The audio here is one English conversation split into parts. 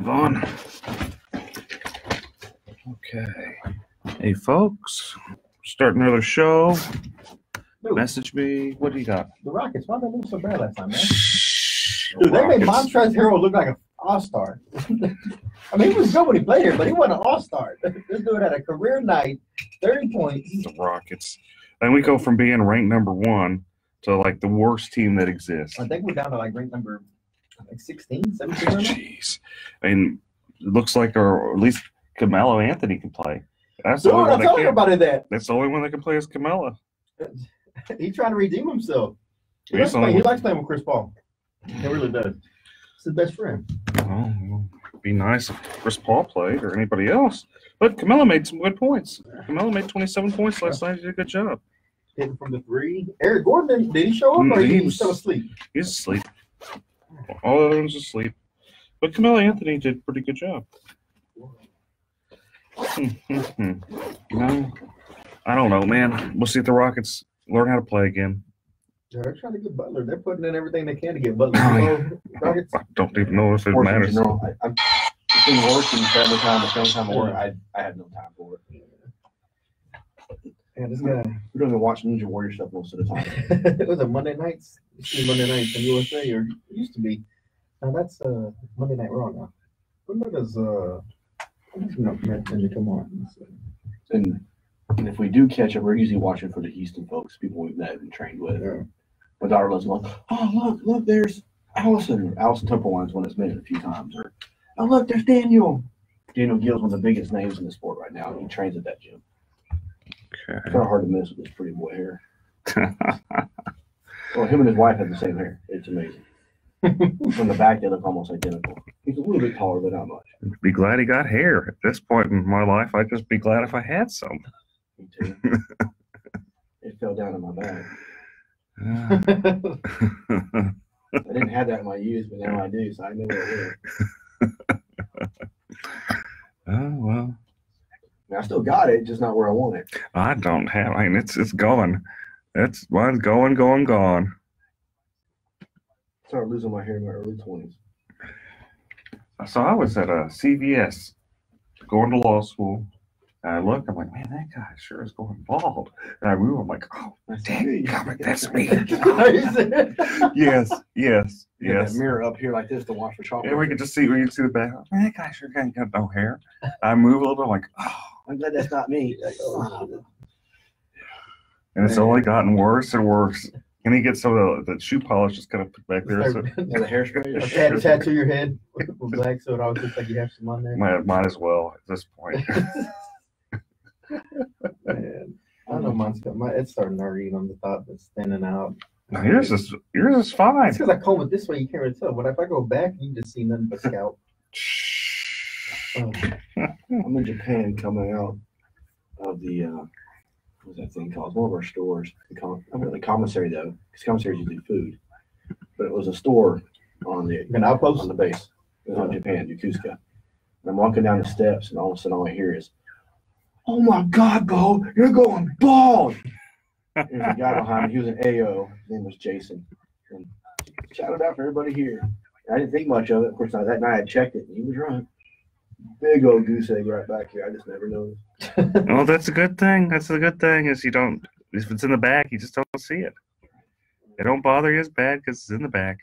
On. Okay. Hey, folks. Start another show. Dude, Message me. What do you got? the Rockets, why did they move so bad last time, man? The Dude, they made Rockets. Montrezl Harrell look like an all-star. I mean, he was good when he played here, but he wasn't an all-star. This dude had a career night, 30 points. The Rockets. And we go from being ranked number 1 to like the worst team that exists. I think we're down to like rank number 16, 17 right now. Jeez. I mean, it looks like, or at least Carmelo Anthony can play. That's the Dude, only I'm one that telling can. everybody that. That's the only one that can play is Carmelo. He's trying to redeem himself. He He's likes playing with Chris Paul. He really does. It's his best friend. Oh, well, it'd be nice if Chris Paul played or anybody else. But Carmelo made some good points. Carmelo made 27 points last night. He did a good job. Hitting from the three. Eric Gordon, did he show up or He he was still asleep? He's asleep. All of them was asleep. But Carmelo Anthony did a pretty good job. No, I don't know, man. We'll see if the Rockets learn how to play again. Yeah, they're trying to get Butler. They're putting in everything they can to get Butler. Oh, You know, Rockets. I don't even know if it Sports in matters. general, I'm between work and family time, the family time at work. I had no time for it. Yeah, this guy. We don't even watch Ninja Warrior stuff most of the time. It was a Monday nights. Monday nights in USA, or it used to be. Now that's Monday Night Raw now. When does come on? And if we do catch up, we're usually watching for the Houston folks, people we've met and trained with. Yeah. My daughter loves going, oh, look, there's Allison. Allison Templewine's one that's been in a few times. Or, oh, look, there's Daniel. Daniel Gill's one of the biggest names in the sport right now. He trains at that gym. Okay. It's kind of hard to miss with this pretty boy hair. Well, him and his wife have the same hair. It's amazing. From the back, they look almost identical. He's a little bit taller, but not much. Be glad he got hair. At this point in my life, I'd just be glad if I had some. Me too. It fell down in my bag. I didn't have that in my youth, but now I do, so I know what it is. Oh, well. I still got it, just not where I want it. I don't have. I mean, it's gone. Mine's gone. I started losing my hair in my early 20s. So I was at a CVS going to law school. And I look, I'm like, man, that guy sure is going bald. And I move, I'm like, oh, dang, that's me. Yes. That mirror up here like this to watch for chocolate. And we can see the back. Man, that guy sure ain't got no hair. I move a little bit, I'm like, oh. I'm glad that's not me. And it's only gotten worse and worse. And he gets some of the shoe polish just kind of put back there. So Yeah, the hairspray. Tattoo your head with black so it always looks like you have some on there. might as well at this point. Man, I don't know, it's starting to read on the top that's standing out. Now, yours is fine. It's because I comb it this way, you can't really tell. But if I go back, you just see nothing but scalp. I'm in Japan coming out of the what's that thing called? It's one of our stores. The commissary though, because commissaries usually food. But it was a store on An outpost on the base. It was on Japan, Yokosuka. And I'm walking down the steps, and all of a sudden all I hear is, "Oh my God, Bo, you're going bald!" There's a guy behind me. He was an AO. His name was Jason. And shout it out for everybody here. I didn't think much of it. Of course, that night I checked it, and he was right. Big old goose egg right back here. I just never noticed. Well, that's a good thing. That's the good thing is if it's in the back, you just don't see it. It don't bother you as bad because it's in the back.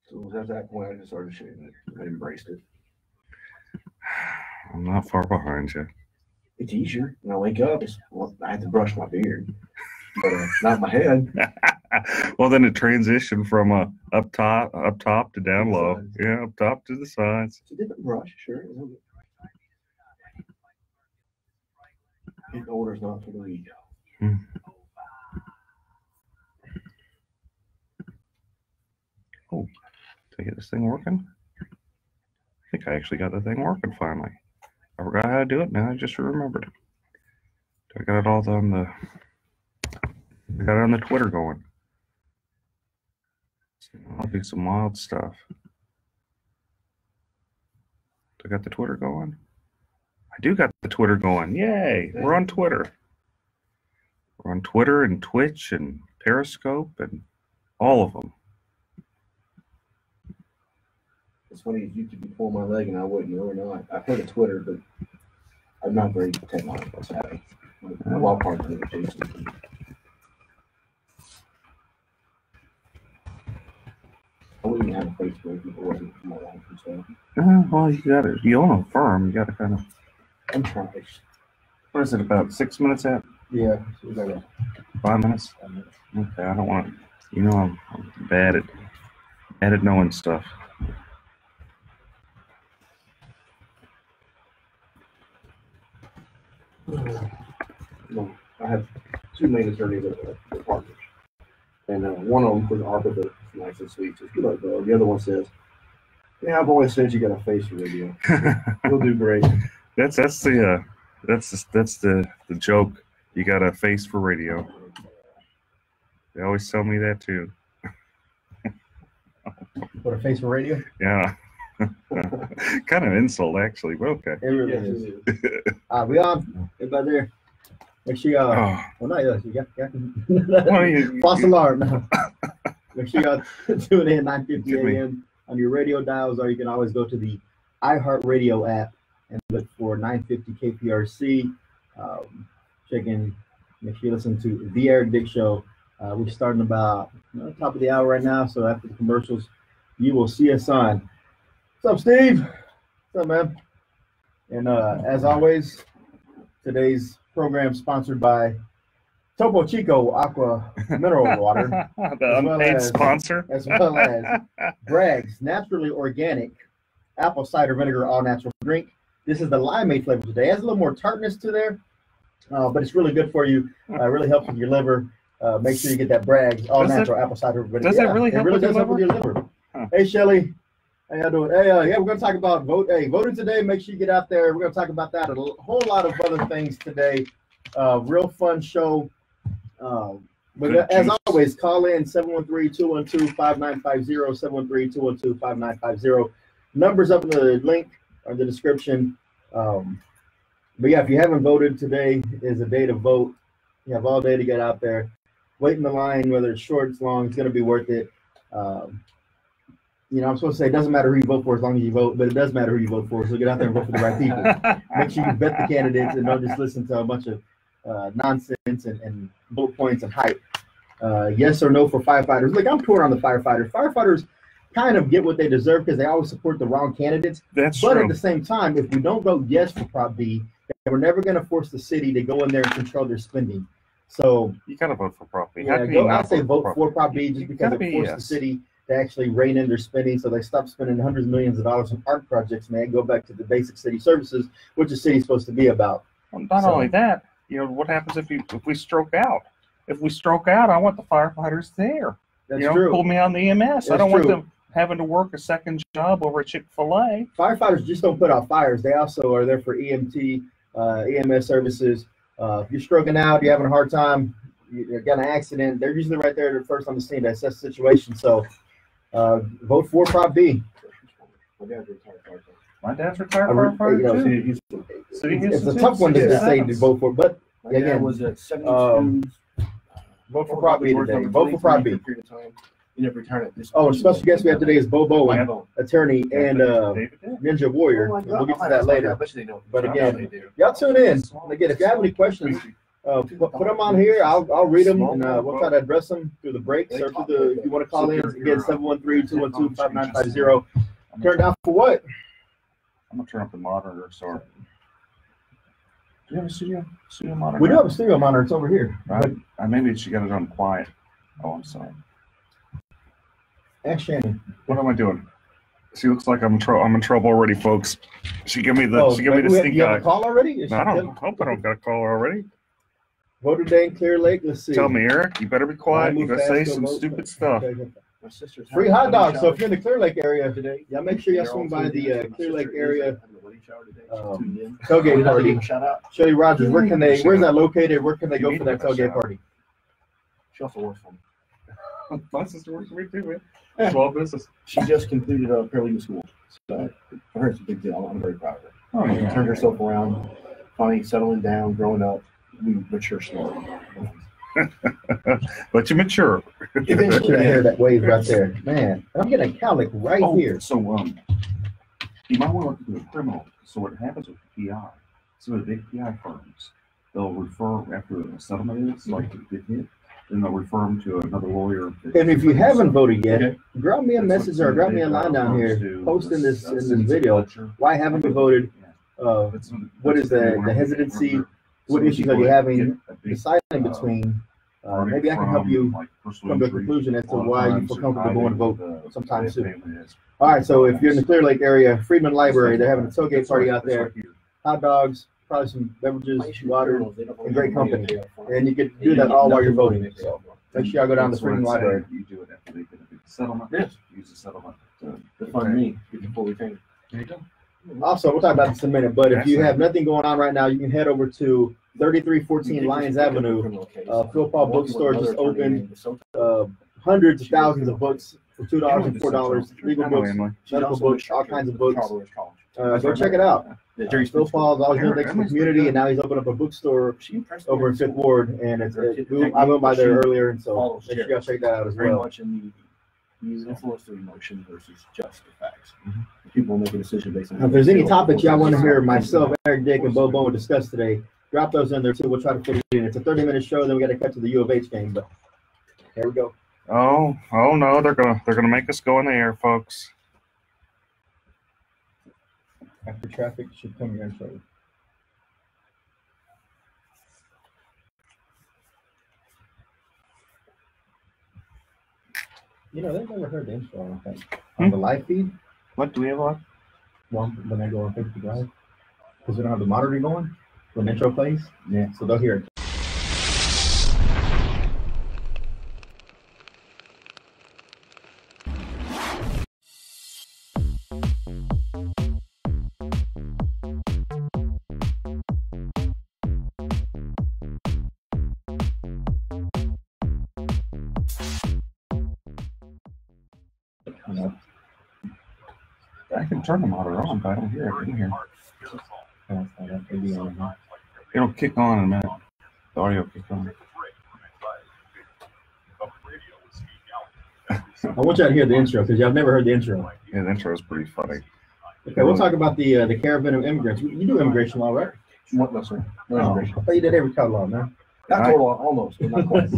So at that point, I just started shaving it. I embraced it. I'm not far behind you. It's easier. When I wake up, I have to brush my beard, but not my head. Well, then it transitioned from up top to down low. Sides. Yeah, up top to the sides. It's a different brush, sure. Getting older is not for the weak. Oh, did I get this thing working? I think I actually got the thing working finally. I forgot how to do it. Now I just remembered. I got it all on the. I got it on the Twitter going. I'll do some wild stuff. I got the Twitter going. I do got the Twitter going. Yay! We're on Twitter. We're on Twitter and Twitch and Periscope and all of them. It's funny, you could be pulling my leg and I wouldn't know or not. I've heard of Twitter, but I'm not very technological savvy. My law partner, Jason. I wouldn't even have a Facebook if it wasn't for my life and stuff. Well, you own a firm. You got to kind of. I'm trying. What is it, about 6 minutes out? Yeah. So we got a- 5 minutes? Okay, I don't want to. You know, I'm bad at knowing stuff. No, I have two main attorneys that are partners. And one of them was ARPA, but it's nice and sweet. So it's good, bro. The other one says, "Yeah, I've always said you got a face for radio. You'll do great." That's the joke. You got a face for radio. They always tell me that too. Put a face for radio. Yeah. Kind of insult actually, but okay. It really Yes, is. it is. We on? Everybody there? Make sure y'all. Oh, Well, not us. You got. well, you- False alarm. No. Make sure y'all tune in 9:50 Give me- a.m. on your radio dials, or you can always go to the iHeartRadio app and look for 950 KPRC. Check in. Make sure you listen to the Eric Dick Show. We're starting about top of the hour right now, so after the commercials, you will see us on. What's up, Steve? What's up, man? And as always, today's program sponsored by Topo Chico Aqua Mineral Water, the As well unpaid as- sponsor. as well as Bragg's Naturally Organic Apple Cider Vinegar All Natural Drink. This is the limeade flavor today. It has a little more tartness to there, but it's really good for you. Really helps with your liver. Make sure you get that Bragg's All Does it- Natural Apple Cider Vinegar. does it really help with your does help with your liver. Huh. Hey, Shelly. How y'all doing? Hey, yeah, we're going to talk about voting today. Make sure you get out there. We're going to talk about that and a whole lot of other things today. Real fun show. But Good as juice. always, call in 713-212-5950, 713-212-5950. Numbers up in the link or the description. But yeah, if you haven't voted, today is a day to vote. You have all day to get out there. Wait in the line, whether it's short, it's long, it's going to be worth it. I'm supposed to say it doesn't matter who you vote for as long as you vote, but it does matter who you vote for. So get out there and vote for the right people. Make sure you vet the candidates and don't just listen to a bunch of nonsense and bullet points and hype. Yes or no for firefighters. Look, I'm torn on the firefighters. Firefighters kind of get what they deserve because they always support the wrong candidates. That's But true. at the same time, if we don't vote yes for Prop B, then we're never going to force the city to go in there and control their spending. So You got to vote for Prop B. How yeah, can you I'd not say vote Prop for B? Prop B just You because gotta it be forced the yes. city to actually rein in their spending, so they stop spending hundreds of millions of dollars on art projects, man. Go back to the basic city services, which the city's supposed to be about. Well, not So- only that, what happens if we stroke out? If we stroke out, I want the firefighters there. That's Pull true. me on the EMS. I That's don't want true. them having to work a second job over at Chick-fil-A. Firefighters just don't put out fires. They also are there for EMT, EMS services. If you're stroking out, you're having a hard time, you got an accident, they're usually right there first on the scene to assess the situation. So vote for Prop B. My dad's a retired firefighter. My dad's retired I re- firefighter you know, too. See, he's City It's a Institute, tough one to 67. say to vote for, but my dad Again, was at 72. vote for Prop B today. Vote for Prop B. He never retired at this. Oh, and special guest we have today is Bo Bowen, attorney and David did. Ninja Warrior. Oh my God. We'll get to that later. I bet you they don't. But I again, know they do. Y'all tune in. And again, if you have any questions, put them on here. I'll read them and we'll try to address them through the breaks or through the. If you want to call in, again 713-212-5950. Turn down for what? I'm gonna turn up the monitor. Sorry. Do you have a studio monitor? We do have a studio monitor. It's over here. But Maybe she got it on quiet. Oh, I'm sorry. ask Shannon. What am I doing? She looks like I'm in trouble already, folks. She give me the Oh, she give me the you stink have eye. a call already? No, I don't hope I don't got a caller already. Voter Day in Clear Lake. Let's see. Tell me, Eric, you better be quiet. You Move gotta fast, say go some vote. stupid stuff. Okay. My sister's Free having a hot wedding dogs. So shower if you're in the Clear Lake area, today. yeah, make sure you They're all swing by tuned in. the My Clear Lake sister is area having a wedding shower today. She's tuned in. tailgate party. Shout out. Shelly Rogers, where can they? Where's that located? Where can they You go need for to that have a tailgate shower. party? She also works for me. My sister works for me too, man. Small business. She just completed a paralegal school. So for her, it's a big deal. I'm very proud of her. Oh She turned herself around, finally settling down, growing up, mature slowly. But you mature. Eventually, I hear that wave right there, man. And I'm getting a cowlick right here. So you might want to look at the criminal. So what happens with the PI? Some of the big PI firms, they'll refer after a settlement is like a big hit, then they'll refer them to another lawyer. And if you haven't voted yet, Okay. drop me a message or drop me a line down here, post in this video. Why haven't you voted? What is the hesitancy? What issues are you having deciding between? Maybe I can help you come to a conclusion as to why you feel comfortable going to vote sometime soon. All right, so if you're in the Clear Lake area, Freedman Library, they're having a tailgate party out there. Hot dogs, probably some beverages, water, and great company. And you get to do that all while you're voting. So make sure y'all go down to Freedman Library. You do it after they get a big settlement. Yes. Use the settlement To fund me, get the full retainer. There you go. Also, we'll talk about this in a minute, but if you have nothing going on right now, you can head over to 3314 Lyons Avenue. Phil Paul Bookstore just opened. Hundreds of thousands of books for $2 and $4. Legal books, medical books, all kinds of books. Go check it out. Phil Paul's always doing things for the community, and now he's opened up a bookstore over in Fifth Ward, and I went by there earlier, and so make sure y'all check that out as Very well. much in the influence through emotion versus just the facts. People make a decision based on. Now, if there's any topics y'all want to hear myself, Eric Dick, and Bo Bowen discuss today, drop those in there too. We'll try to fit it in. It's a 30-minute show, then we got to cut to the U of H game, but here we go. Oh no, they're gonna make us go in the air, folks. After traffic should come here shortly. You know, they've never heard the intro, I don't think. On the live feed, What do we have on? when I go on Facebook Live, because we don't have the monitor going when the intro plays. Yeah, so they'll hear it. I can turn the monitor on, but I don't hear it in here. It'll kick on in a minute. The audio will kick on. I want y'all to hear the intro because y'all never heard the intro. Yeah, the intro is pretty funny. Okay, we'll talk about the caravan of immigrants. You do immigration law, right? What? No, sir. No Oh, I immigration. thought you did every color law, man. Not total, almost, but not quite.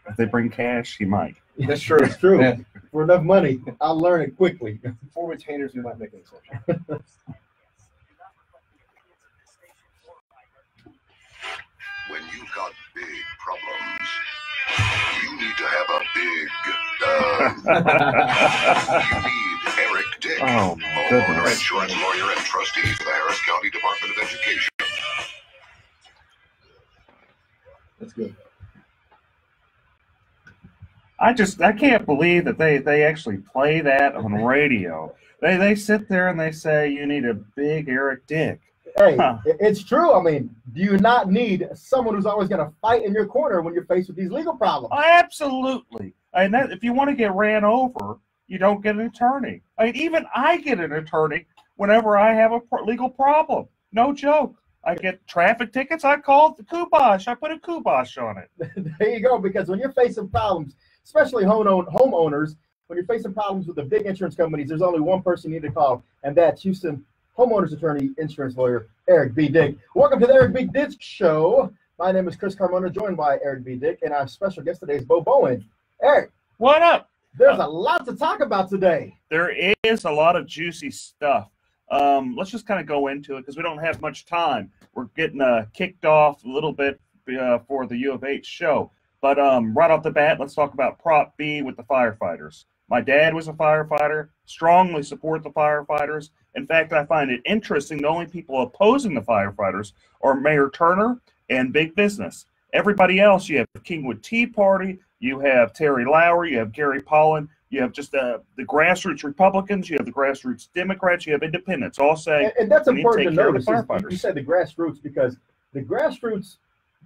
If they bring cash, he might. That's true. It's true. Yeah. For enough money, I'll learn it quickly. For retainers, we might make an exception. When you've got big problems, you need to have a big, you need Eric Dick, Oh my homeowner, goodness. insurance lawyer, and trustee for the Harris County Department of Education. That's good. I can't believe that they actually play that on radio. They sit there and they say you need a big Eric Dick. Hey, Huh. it's true. I mean, do you not need someone who's always going to fight in your corner when you're faced with these legal problems? Absolutely. And that, if you want to get ran over, you don't get an attorney. I mean, even I get an attorney whenever I have a legal problem. No joke. I get traffic tickets. I call the Kubosh. I put a Kubosh on it. There you go. Because when you're facing problems, especially homeowners, when you're facing problems with the big insurance companies, there's only one person you need to call, and that's Houston homeowners attorney, insurance lawyer, Eric B. Dick. Welcome to the Eric B. Dick Show. My name is Chris Carmona, joined by Eric B. Dick, and our special guest today is Bo Bowen. Eric, What up? there's a lot to talk about today. There is a lot of juicy stuff. Let's just kind of go into it because we don't have much time. We're getting kicked off a little bit for the U of H show. But right off the bat, let's talk about Prop B with the firefighters. My dad was a firefighter, strongly support the firefighters. In fact, I find it interesting the only people opposing the firefighters are Mayor Turner and big business. Everybody else, you have Kingwood Tea Party, you have Terry Lowry, you have Gary Pollan, you have just the grassroots Republicans, you have the grassroots Democrats, you have independents, all saying, And that's we need to important take to care of the notice. firefighters. You said the grassroots because the grassroots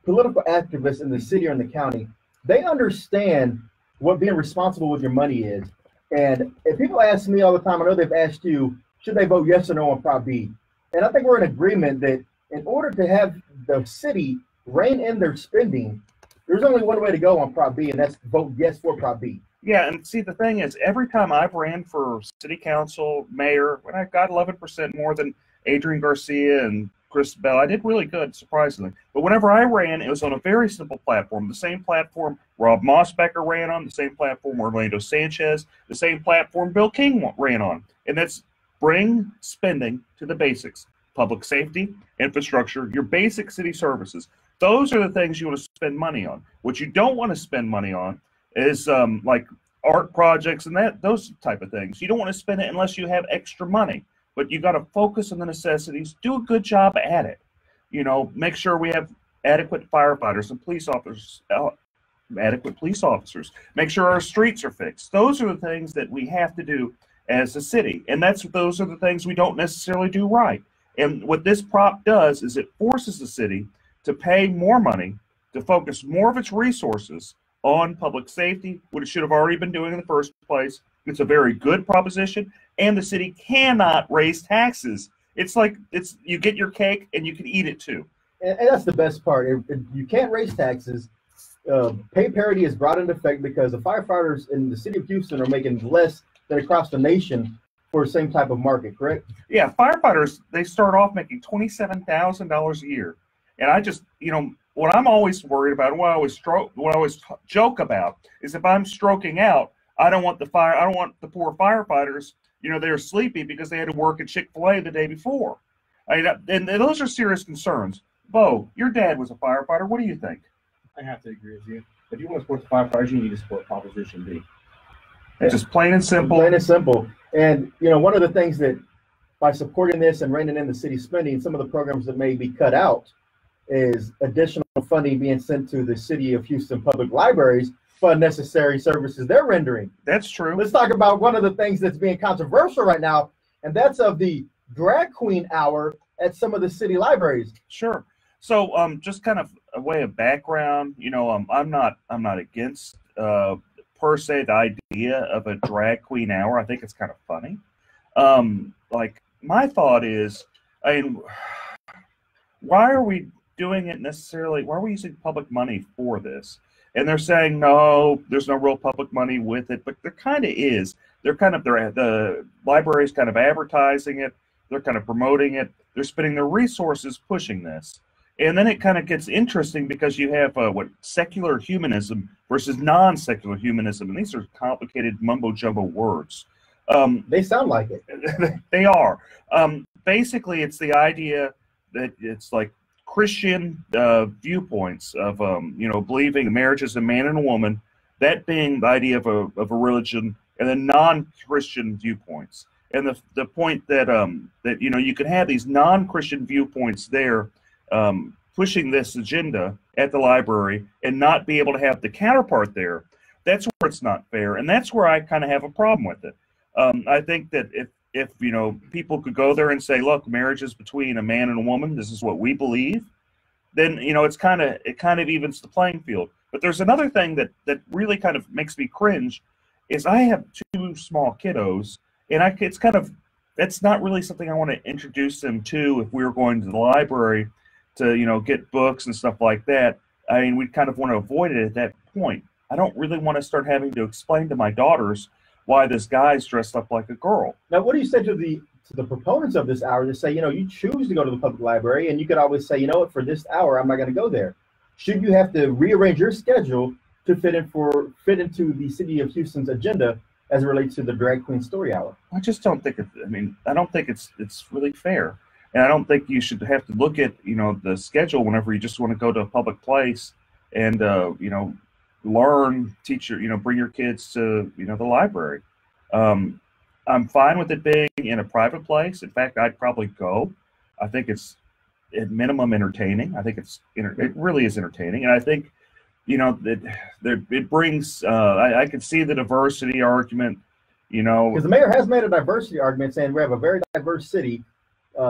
political activists in the city or in the county, they understand what being responsible with your money is. And if people ask me all the time, I know they've asked you, should they vote yes or no on Prop B? And I think we're in agreement that in order to have the city rein in their spending, there's only one way to go on Prop B, and that's vote yes for Prop B. Yeah, and see, the thing is, every time I've ran for city council, mayor, when I got 11% more than Adrian Garcia and Chris Bell, I did really good, surprisingly. But whenever I ran, it was on a very simple platform. The same platform Rob Mossbecker ran on, the same platform Orlando Sanchez, the same platform Bill King ran on. And that's bring spending to the basics. Public safety, infrastructure, your basic city services. Those are the things you want to spend money on. What you don't want to spend money on is like art projects and those type of things. You don't want to spend it unless you have extra money. But you got to focus on the necessities. Do a good job at it. You know, make sure we have adequate firefighters and police officers, adequate police officers. Make sure our streets are fixed. Those are the things that we have to do as a city, and those are the things we don't necessarily do right. And what this prop does is it forces the city to pay more money to focus more of its resources on public safety, what it should have already been doing in the first place. It's a very good proposition, and the city cannot raise taxes. It's like you get your cake and you can eat it too. And that's the best part. If you can't raise taxes, pay parity is brought into effect because the firefighters in the city of Houston are making less than across the nation for the same type of market, correct? Yeah, firefighters, they start off making $27,000 a year. And I just, what I'm always worried about, what I always joke about is if I'm stroking out, I don't want the poor firefighters, they're sleepy because they had to work at Chick-fil-A the day before. And those are serious concerns. Bo, your dad was a firefighter. What do you think? I have to agree with you. If you want to support the firefighters, you need to support Proposition B. Just plain and simple. Plain and simple. And, one of the things that by supporting this and reining in the city spending, some of the programs that may be cut out is additional funding being sent to the city of Houston public libraries for unnecessary services they're rendering. That's true. Let's talk about one of the things that's being controversial right now, and that's of the drag queen hour at some of the city libraries. Sure. So just kind of a way of background, I'm not against per se the idea of a drag queen hour. I think it's kind of funny. Like my thought is, why are we doing it necessarily? Why are we using public money for this? And they're saying, no, there's no real public money with it, but there kind of is. The library's kind of advertising it. They're kind of promoting it. They're spending their resources pushing this. And then it kind of gets interesting because you have secular humanism versus non-secular humanism. And these are complicated mumbo-jumbo words. They sound like it. They are. Basically, it's the idea that it's like Christian viewpoints of believing marriage is a man and a woman, that being the idea of a religion, and then non-Christian viewpoints. And the point that you can have these non-Christian viewpoints there pushing this agenda at the library and not be able to have the counterpart there. That's where it's not fair, and that's where I kind of have a problem with it. I think that if people could go there and say, look, marriage is between a man and a woman, this is what we believe, then it kind of evens the playing field. But there's another thing that really kind of makes me cringe is I have 2 small kiddos, and that's not really something I want to introduce them to if we were going to the library to get books and stuff like that. We kind of want to avoid it at that point. I don't really want to start having to explain to my daughters why this guy's dressed up like a girl. Now, what do you say to the proponents of this hour that say, you choose to go to the public library, and you could always say, what, for this hour, I'm not going to go there. Should you have to rearrange your schedule to fit into the city of Houston's agenda as it relates to the drag queen story hour? I just don't think I don't think it's really fair. And I don't think you should have to look at, the schedule whenever you just want to go to a public place and, learn, teach bring your kids to, the library. I'm fine with it being in a private place. In fact, I'd probably go. I think it's at minimum entertaining. I think it really is entertaining. And I think, it brings, I can see the diversity argument, Because the mayor has made a diversity argument saying we have a very diverse city.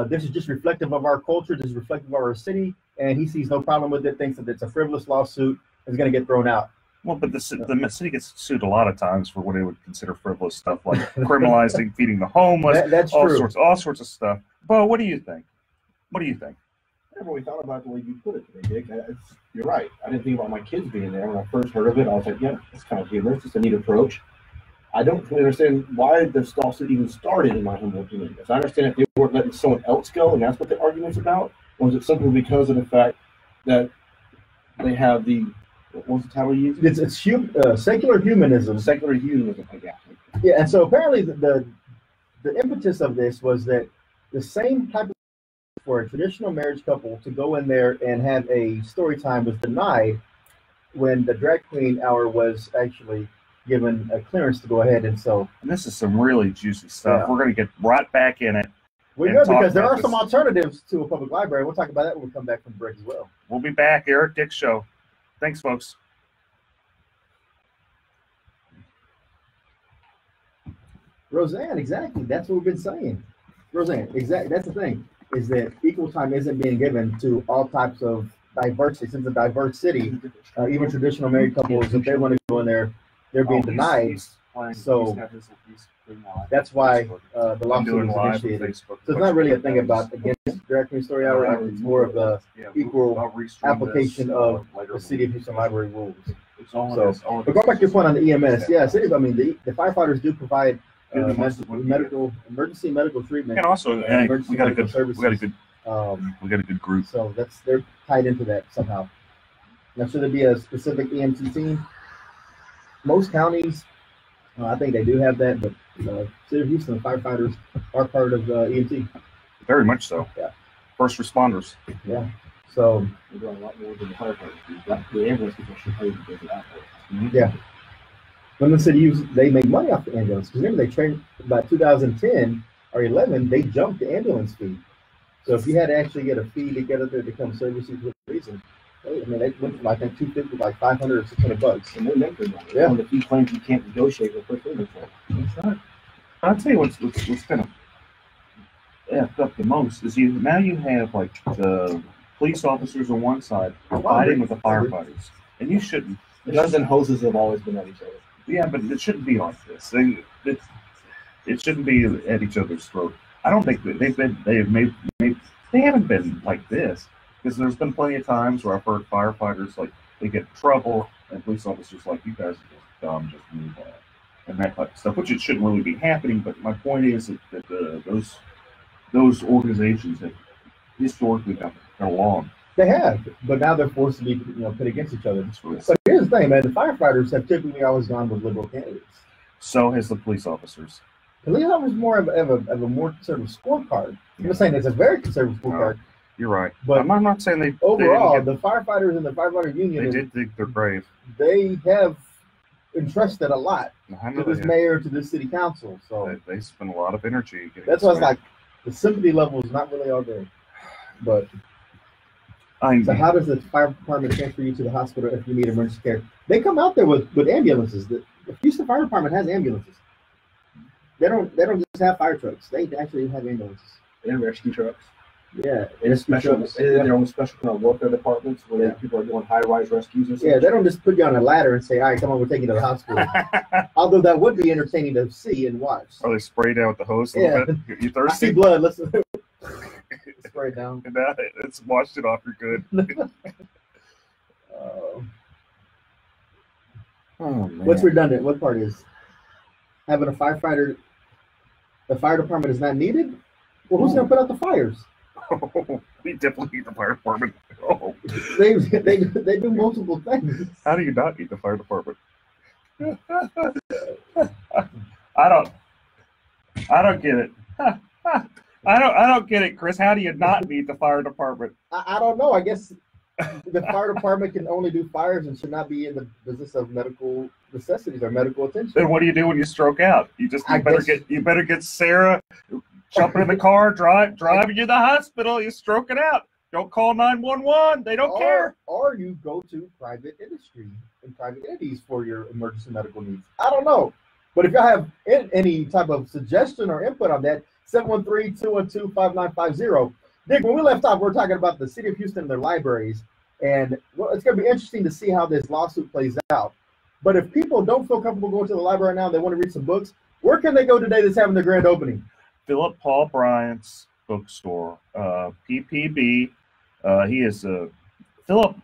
This is just reflective of our culture. This is reflective of our city. And he sees no problem with it, thinks that it's a frivolous lawsuit, is going to get thrown out. Well, but the city gets sued a lot of times for what they would consider frivolous stuff, like criminalizing feeding the homeless, That's all true. sorts of stuff. Bo, what do you think? What do you think? I never really thought about it the way you put it today, Dick. You're right. I didn't think about my kids being there. When I first heard of it, I was like, yeah, it's kind of humorous. It's a neat approach. I don't really understand why this lawsuit even started, in my humble opinion. Because I understand if they weren't letting someone else go, and that's what the argument's about, or is it simply because of the fact that they have the, what was the title you used? It's secular humanism. Secular humanism. Yeah. Yeah, and so apparently the impetus of this was that the same type of for a traditional marriage couple to go in there and have a story time was denied when the drag queen hour was actually given a clearance to go ahead. And so And this is some really juicy stuff. Yeah. We're going to get right back in it. we're And good talk because there about are some this. alternatives to a public library. We'll talk about that when we come back from break as well. We'll be back. Eric Dick Show. Thanks, folks. Roseanne, exactly. That's what we've been saying. Roseanne, exactly. That's the thing, is that equal time isn't being given to all types of diversity. Since a diverse city, even traditional married couples, if they want to go in there, they're being denied. So that's why the I'm lawsuit doing was live on initiated. Facebook. So it's not really a thing about against drag queen story hour. It's more of the equal application of the City of Houston Library rules. But going back to your point on the EMS, yeah, I mean the firefighters do provide emergency medical treatment. And also, hey, emergency we got a medical good, services. we got a good group. So they're tied into that somehow. Now, should there be a specific EMT team? Most counties, I think they do have that, but City of Houston firefighters are part of EMT. Very much so. Yeah. First responders. Yeah. So We're doing a lot more than the firefighters. The ambulance people should pay because of that. yeah. When the city they make money off the ambulance. Because remember, they trained by 2010 or 11, they jumped the ambulance fee. So if you had to actually get a fee to get up there to come service you for a reason, they went from I think 250 like 500 or 600 bucks. And they make their money. Yeah. One of the few claims you can't negotiate with first inventory. That's right. I'll tell you what's kind of effed up the most is you have like the police officers on one side fighting with the firefighters, and you shouldn't. Guns and hoses have always been at each other. Yeah, but it shouldn't be like this. It shouldn't be at each other's throat. I don't think that they haven't been like this, because there's been plenty of times where I've heard firefighters like they get in trouble and police officers like, you guys are just dumb, just move on, and that type of stuff, which it shouldn't really be happening. But my point is that those organizations have historically got along. They have, but now they're forced to be put against each other. That's really But here's the thing, man. The firefighters have typically always gone with liberal candidates. So has the police officers. Police officers more of a more conservative scorecard. I'm not saying it's a very conservative scorecard. You're right. But I'm not saying they overall, they the firefighters and the firefighter union, did think they're brave. they have entrusted a lot I to know this they, mayor, to this city council. So they spend a lot of energy. Getting that's this why it's right. like the sympathy level is not really all there. But I so how does the fire department transfer you to the hospital if you need emergency care? They come out there with ambulances. The Houston Fire Department has ambulances. They don't just have fire trucks. They actually have ambulances. And rescue trucks. Yeah, And special, trucks. and their own special kind of welfare departments where people are doing high-rise rescues and stuff. Yeah, they don't just put you on a ladder and say, "All right, come on, we're taking you to the hospital." Although that would be entertaining to see and watch. Are they sprayed out with the hose a Yeah. little bit? You I see thirsty? blood. Let's spray it down. And that, it's washed it off. You're good. Oh man. What's redundant? What part is having a firefighter? The fire department is not needed. Well, who's going to put out the fires? We definitely need the fire department. Oh, They do multiple things. how do you not need the fire department? I don't get it. I don't get it, Chris. How do you not need the fire department? I don't know. I guess the fire department can only do fires and should not be in the business of medical necessities or medical attention. Then what do you do when you stroke out? You better get Sarah jumping in the car, driving you to the hospital. You stroke it out. Don't call 911. They don't care. Or you go to private industry and private entities for your emergency medical needs. I don't know. But if y'all have any type of suggestion or input on that, 713-212-5950. Dick, when we left off, we were talking about the City of Houston and their libraries. And it's going to be interesting to see how this lawsuit plays out. But if people don't feel comfortable going to the library now, they want to read some books, where can they go today that's having their grand opening? Philip Paul Bryant's bookstore, PPB, He is Philip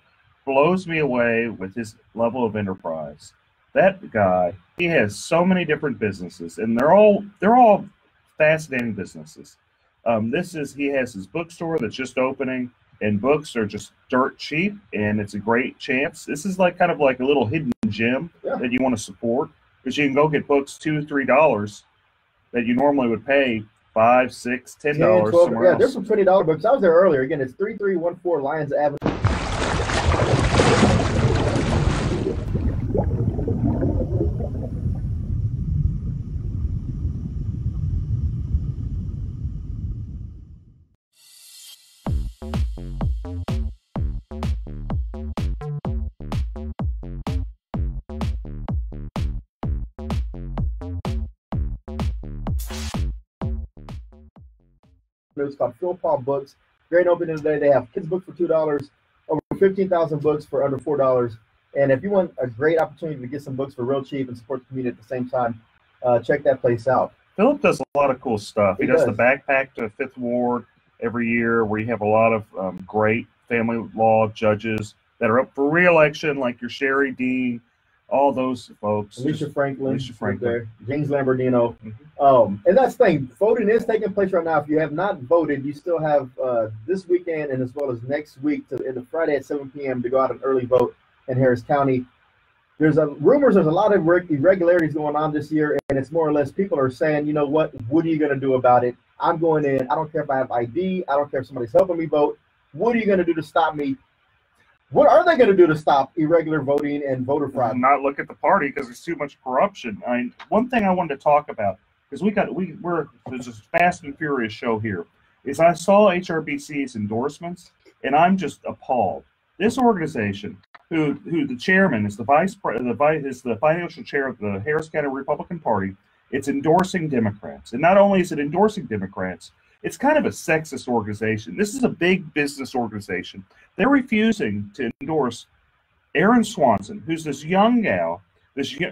blows me away with his level of enterprise. That guy, he has so many different businesses, and they're all fascinating businesses. He has his bookstore that's just opening, and books are just dirt cheap, and it's a great chance. This is like kind of like a little hidden gem that you want to support, because you can go get books $2-3 that you normally would pay $5, $6, $10 somewhere else. There's some $20 books. I was there earlier. Again, it's 3314 Lyons Avenue. It's called Phil Paul Books. Great opening today. They have kids' books for $2, over 15,000 books for under $4. And if you want a great opportunity to get some books for real cheap and support the community at the same time, check that place out. Philip does a lot of cool stuff. He does the backpack to Fifth Ward every year, where you have a lot of great family law judges that are up for re-election, like your Sherry Dean, all those folks. Alicia Franklin. There. James Lamborghino. And that's the thing. Voting is taking place right now. If you have not voted, you still have this weekend and as well as next week, the Friday at 7 p.m. to go out and early vote in Harris County. There's rumors there's a lot of irregularities going on this year, and it's more or less people are saying, you know what are you going to do about it? I'm going in. I don't care if I have ID. I don't care if somebody's helping me vote. What are you going to do to stop me? What are they going to do to stop irregular voting and voter fraud? Not look at the party because there's too much corruption. One thing I wanted to talk about, because there's this Fast and Furious show here, is I saw HRBC's endorsements, and I'm just appalled. This organization, who the chairman is the financial chair of the Harris County Republican Party, it's endorsing Democrats, and not only is it endorsing Democrats, it's kind of a sexist organization. This is a big business organization. They're refusing to endorse Erin Swanson, who's this young gal.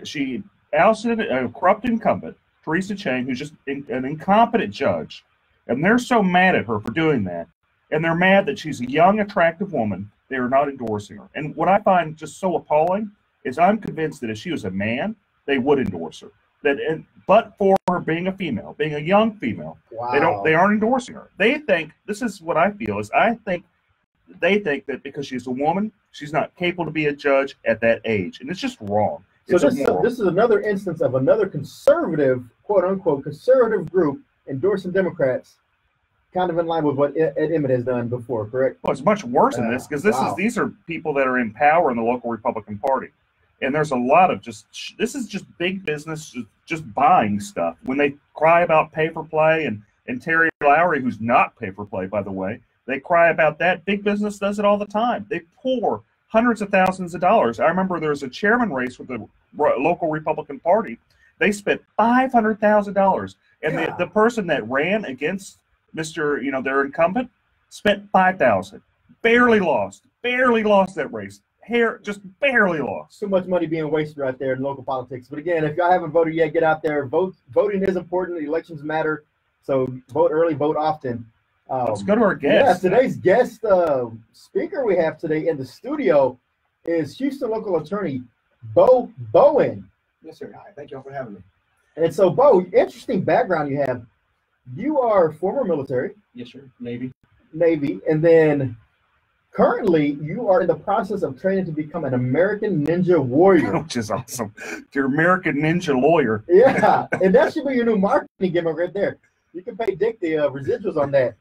She ousted a corrupt incumbent, Teresa Chang, who's just an incompetent judge. And they're so mad at her for doing that. And they're mad that she's a young, attractive woman. They are not endorsing her. And what I find just so appalling is I'm convinced that if she was a man, they would endorse her. But for her being a female, being a young female, they aren't endorsing her. They think, this is what I feel, is they think that because she's a woman, she's not capable to be a judge at that age. And it's just wrong. So this is another instance of another conservative, quote unquote, conservative group endorsing Democrats, kind of in line with what Ed Emmett has done before, correct? Well, it's much worse than this, because these are people that are in power in the local Republican Party. And there's a lot of this is just big business, just buying stuff. When they cry about pay for play, and Terry Lowry, who's not pay for play, by the way, they cry about that. Big business does it all the time. They pour hundreds of thousands of dollars. I remember there was a chairman race with the local Republican Party. They spent $500,000. And the person that ran against their incumbent spent $5,000. Barely lost that race. Just barely lost. Too much money being wasted right there in local politics. But again, if y'all haven't voted yet, get out there. Vote. Voting is important. Elections matter. So vote early, vote often. Let's go to our guest. Yeah, today's guest speaker we have today in the studio is Houston local attorney Bo Bowen. Yes, sir. Hi. Thank you all for having me. And so, Bo, interesting background you have. You are former military. Yes, sir. Navy. And then currently, you are in the process of training to become an American Ninja Warrior. Which is awesome. You're American Ninja Lawyer. Yeah, and that should be your new marketing gimmick right there. You can pay Dick the residuals on that.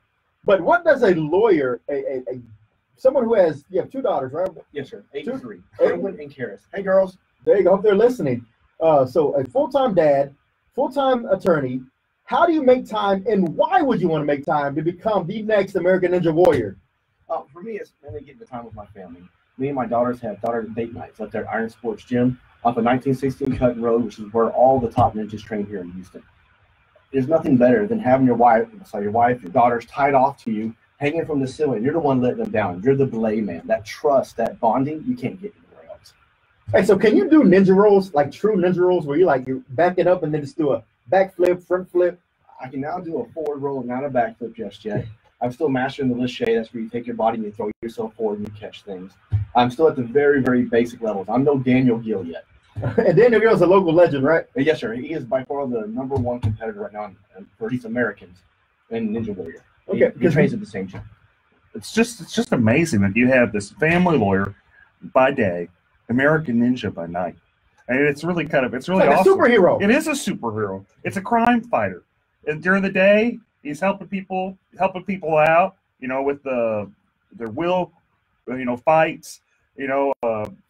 But what does a lawyer, someone who has, you have two daughters, right? Yes, sir. 8 and 3. Edwin and Karis. Hey, girls. There you go. Hope they're listening. So a full-time dad, full-time attorney. How do you make time, and why would you want to make time to become the next American Ninja Warrior? For me, it's mainly getting the time with my family. Me and my daughters have daughter date nights up there at Iron Sports Gym off of 1916 Cutting Road, which is where all the top ninjas train here in Houston. There's nothing better than having your daughters tied off to you, hanging from the ceiling. You're the one letting them down. You're the belay man. That trust, that bonding, you can't get anywhere else. Hey, so can you do ninja rolls, like true ninja rolls, where you back it up and then just do a backflip, front flip? I can now do a forward roll and not a backflip just yet. I'm still mastering the list. That's where you take your body and you throw yourself forward and you catch things. I'm still at the very, very basic levels. I'm no Daniel Gill yet. And Daniel Gill's a local legend, right? Yes, sir. He is by far the #1 competitor right now for these Americans in Ninja Warrior. Okay, He trains at the same gym. It's just amazing that you have this family lawyer by day, American Ninja by night. And it's really It's really like awesome. a superhero. It is a superhero. It's a crime fighter. And during the day, he's helping people out, with their will, fights,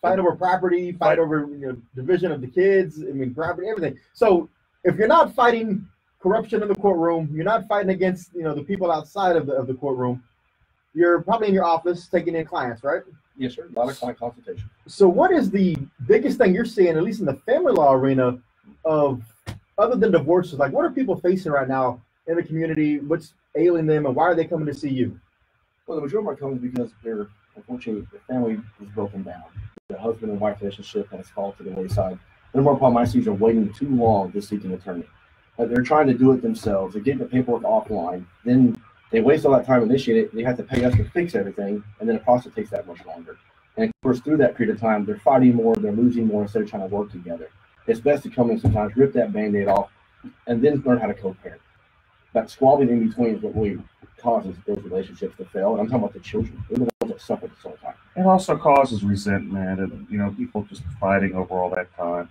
Fight over property, fight over division of the kids. I mean, property, everything. So if you're not fighting corruption in the courtroom, you're not fighting against the people outside of the courtroom. You're probably in your office taking in clients, right? Yes, sir. A lot of client consultation. So what is the biggest thing you're seeing, at least in the family law arena, of other than divorces? Like, what are people facing right now in the community? What's ailing them, and why are they coming to see you? Well, the majority of our comes because unfortunately, the family is broken down. The husband and wife relationship has fallen to the wayside. The more problem I see is they're waiting too long to seek an attorney. They're trying to do it themselves. They get the paperwork offline. Then they waste all that time initiate it. They have to pay us to fix everything, and then the process takes that much longer. And of course, through that period of time, they're fighting more, they're losing more instead of trying to work together. It's best to come in sometimes, rip that Band-Aid off, and then learn how to co-parent. That squabbling in between is what really causes those relationships to fail. And I'm talking about the children. They're the ones that suffer this whole time. It also causes resentment and, people just fighting over all that time.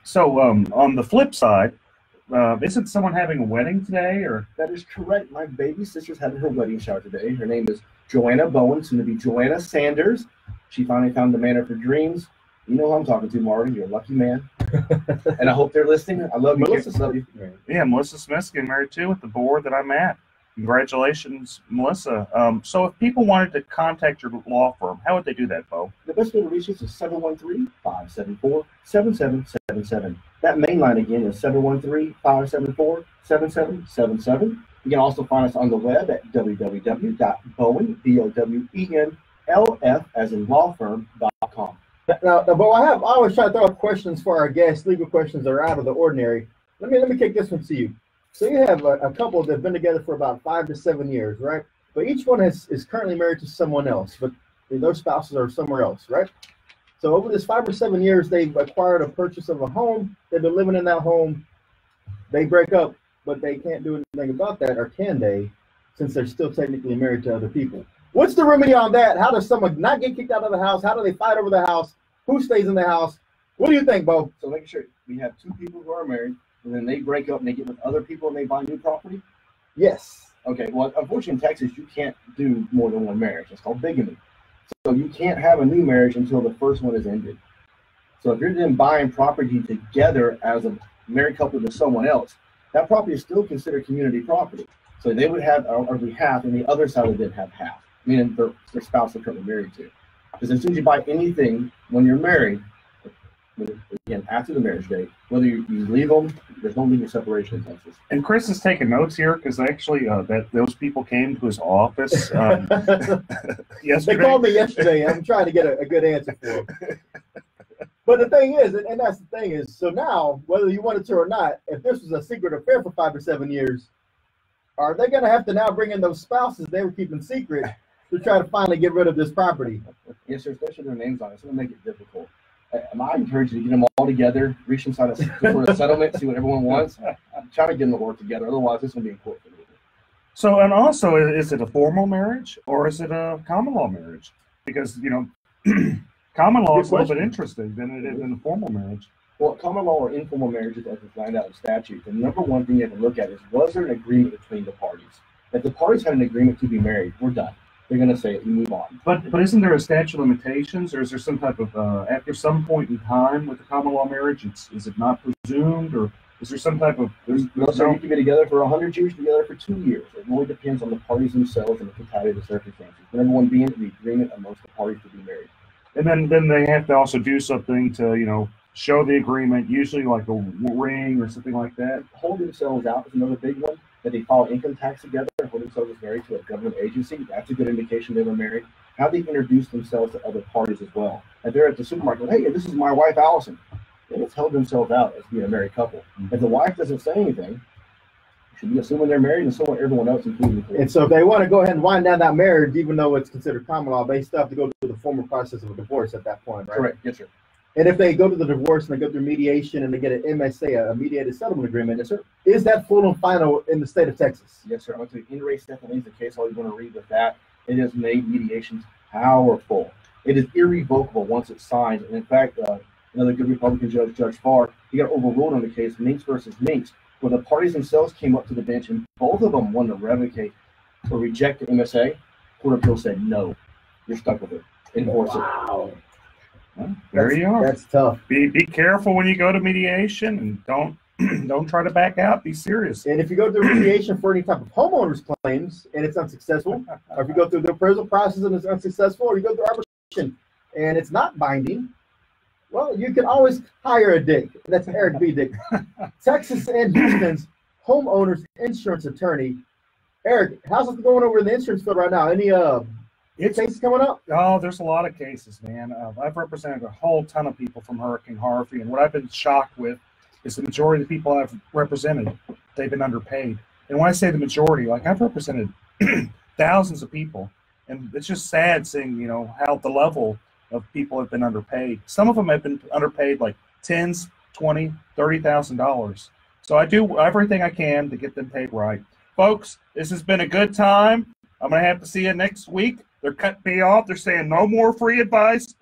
So on the flip side, isn't someone having a wedding today? Or That is correct. My baby sister's having her wedding shower today. Her name is Joanna Bowen, soon to be Joanna Sanders. She finally found the man of her dreams. You know who I'm talking to, Marty. You're a lucky man. And I hope they're listening. I love you. Melissa Love you. Yeah, Melissa Smith's getting married too at the board that I'm at. Congratulations, Melissa. So if people wanted to contact your law firm, how would they do that, Bo? The best way to reach us is 713-574-7777. That main line again is 713-574-7777. You can also find us on the web at www.bowen, BOWENLF, as in lawfirm.com. Now, Bo, I always try to throw out questions for our guests, legal questions that are out of the ordinary. Let me kick this one to you. So you have a couple that have been together for about 5 to 7 years, right? But each one is currently married to someone else, but their spouses are somewhere else, right? So over this 5 or 7 years, they've acquired a purchase of a home. They've been living in that home. They break up, but they can't do anything about that, or can they, since they're still technically married to other people? What's the remedy on that? How does someone not get kicked out of the house? How do they fight over the house? Who stays in the house? What do you think, Bo? So making sure we have two people who are married, and then they break up and they get with other people and they buy new property? Yes. Okay, well, unfortunately in Texas, you can't do more than one marriage. It's called bigamy. So you can't have a new marriage until the first one is ended. So if you're then buying property together as a married couple to someone else, that property is still considered community property. So they would have every half, and the other side would then have half, meaning their spouse they're currently married to. Because as soon as you buy anything when you're married, again, after the marriage date, whether you leave them, there's no legal separation in Texas. And Chris is taking notes here because actually that those people came to his office yesterday. They called me yesterday. I'm trying to get a good answer for them. But the thing is, and that's the thing is, so now, whether you wanted to or not, if this was a secret affair for 5 or 7 years, are they going to have to now bring in those spouses they were keeping secret to try to finally get rid of this property? Yes, sir, especially their names on it. It's going to make it difficult. I encourage you to get them all together, reach inside a sort of settlement, see what everyone wants. Try to get them to work together. Otherwise, this is going to be in court for me. So, and also, is it a formal marriage or is it a common law marriage? Because, common law is a little bit interesting than it is in a formal marriage. Well, common law or informal marriages, as it's lined out in statute, the number one thing you have to look at is, was there an agreement between the parties? If the parties had an agreement to be married, we're done. They're going to say, you move on. But isn't there a statute of limitations, or is there some type of, after some point in time with the common law marriage, is it not presumed, or is there some type of... No, sir, you can be together for 100 years, together for 2 years. It really depends on the parties themselves and the totality of the circumstances. The number one being the agreement amongst the parties to be married. And then they have to also do something to, show the agreement, usually like a ring or something like that. Hold themselves out is another big one. That they file income tax together, hold themselves as married to a government agency. That's a good indication they were married. How they introduce themselves to other parties as well. And they're at the supermarket, hey, this is my wife, Allison. They just held themselves out as being a married couple. If the wife doesn't say anything, should be assuming they're married, and so are everyone else, including the court. And so if they want to go ahead and wind down that marriage, even though it's considered common law, they still have to go through the formal process of a divorce at that point, right? Correct. Yes, sir. And if they go to the divorce and they go through mediation and they get an MSA, a mediated settlement agreement, Yes, sir. is that full and final in the state of Texas? Yes, sir. I went to In Re Stephanie, the case. All you want to read with that. It has made mediations powerful. It is irrevocable once it's signed. And in fact, another good Republican judge, Judge Farr, he got overruled on the case Minks versus Minks, where the parties themselves came up to the bench and both of them wanted to revocate or reject the MSA. Court of Appeals said no. You're stuck with it. Enforce it. Wow. Well, there you are. That's tough. Be careful when you go to mediation, and don't try to back out. Be serious. And if you go through mediation for any type of homeowners claims and it's unsuccessful, or if you go through the appraisal process and it's unsuccessful, or you go through arbitration and it's not binding, well, you can always hire a dick. That's Eric B. Dick. Texas and Houston's homeowners insurance attorney. Eric, how's it going over in the insurance field right now? Any cases coming up? Oh, there's a lot of cases, man. I've represented a whole ton of people from Hurricane Harvey, and what I've been shocked with is the majority of the people I've represented, they've been underpaid. And when I say the majority, like I've represented thousands of people, and it's just sad seeing, you know, how the level of people have been underpaid. Some of them have been underpaid like tens, $20,000, $30,000. So I do everything I can to get them paid right. Folks, this has been a good time. I'm going to have to see you next week. They're cutting me off. They're saying no more free advice.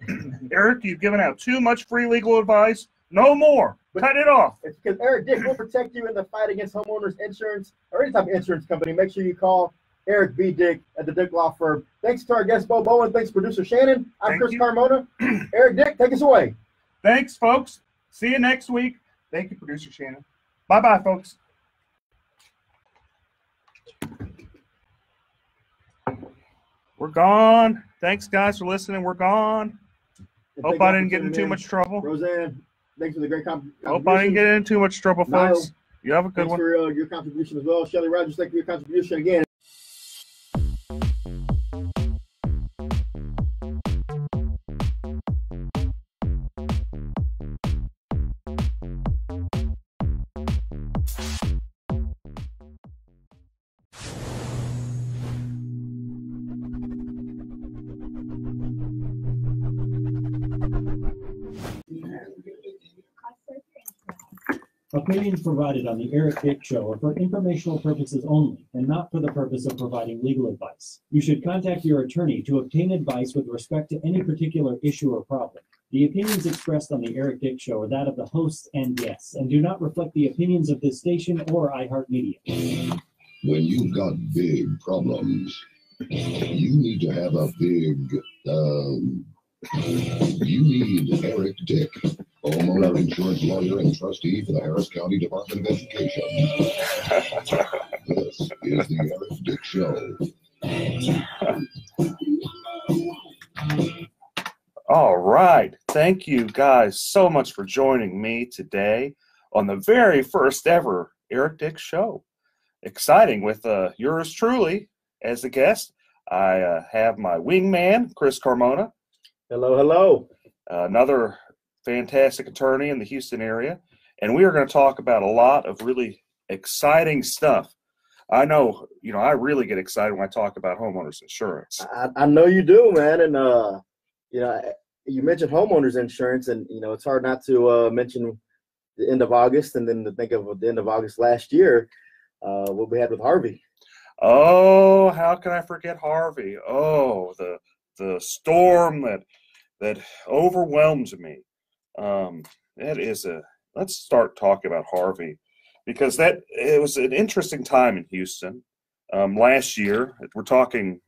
Eric, you've given out too much free legal advice. No more. Cut it off. It's because Eric Dick will protect you in the fight against homeowners insurance or any type of insurance company. Make sure you call Eric B. Dick at the Dick Law Firm. Thanks to our guest, Bo Bowen. Thanks, producer Shannon. I'm Thank Chris you. Carmona. Eric Dick, take us away. Thanks, folks. See you next week. Thank you, producer Shannon. Bye-bye, folks. We're gone. Thanks, guys, for listening. We're gone. And Hope thank I you didn't for get in tuning too in. much trouble. Roseanne, thanks for the great contribution. Hope I didn't get in too much trouble, Niall, folks. You have a good Thanks one. for your contribution as well. Shelly Rogers, thank you for your contribution again. Opinions provided on the Eric Dick Show are for informational purposes only and not for the purpose of providing legal advice. You should contact your attorney to obtain advice with respect to any particular issue or problem. The opinions expressed on the Eric Dick Show are that of the hosts and guests and do not reflect the opinions of this station or iHeartMedia. When you've got big problems, you need to have a big, you need Eric Dick, homeowner insurance lawyer and trustee for the Harris County Department of Education. This is the Eric Dick Show. All right. Thank you guys so much for joining me today on the very first ever Eric Dick Show. Exciting with yours truly as a guest. I have my wingman, Chris Carmona. Hello, hello. Another fantastic attorney in the Houston area. And we are going to talk about a lot of really exciting stuff. I know, I really get excited when I talk about homeowners insurance. I know you do, man. And, you mentioned homeowners insurance, and, it's hard not to mention the end of August and then to think of the end of August last year, what we had with Harvey. Oh, how can I forget Harvey? Oh, the storm that overwhelmed me. Let's start talking about Harvey, because it was an interesting time in Houston last year. We're talking,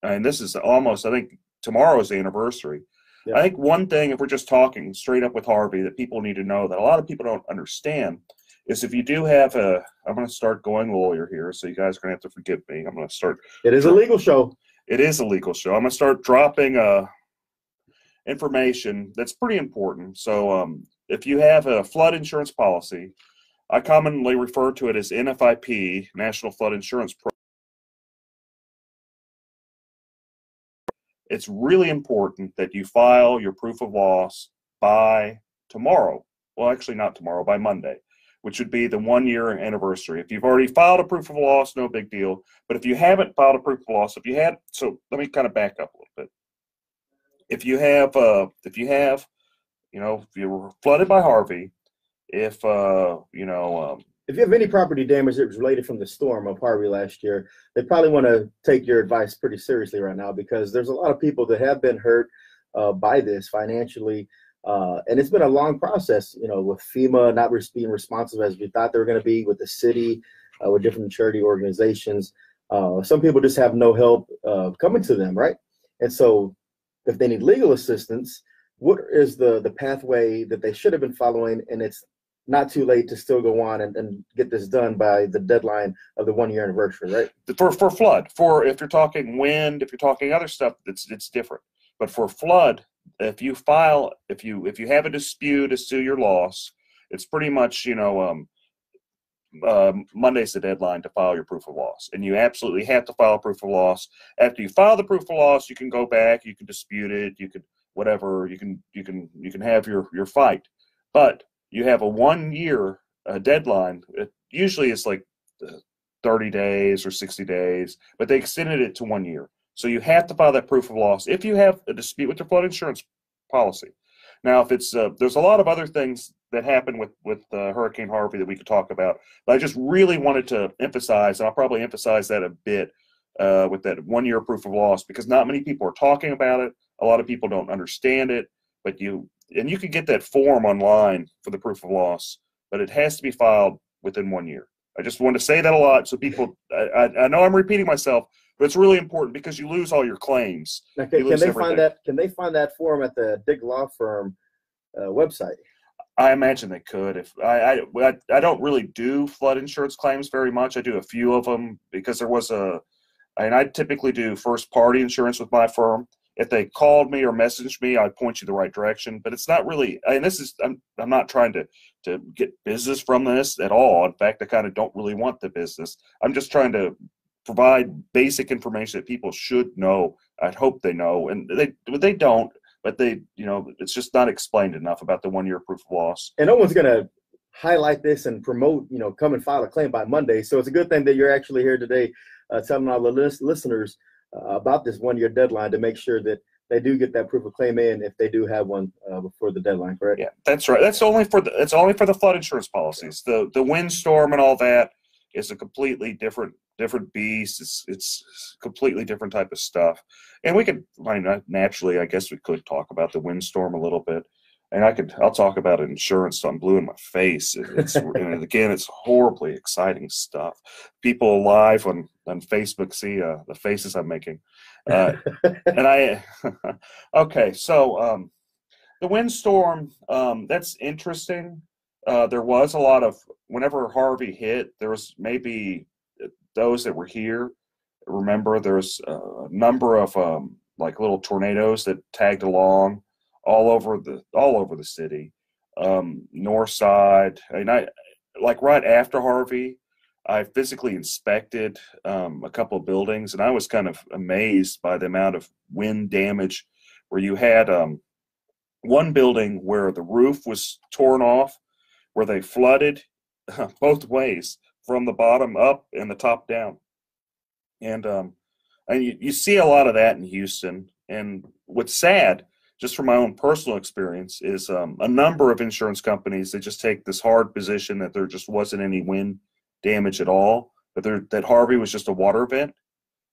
and this is almost, I think tomorrow is the anniversary. Yeah. I think one thing, if we're just talking straight up with Harvey, that people need to know that a lot of people don't understand is if you do have I'm going to start going lawyer here, so you guys are going to have to forgive me. I'm going to start. It is a legal show. It is a legal show. I'm going to start dropping information that's pretty important. So if you have a flood insurance policy, I commonly refer to it as NFIP, National Flood Insurance Program. It's really important that you file your proof of loss by tomorrow. Well, actually not tomorrow, by Monday. which would be the 1 year anniversary. If you've already filed a proof of loss, no big deal. But if you haven't filed a proof of loss, so let me kind of back up a little bit. If you have, if you were flooded by Harvey, if you have any property damage that was related from the storm of Harvey last year, they probably want to take your advice pretty seriously right now, because there's a lot of people that have been hurt by this financially. And it's been a long process, with FEMA not being responsive as we thought they were going to be, with the city, with different charity organizations. Some people just have no help coming to them, right? And so if they need legal assistance, what is the pathway that they should have been following? And it's not too late to still go on and get this done by the deadline of the 1 year anniversary, right? For flood, if you're talking wind, if you're talking other stuff, it's different. But for flood, if you have a dispute as to your loss, it's pretty much, Monday's the deadline to file your proof of loss, and you absolutely have to file a proof of loss. After you file the proof of loss, you can go back, you can dispute it, you could whatever, you can have your fight, but you have a 1 year deadline. Usually it's like 30 days or 60 days, but they extended it to 1 year. So you have to file that proof of loss if you have a dispute with your flood insurance policy. Now, if it's there's a lot of other things that happened with Hurricane Harvey that we could talk about, but I just really wanted to emphasize, and I'll probably emphasize that a bit with that 1 year proof of loss, because not many people are talking about it. A lot of people don't understand it, but you can get that form online for the proof of loss, but it has to be filed within 1 year. I just want to say that a lot so people. I know I'm repeating myself, but it's really important because you lose all your claims. Now, can they find that form at the Dick Law Firm website? I imagine they could. If I don't really do flood insurance claims very much. I do a few of them because I typically do first party insurance with my firm. If they called me or messaged me, I'd point you the right direction. But it's not really. And I'm not trying to get business from this at all. In fact, I kind of don't really want the business. I'm just trying to provide basic information that people should know. I'd hope they know, and they don't. But it's just not explained enough about the 1 year proof of loss. And no one's going to highlight this and promote, come and file a claim by Monday. So it's a good thing that you're actually here today telling all the listeners about this 1 year deadline to make sure that they do get that proof of claim in if they do have one before the deadline, correct? Yeah, that's right. It's only for the flood insurance policies. The windstorm and all that is a completely different beast. It's completely different type of stuff. And we could, naturally, I guess we could talk about the windstorm a little bit. And I'll talk about insurance till I'm blue in my face. And again, it's horribly exciting stuff. People live on Facebook see the faces I'm making. Okay, so the windstorm, that's interesting. There was a lot of, whenever Harvey hit, there was maybe those that were here. Remember, there's a number of like little tornadoes that tagged along all over the city, north side. Like right after Harvey, I physically inspected a couple of buildings, and I was kind of amazed by the amount of wind damage. Where you had one building where the roof was torn off, where they flooded both ways, from the bottom up and the top down. And you see a lot of that in Houston. And what's sad, just from my own personal experience, is a number of insurance companies that just take this hard position that there just wasn't any wind damage at all, that Harvey was just a water event,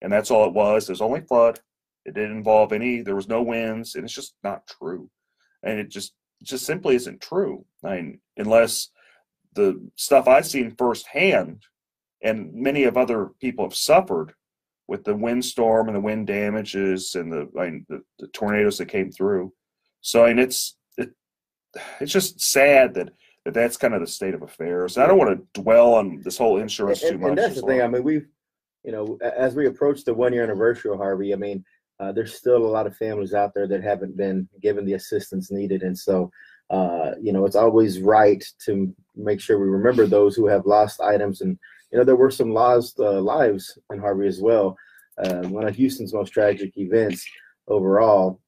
and that's all it was. There's only flood. It didn't involve there was no winds, and it's just not true. And it just simply isn't true. Unless the stuff I've seen firsthand, and many of other people have suffered with the windstorm and the wind damages and the tornadoes that came through. So it's just sad that's kind of the state of affairs. I don't want to dwell on this whole insurance too much. And that's the thing. We've, as we approach the 1 year anniversary of Harvey, there's still a lot of families out there that haven't been given the assistance needed. And so, it's always right to make sure we remember those who have lost items. And, there were some lost lives in Harvey as well. One of Houston's most tragic events overall.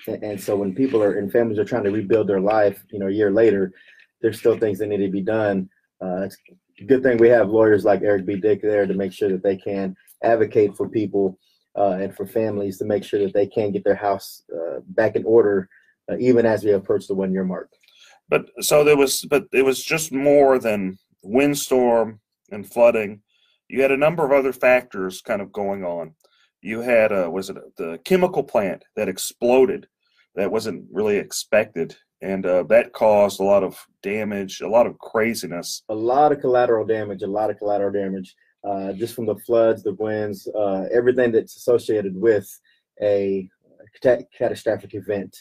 And so when people and families are trying to rebuild their life, a year later, there's still things that need to be done. It's a good thing we have lawyers like Eric B. Dick there to make sure that they can advocate for people and for families to make sure that they can get their house back in order, even as we approach the 1 year mark. But it was just more than windstorm and flooding. You had a number of other factors kind of going on. You had the chemical plant that exploded that wasn't really expected, and that caused a lot of damage, a lot of craziness. A lot of collateral damage, just from the floods, the winds, everything that's associated with a catastrophic event.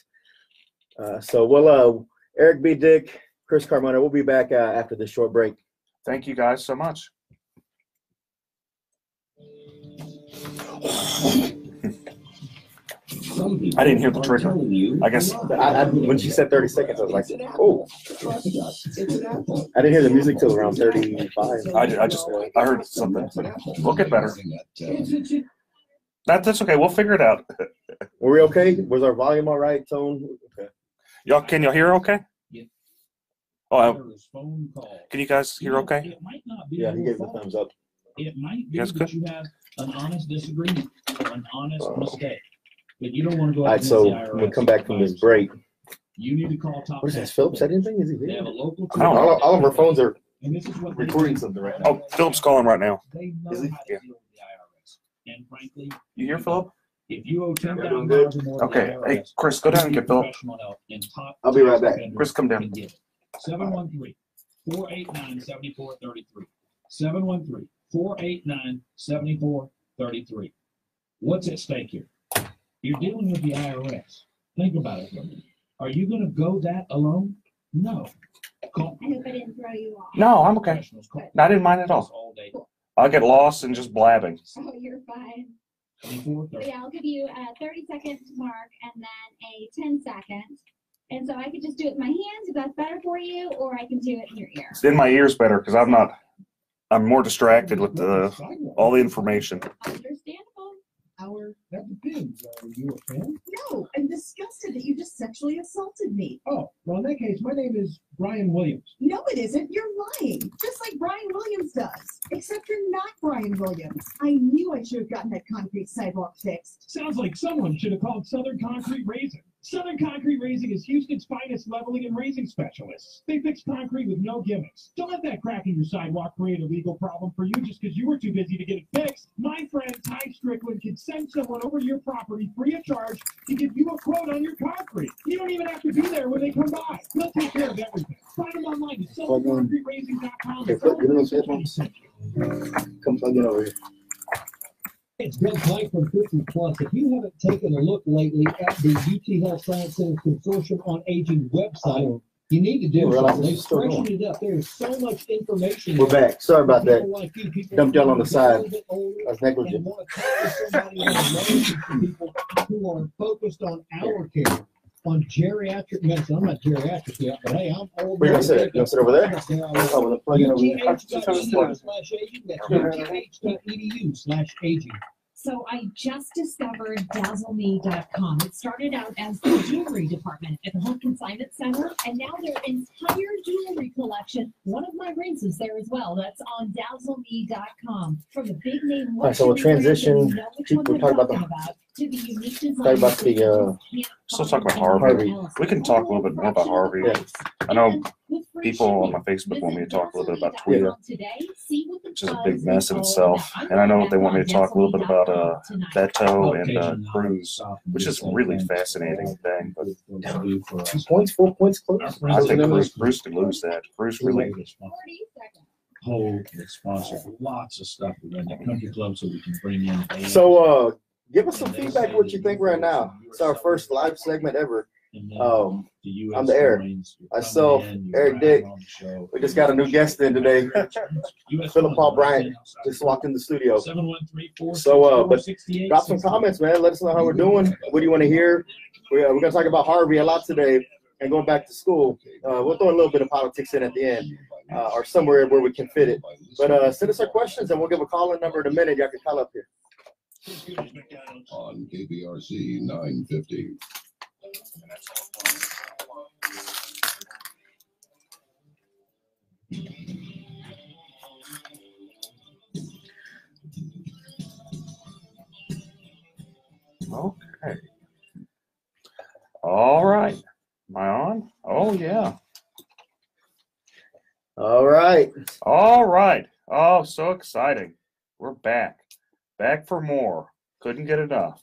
So Eric B. Dick, Chris Carmona, we'll be back after this short break. Thank you guys so much. I didn't hear the trigger. I guess when she said 30 seconds, I was like, oh. I didn't hear the music till around 35. I heard something. We'll get better. That's okay. We'll figure it out. Were we okay? Was our volume all right? Tone? Okay. Can y'all hear okay? Yeah. Oh, can you guys hear okay? It might not be Yeah, he gave the thumbs up. It might be You guys that good? you have an honest disagreement or an honest mistake. But you don't want to go All right, against so the IRS. we'll come back from this break. You need to call Top What is Tax. this, Phillips? Anything? Is he They have here? a local I don't know. All of our phones are and this is what they recording do. something right now. Oh, Philip's calling right now. They know Is he? how to Yeah. deal with the IRS. And frankly, You hear Philip? if you owe doing $10,000 good. or more to Okay. the Hey, IRS, Chris, go down and get Philip. professional help and Top I'll be right Tax back. vendors Chris, come down. can give it. 713-489-7433. 713-489-7433. What's at stake here? You're dealing with the IRS. Think about it for a minute. Are you going to go that alone? No. Call I hope I didn't throw you off. No, I'm okay. professionals. Call I didn't mind at all. all day. I'll get lost in just blabbing. Oh, you're fine. 24, So yeah, I'll give you a 30-second mark and then a 10-second. And so I could just do it with my hands if that's better for you, or I can do it in your ear. It's in my ears better because I'm more distracted with all the information. Understandable. That depends. Are you a fan? No, I'm disgusted that you just sexually assaulted me. Oh, well, in that case, my name is Brian Williams. No, it isn't. You're lying. Just like Brian Williams does. Except you're not Brian Williams. I knew I should have gotten that concrete sidewalk fixed. Sounds like someone should have called Southern Concrete Raising. Southern Concrete Raising is Houston's finest leveling and raising specialists. They fix concrete with no gimmicks. Don't let that crack in your sidewalk create a legal problem for you just because you were too busy to get it fixed. My friend Ty Strickland can send someone over to your property free of charge to give you a quote on your concrete. You don't even have to be there when they come by. They'll take care of everything. Find them online at southernconcreteraising.com. Okay, give me those headphones. Come plug in over here. It's Doug Mike from 50 Plus. If you haven't taken a look lately at the UT Health Science Center Consortium on Aging website, you need to do Realize so. this They've is still going. freshened it up. There is so much information. We're there. back. Sorry about that. People like you, people Dumped y'all on the who are side. a little bit older I was and negligent. want to talk to somebody who knows people who are focused on our care, on geriatric medicine. I'm not geriatric yet, but hey, I'm old. Where you gonna sit? You gonna sit over there? Oh, well, plug in over here. UTH.edu/aging. That's UTH.edu/aging. So I just discovered DazzleMe.com. It started out as the jewelry department at the Home Consignment Center, and now their entire jewelry collection, one of my rings is there as well. That's on DazzleMe.com. From the big name. All right, so we'll transition. We'll talk about the to the unique design. talk about the Still talk about Harvey. We can talk a little bit more about Harvey. Yeah. I know people on my Facebook want me to talk a little bit about Twitter, which is a big mess in itself. And I know they want me to talk a little bit about Beto and Cruz, which is a really fascinating thing. But 2 points, 4 points close. I think Cruz could lose that. Cruz really. 40 seconds. Whole sponsor lots of stuff around the country club so we can bring in bands. So, give us some feedback what you think right now. It's our first live segment ever. And then I'm US the air. Marines, you're Myself, coming in, you're Eric Dick. on the show. We just got a new guest in today. US Philip Paul Marines, Bryant just walked in the studio. 713-464-68. So, but drop some comments, man. Let us know how we're doing. What do you want to hear? We're going to talk about Harvey a lot today and going back to school. We'll throw a little bit of politics in at the end or somewhere where we can fit it. But send us our questions and we'll give a call-in number in a minute. Y'all can call up here. On KBRC 950. Okay. All right. Am I on? Oh, yeah. All right. All right. Oh, so exciting. We're back. Back for more. Couldn't get enough.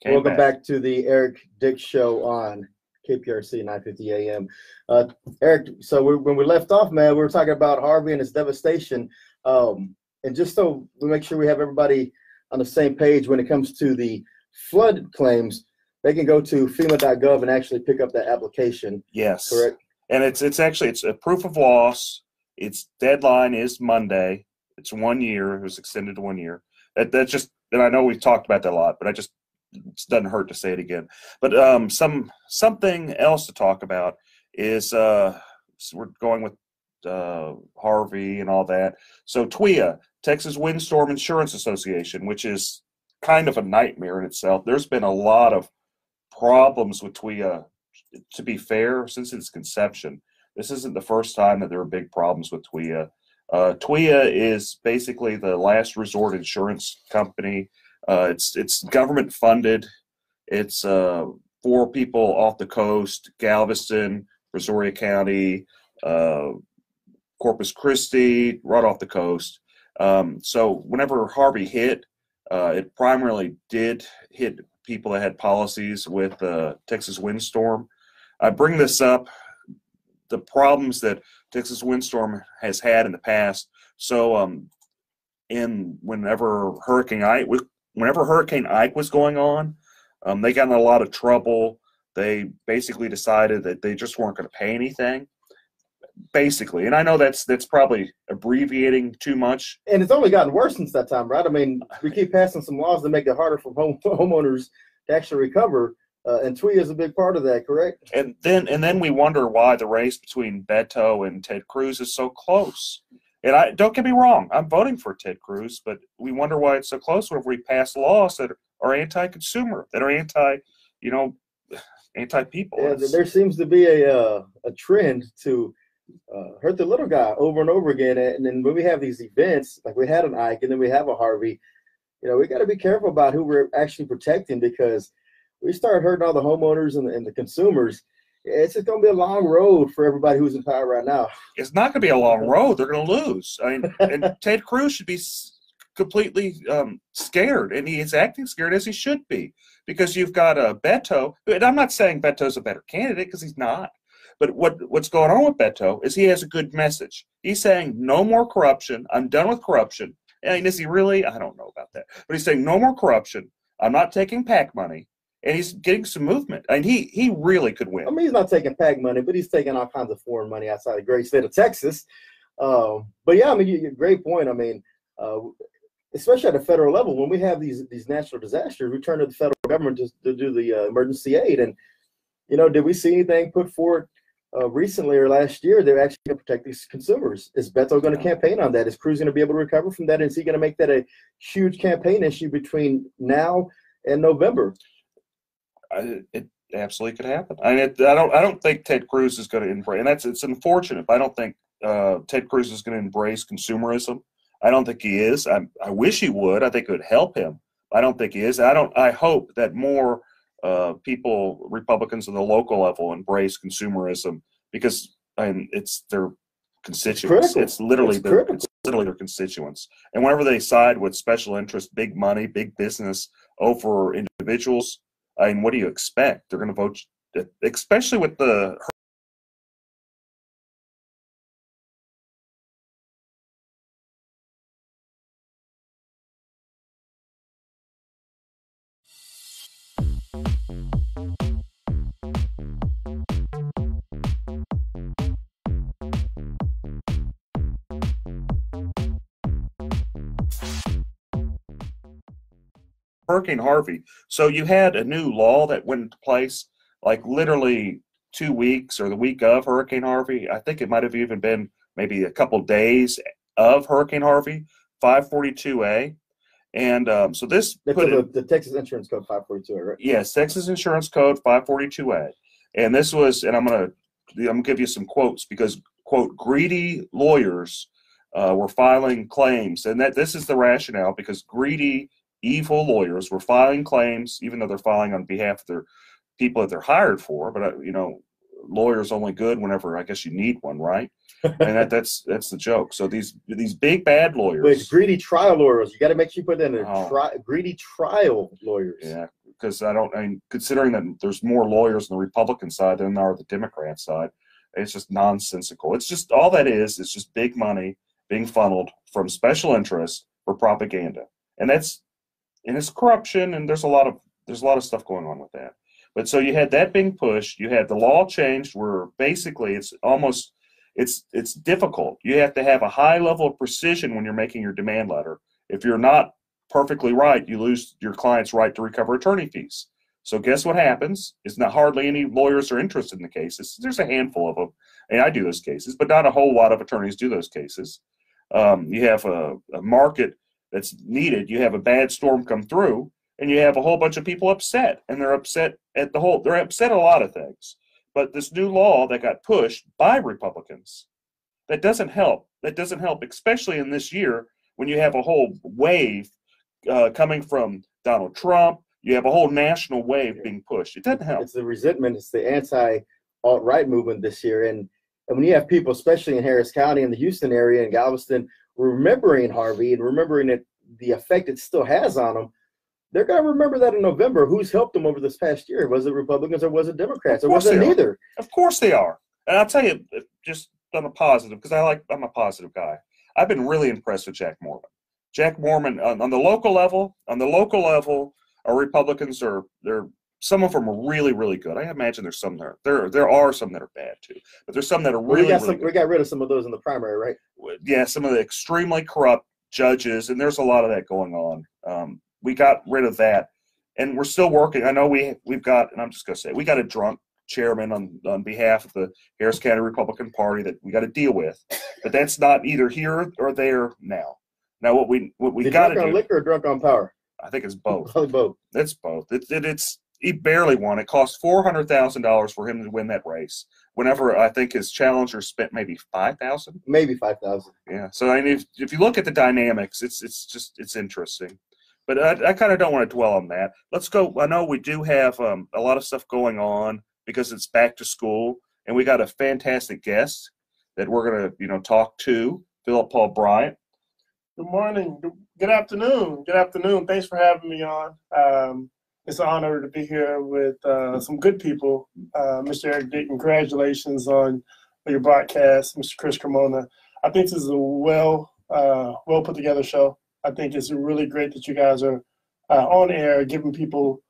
Welcome back to the Eric Dick Show on KPRC 950 AM. Eric, so when we left off, man, we were talking about Harvey and its devastation. And just so we make sure we have everybody on the same page when it comes to the flood claims, they can go to FEMA.gov and actually pick up that application. Yes. Correct. And it's a proof of loss. Its deadline is Monday. It's 1 year. It was extended to 1 year. That's just, and I know we've talked about that a lot, but it doesn't hurt to say it again. But something else to talk about is so we're going with Harvey and all that. So TWIA, Texas Windstorm Insurance Association, which is kind of a nightmare in itself. There's been a lot of problems with TWIA, to be fair, since its conception. This isn't the first time that there are big problems with TWIA. TWIA is basically the last resort insurance company. It's government funded. It's for people off the coast: Galveston, Brazoria County, Corpus Christi, right off the coast. So whenever Harvey hit, it primarily did hit people that had policies with Texas Windstorm. I bring this up, the problems that Texas Windstorm has had in the past. So whenever Hurricane Ike was going on, they got in a lot of trouble. They basically decided that they just weren't going to pay anything. Basically, and I know that's probably abbreviating too much. And it's only gotten worse since that time, right? I mean, we keep passing some laws to make it harder for homeowners to actually recover, and TWIA is a big part of that, correct? And then we wonder why the race between Beto and Ted Cruz is so close. And don't get me wrong, I'm voting for Ted Cruz, but we wonder why it's so close whenever we pass laws that are anti-consumer, that are anti-people. Yeah, there seems to be a trend to hurt the little guy over and over again. And then when we have these events, like we had an Ike and then we have a Harvey, we got to be careful about who we're actually protecting, because we start hurting all the homeowners and the consumers. It's just going to be a long road for everybody who's in power right now. It's not going to be a long road. They're going to lose. I mean, and Ted Cruz should be completely scared, and he is acting scared, as he should be, because you've got Beto. And I'm not saying Beto's a better candidate, because he's not. But what's going on with Beto is he has a good message. He's saying no more corruption. I'm done with corruption. And is he really? I don't know about that. But he's saying no more corruption. I'm not taking PAC money. And he's getting some movement. And he really could win. I mean, he's not taking PAC money, but he's taking all kinds of foreign money outside the great state of Texas. But yeah, I mean, great point. I mean, especially at the federal level, when we have these natural disasters, we turn to the federal government to do the emergency aid. And, did we see anything put forward recently or last year they're actually going to protect these consumers? Is Beto going to campaign on that? Is Cruz going to be able to recover from that? Is he going to make that a huge campaign issue between now and November? It absolutely could happen. I mean, I don't think Ted Cruz is going to embrace, and it's unfortunate, but I don't think Ted Cruz is going to embrace consumerism. I don't think he is. I wish he would. I think it would help him. I don't think he is. I hope that more people, Republicans on the local level, embrace consumerism, because it's their constituents. It's literally their constituents. And whenever they side with special interest, big money, big business over individuals, I mean, what do you expect? They're going to vote, especially with the Hurricane Harvey. So you had a new law that went into place like literally 2 weeks or the week of Hurricane Harvey. I think it might have even been maybe a couple days of Hurricane Harvey, 542A. And so this the Texas Insurance Code 542A, right? Yes, Texas Insurance Code 542A. And this was, and I'm gonna give you some quotes, because quote, greedy lawyers were filing claims, and that this is the rationale, because greedy, evil lawyers were filing claims, even though they're filing on behalf of their people that they're hired for. But you know, lawyers only good whenever I guess you need one, right? And that's the joke. So these big bad lawyers, but it's greedy trial lawyers. You got to make sure you put that in there. Oh. Greedy trial lawyers. Yeah, because I mean, considering that there's more lawyers on the Republican side than there are the Democrat side, it's just nonsensical. It's just all that is. It's just big money being funneled from special interests for propaganda, and it's corruption, and there's a lot of stuff going on with that. But so you had that being pushed. You had the law changed, where basically it's difficult. You have to have a high level of precision when you're making your demand letter. If you're not perfectly right, you lose your client's right to recover attorney fees. So guess what happens? It's not hardly any lawyers are interested in the cases. There's a handful of them, and I do those cases, but not a whole lot of attorneys do those cases. You have a market that's needed. You have a bad storm come through, and you have a whole bunch of people upset, and they're upset at they're upset at a lot of things. But this new law that got pushed by Republicans, that doesn't help. That doesn't help, especially in this year when you have a whole wave coming from Donald Trump. You have a whole national wave being pushed. It doesn't help. It's the resentment. It's the anti-alt-right movement this year. And when you have people, especially in Harris County and the Houston area and Galveston, remembering Harvey and remembering that the effect it still has on them, they're going to remember that in November. Who's helped them over this past year? Was it Republicans or was it Democrats? Or was it neither? Of course they are. And I'll tell you, just on a positive, because I'm a positive guy. I've been really impressed with Jack Mormon. Jack Mormon on the local level, our Republicans some of them are really, really good. I imagine there's some there are some that are bad too, but there's some that are really, really good. We got rid of some of those in the primary, right? Yeah, some of the extremely corrupt judges, and there's a lot of that going on. We got rid of that, and we're still working. I know we've got, and I'm just going to say, we got a drunk chairman on behalf of the Harris County Republican Party that we got to deal with, but that's not either here or there now. Now what we got to do. Drunk on liquor or drunk on power? I think it's both. Probably both. It's both. He barely won. It cost $400,000 for him to win that race. Whenever I think his challenger spent maybe $5,000. Maybe $5,000. Yeah. So I mean, if you look at the dynamics, it's interesting. But I kind of don't want to dwell on that. Let's go. I know we do have a lot of stuff going on because it's back to school, and we got a fantastic guest that we're going to talk to, Philip Paul Bryant. Good morning. Good afternoon. Good afternoon. Thanks for having me on. It's an honor to be here with some good people. Mr. Eric Dick, congratulations on your broadcast, Mr. Chris Cremona. I think this is a well put together show. I think it's really great that you guys are on air giving people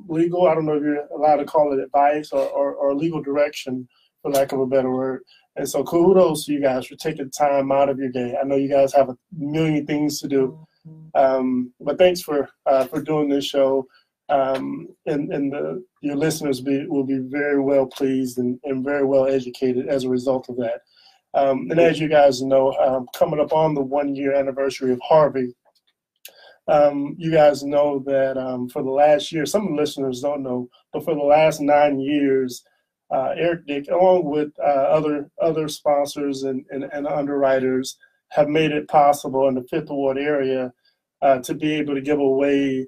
legal, I don't know if you're allowed to call it advice or legal direction, for lack of a better word. And so kudos to you guys for taking time out of your day. I know you guys have a million things to do, but thanks for doing this show. Your listeners will be very well pleased and very well educated as a result of that. And as you guys know, coming up on the 1-year anniversary of Harvey, you guys know that for the last year, some of the listeners don't know, but for the last 9 years, Eric Dick, along with other sponsors and underwriters, have made it possible in the Fifth Ward area to be able to give away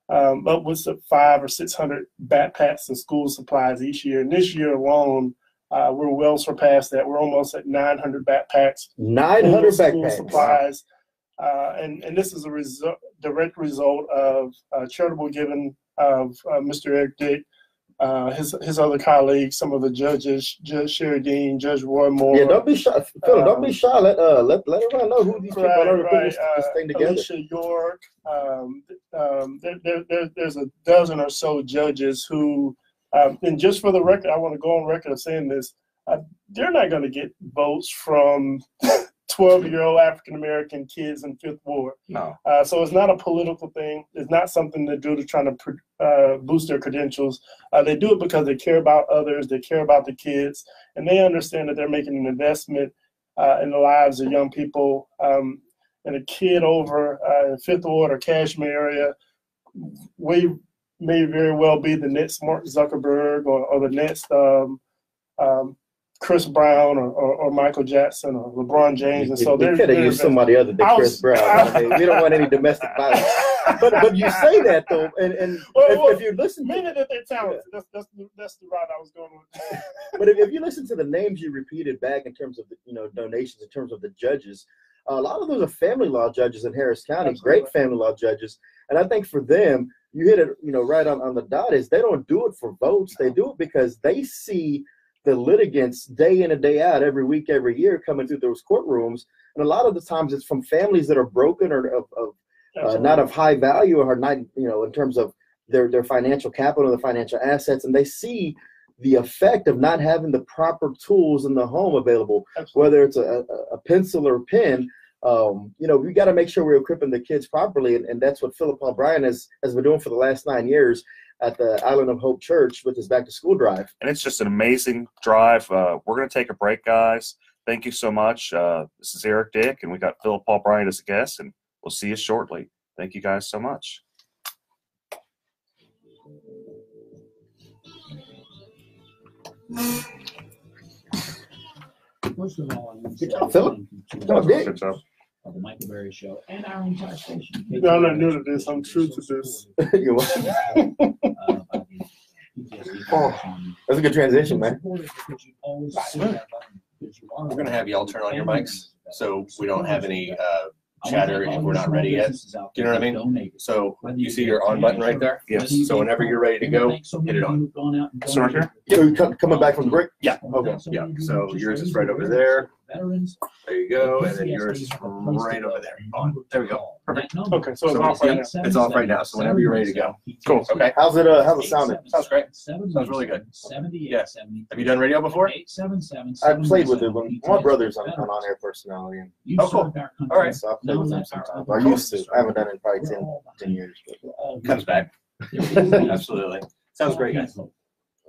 upwards of 500 or 600 backpacks and school supplies each year. And this year alone, we're well surpassed that. We're almost at 900 backpacks. 900 school backpacks. Supplies. And this is a direct result of charitable giving of Mr. Eric Dick, his other colleagues, some of the judges, Judge Sherry Dean, Judge Roy Moore. Yeah, don't be shy, Phil. Don't be shy. Let everyone know who these people are to put this thing together. Alicia York. There's a dozen or so judges who, and just for the record, I want to go on record of saying this. They're not going to get votes from 12-year-old African-American kids in Fifth Ward. No. So it's not a political thing. It's not something to do to try to boost their credentials. They do it because they care about others. They care about the kids. And they understand that they're making an investment in the lives of young people. And a kid over in Fifth Ward or Cashmere area may very well be the next Mark Zuckerberg or the next Chris Brown or Michael Jackson or LeBron James, and so they they're could have used somebody other than Chris Brown. I mean, we don't want any domestic violence. But you say that though, and if you listen, meaning that they're talented. That's the route I was going with. But if you listen to the names you repeated back in terms of the donations, in terms of the judges, a lot of those are family law judges in Harris County, Absolutely. Great family law judges, and I think for them, you hit it right on the dot. Is they don't do it for votes, they do it because they see the litigants day in and day out, every week, every year, coming through those courtrooms, and a lot of the times it's from families that are broken or not of high value or not, in terms of their financial capital, their financial assets, and they see the effect of not having the proper tools in the home available, whether it's a pencil or a pen. We got to make sure we're equipping the kids properly, and that's what Philip Paul Bryan has been doing for the last 9 years at the Island of Hope Church with his back to school drive. And it's just an amazing drive. We're going to take a break, guys. Thank you so much. This is Eric Dick, and we got Philip Paul Bryan as a guest, and we'll see you shortly. Thank you guys so much. First of all, I'm Good job, Philip. Good job, Dick. Good job. Of the Michael Berry Show and our entire station. I'm not new to this. I'm true to this. You what? That's a good transition, man. We're going to have y'all turn on your mics so we don't have any chatter if we're not ready yet. Do you know what I mean? So you see your on button right there? Yes. So whenever you're ready to go, hit it on. So right here? Yeah, coming back from the break? Yeah. Okay. Yeah. So yours is right over there. There you go. And then yours is right over there. On. There we go. Perfect. Okay, so it's off right now. It's off right now. So whenever you're ready to go. Cool. Okay. How's it sounding? Sounds great. Sounds really good. Yeah. Have you done radio before? I've played with it. My brother's an on-air personality. Oh, cool. All right. So I play with him sometimes. I used to. I haven't done it in probably 10 years. Comes back. Absolutely. Sounds great, guys.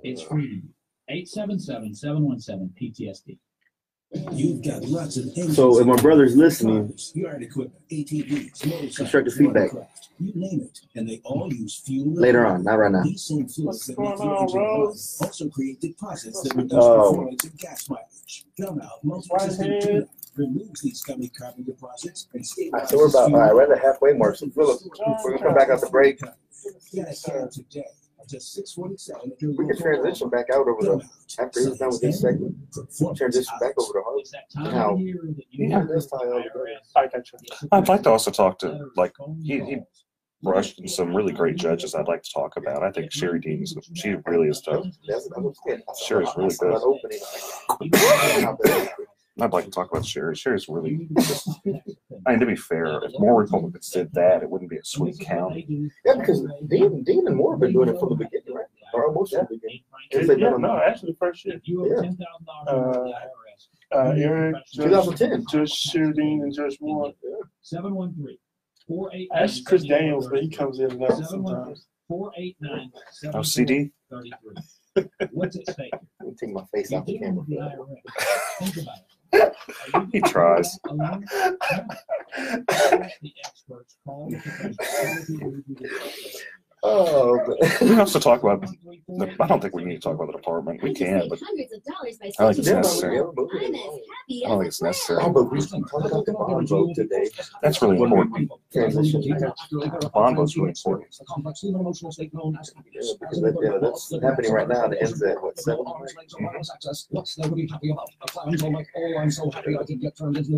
It's free. 877-717-PTSD. You've got lots of So if my brother's listening, yard equipment, ATVs, constructive feedback. You name it, and they all use fuel. Later on, not right now. These same fluids that make your engine run also create deposits that reduce Oh. performance and gas mileage. Come out, multi-system tune-up removes these gummy carbon deposits and stabilizes So we're about fuel. we're at the halfway mark. So Philip, we're gonna come back out the break. Get it done today. Just 647. We can transition back out over the after he's done with this segment. Transition back over to Harvey. Now, this tie over there. I got you. I'd like to also talk to, he brushed in some really great judges I'd like to talk about. I think Sherry Dean, she really is tough. Sherry's really good. I'd like to talk about Sherry. Sherry's really just, to be fair, if more Republicans did that, it wouldn't be a sweet county. Yeah, because Dean and Moore have been doing it from the beginning, right? Or almost from the beginning. Actually, first year. Yeah. Eric, 2010. Judge Sheridan, and Judge Moore. 713-489. Ask Chris Daniels, but he comes in and out sometimes. 489. Oh, CD? What's at stake? Let me take my face off the camera. Think about it. He tries. The experts call the Oh, We can also talk about, I don't think we need to talk about the department. We can, but Hundreds of dollars by I don't think it's switching necessary. I'm as happy I don't think it's necessary. Oh, but we can talk about the bond vote today. That's really important. Transition. The bond vote's really important. Yeah, because that's happening right now. It ends at what, 7?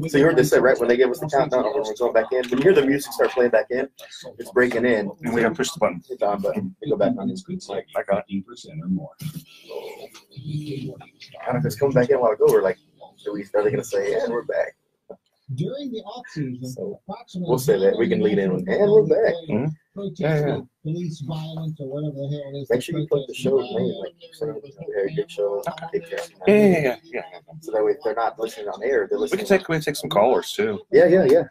So you heard they say right when they gave us the countdown when we're going back in. When you hear the music start playing back in, it's breaking in. And we gotta push the button. Hit the on button. We go back on this. Like, I got it. or more. I don't know if it's coming back in a while ago. We're like, are they going to say, and we're back? During the off season, So we'll say that. We can lead in with, and we're back. Mhm. Yeah. Police violence or whatever the hell it is. Make sure you put the show's name, like you said, Harry Dick Show. Yeah. So that way, if they're not listening on air, they're We listening. can take some callers too. Yeah.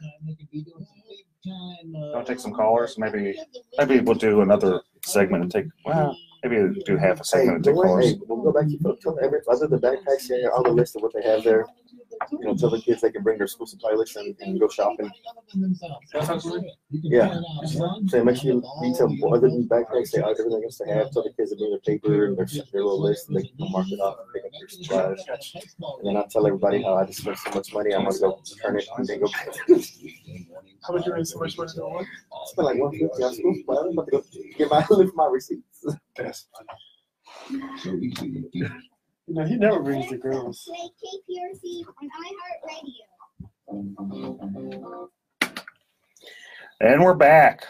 I'll take some callers. Maybe we'll do another segment and take. Well, Maybe do half a Hey, segment of Dick Dwayne, Cars. hey, we'll go back to other than backpacks here, all the list of what they have there. You know, tell the kids they can bring their school supply list and go shopping. Yeah. So make sure you detail other than backpacks, say everything else they have. Tell the kids to bring their paper and their little list, and they can mark it off and pick up their supplies. And then I'll tell everybody how I just spent so much money. I'm gonna go return it and then go back. How much you spend so much money on? I spent like $150 on school supplies. I'm about to go get my receipts. That's So easy. You know, he never brings the girls. Play KPRC on iHeartRadio. And we're back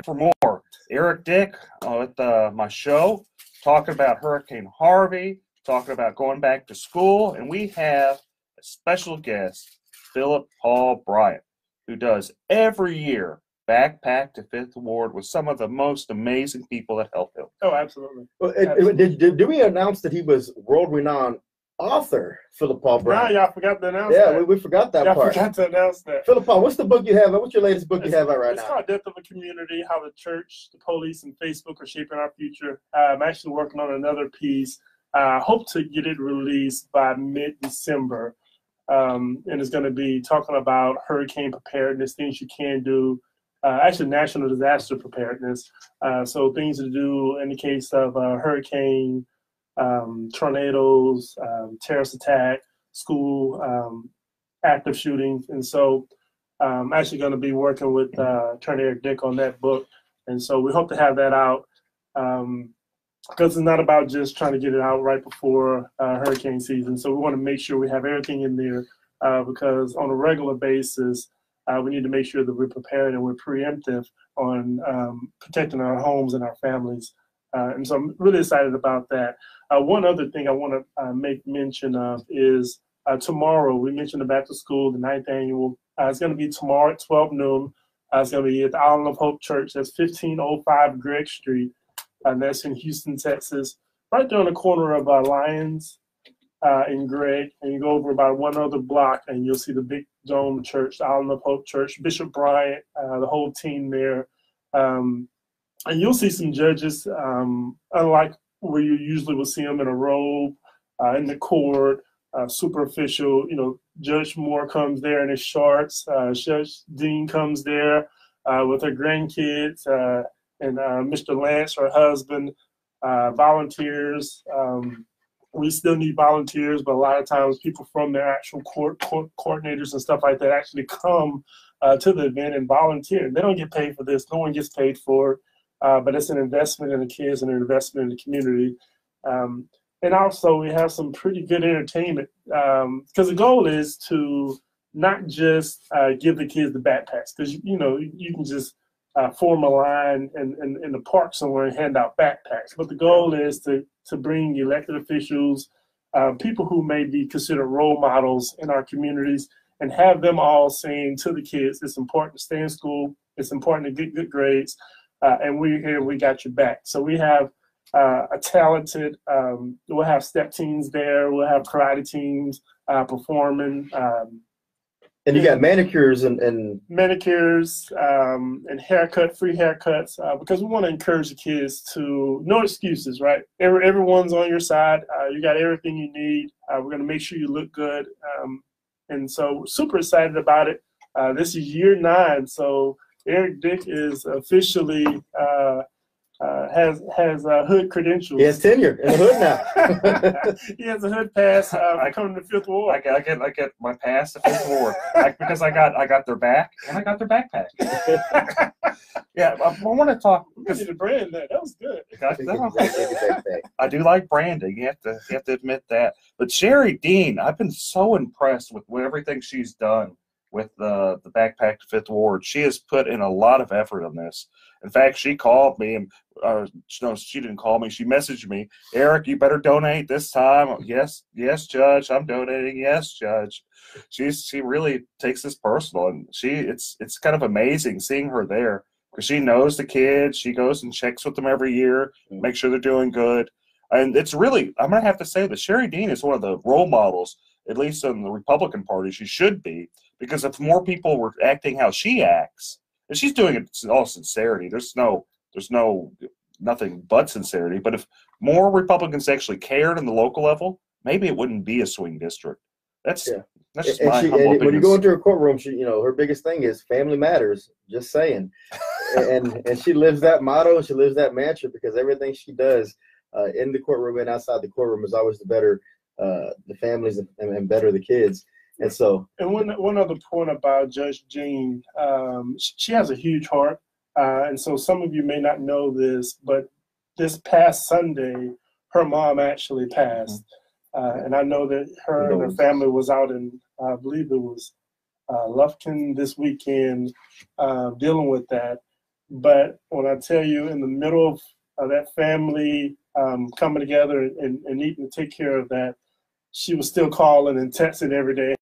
for more. Eric Dick with my show, talking about Hurricane Harvey, talking about going back to school, and we have a special guest, Philip Paul Bryant, who does every year Backpack to Fifth Ward with some of the most amazing people that help him. Oh, absolutely. Well, did we announce that he was world-renowned author, Philip Paul Bryant? Nah, y'all forgot to announce Yeah, that. we forgot that Y'all part. forgot to announce that. Philip Paul, what's the book you have? What's your latest book you have out right It's now? called Death of a Community, How the Church, the Police, and Facebook Are Shaping Our Future. I'm actually working on another piece. I hope to get it released by mid-December. And it's going to be talking about hurricane preparedness, things you can do, actually national disaster preparedness. So things to do in the case of hurricane, tornadoes, terrorist attack, school, active shootings. And so I'm actually going to be working with Attorney Eric Dick on that book. And so we hope to have that out because it's not about just trying to get it out right before hurricane season. So we want to make sure we have everything in there because on a regular basis, we need to make sure that we're prepared and we're preemptive on protecting our homes and our families. And so I'm really excited about that. One other thing I want to make mention of is tomorrow, we mentioned the back to school, the 9th annual. It's going to be tomorrow at 12 noon. It's going to be at the Island of Hope Church. That's 1505 Greg Street. And that's in Houston, Texas, right there on the corner of Lyons and Greg. And you go over about one other block and you'll see the big dome church, the Island of Hope Church, Bishop Bryant, the whole team there. And you'll see some judges, unlike where you usually will see them in a robe, in the court, super official. You know, Judge Moore comes there in his shorts. Judge Dean comes there with her grandkids, and Mr. Lance, her husband, volunteers. We still need volunteers, but a lot of times people from their actual court coordinators and stuff like that actually come to the event and volunteer. They don't get paid for this. No one gets paid for it. But it's an investment in the kids and an investment in the community. And also we have some pretty good entertainment because the goal is to not just give the kids the backpacks because, you know, you can just form a line in the park somewhere and hand out backpacks. But the goal is to bring elected officials, people who may be considered role models in our communities and have them all saying to the kids, it's important to stay in school. It's important to get good grades. And we're here, we got your back. So we have a talented, we'll have step teams there, we'll have karate teams performing. And you got manicures and manicures and free haircuts, because we want to encourage the kids to, no excuses, right? Everyone's on your side. You got everything you need. We're going to make sure you look good. And so we're super excited about it. This is year 9, so Eric Dick is officially has hood credentials. He has tenure in the hood now. He has a hood pass. I come to the 5th Ward. I get my pass to Fifth Ward because I got their back and I got their backpack. Yeah, I want to talk because the brand that was good. I do like branding. You have to admit that. But Sherry Dean, I've been so impressed with everything she's done with the Backpack to Fifth Ward. She has put in a lot of effort on this. In fact, she called me, and no, she didn't call me. She messaged me, Eric, you better donate this time. Yes, Judge, I'm donating. Yes, Judge. She really takes this personal, and it's kind of amazing seeing her there because she knows the kids. She goes and checks with them every year, make sure they're doing good. And it's really, I'm going to have to say that Sherry Dean is one of the role models, at least in the Republican Party. She should be, because if more people were acting how she acts, and she's doing it in all sincerity, there's no nothing but sincerity, but if more Republicans actually cared on the local level, maybe it wouldn't be a swing district. That's just my humble opinion. When you go into her courtroom, she, her biggest thing is family matters. Just saying, and she lives that motto. She lives that mantra because everything she does in the courtroom and outside the courtroom is always to better the families and better the kids. And so, and one other point about Judge Jean, she has a huge heart, and so some of you may not know this, but this past Sunday, her mom actually passed. And I know that her and her family was out in, I believe it was Lufkin this weekend, dealing with that. But when I tell you, in the middle of that family coming together and needing to take care of that, she was still calling and texting every day.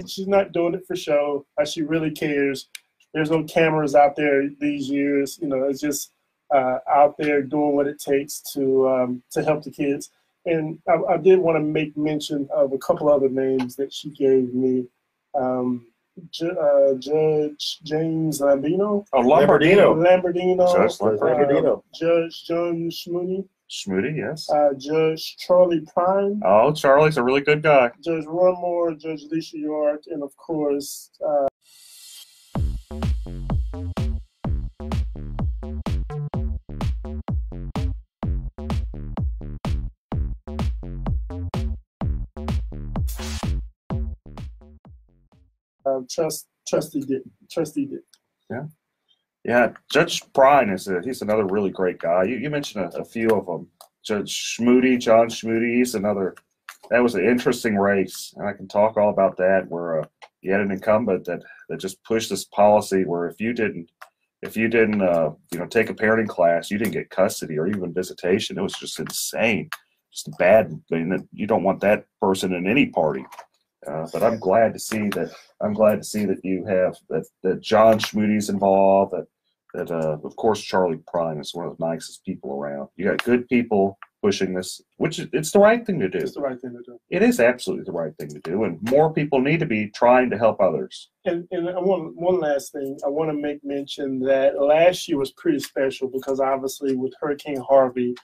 She's not doing it for show. She really cares. There's no cameras out there these years. It's just out there doing what it takes to help the kids. And I did want to make mention of a couple other names that she gave me. Judge James Lambino. Oh, Lambertino. Judge Lambertino. Judge John Schmoody. Schmoody, yes. Judge Charlie Prime. Oh, Charlie's a really good guy. Judge Roy Moore, Judge Alicia York, and of course, Trustee Dick. Yeah. Judge Prine he's another really great guy. You mentioned a few of them. Judge Schmoody, John Schmoody, he's another. That was an interesting race, and I can talk all about that. Where you had an incumbent that just pushed this policy where if you didn't take a parenting class, you didn't get custody or even visitation. It was just insane, just bad. I mean, you don't want that person in any party. But I'm glad to see that you have that John Schmoody's involved. That of course Charlie Prine is one of the nicest people around. You got good people pushing this, which it's the right thing to do. It's the right thing to do. It is absolutely the right thing to do, and more people need to be trying to help others. And I want one last thing. I want to make mention that last year was pretty special because obviously with Hurricane Harvey,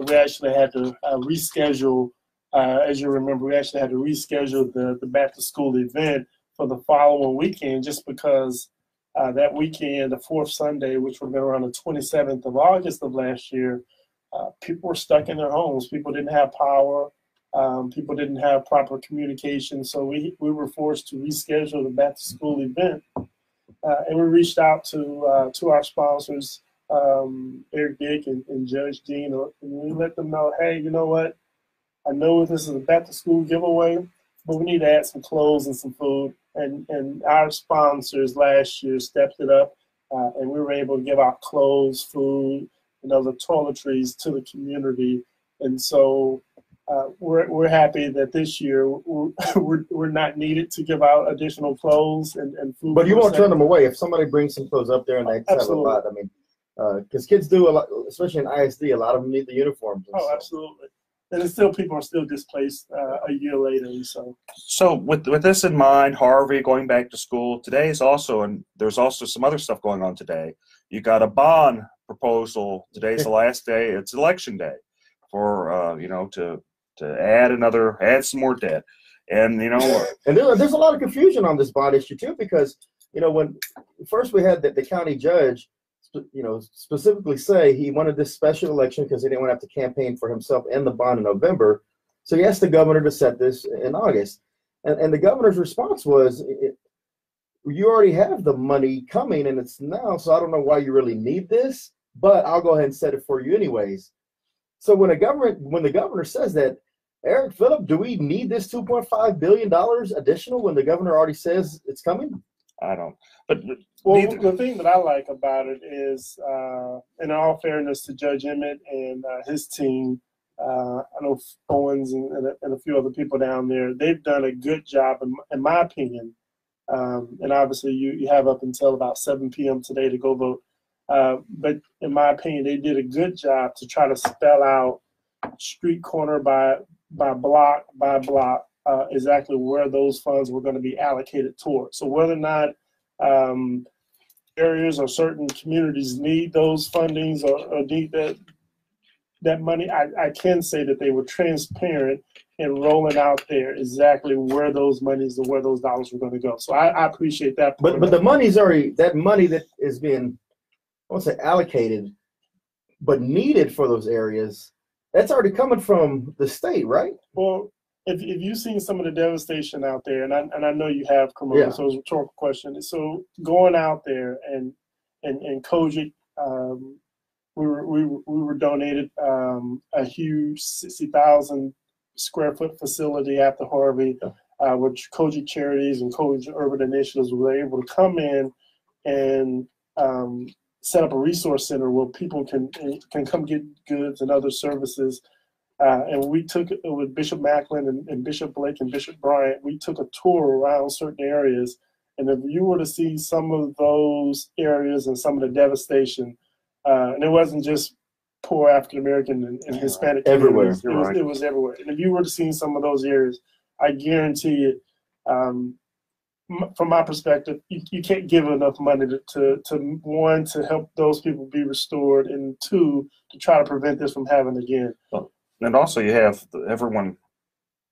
we actually had to reschedule. As you remember, we actually had to reschedule the back to school event for the following weekend just because that weekend, the fourth Sunday, which would have been around the 27th of August of last year, people were stuck in their homes. People didn't have power. People didn't have proper communication. So we were forced to reschedule the back to school event. And we reached out to our sponsors, Eric Dick and Judge Dean, and we let them know, hey, you know what? I know this is a back-to-school giveaway, but we need to add some clothes and some food. And our sponsors last year stepped it up, and we were able to give out clothes, food, and other toiletries to the community. And so we're happy that this year we're not needed to give out additional clothes and food. But you won't turn them away if somebody brings some clothes up there and they have a lot. I mean, because kids do a lot, especially in ISD. A lot of them need the uniforms. Oh, absolutely. And people are still displaced a year later. So with this in mind, Harvey going back to school today is also, and there's also some other stuff going on today. You got a bond proposal. Today's the last day. It's election day for to add some more debt, and and there's a lot of confusion on this bond issue too because when first we had the county judge. Specifically say he wanted this special election because he didn't want to have to campaign for himself and the bond in November. So he asked the governor to set this in August. And the governor's response was, you already have the money coming and it's now, so I don't know why you really need this, but I'll go ahead and set it for you anyways. So when the governor says that, Eric Phillip, do we need this $2.5 billion additional when the governor already says it's coming? I don't. But the thing that I like about it is, in all fairness to Judge Emmett and his team, I know Owens and a few other people down there, they've done a good job, in my opinion. And obviously, you have up until about 7 p.m. today to go vote. But in my opinion, they did a good job to try to spell out street corner by block by block exactly where those funds were going to be allocated towards. So whether or not areas or certain communities need those fundings or need that money, I can say that they were transparent in rolling out there exactly where those monies and where those dollars were going to go. So I appreciate that. But the money's already, that money that is being, I won't say allocated, but needed for those areas, that's already coming from the state, right? Well, if you've seen some of the devastation out there, and I know you have, Cremona, Yeah. so it's a rhetorical question. So going out there and Kojic, we were donated a huge 60,000 square foot facility after Harvey, which Kojic Charities and Kojic Urban Initiatives were able to come in and set up a resource center where people can come get goods and other services. And we took it with Bishop Macklin and Bishop Blake and Bishop Bryant. We took a tour around certain areas. And if you were to see some of those areas and some of the devastation, and it wasn't just poor African American and Hispanic Everywhere. communities, it was everywhere. And if you were to see some of those areas, I guarantee it, from my perspective, you can't give enough money to one, to help those people be restored, and two, to try to prevent this from happening again. And also you have everyone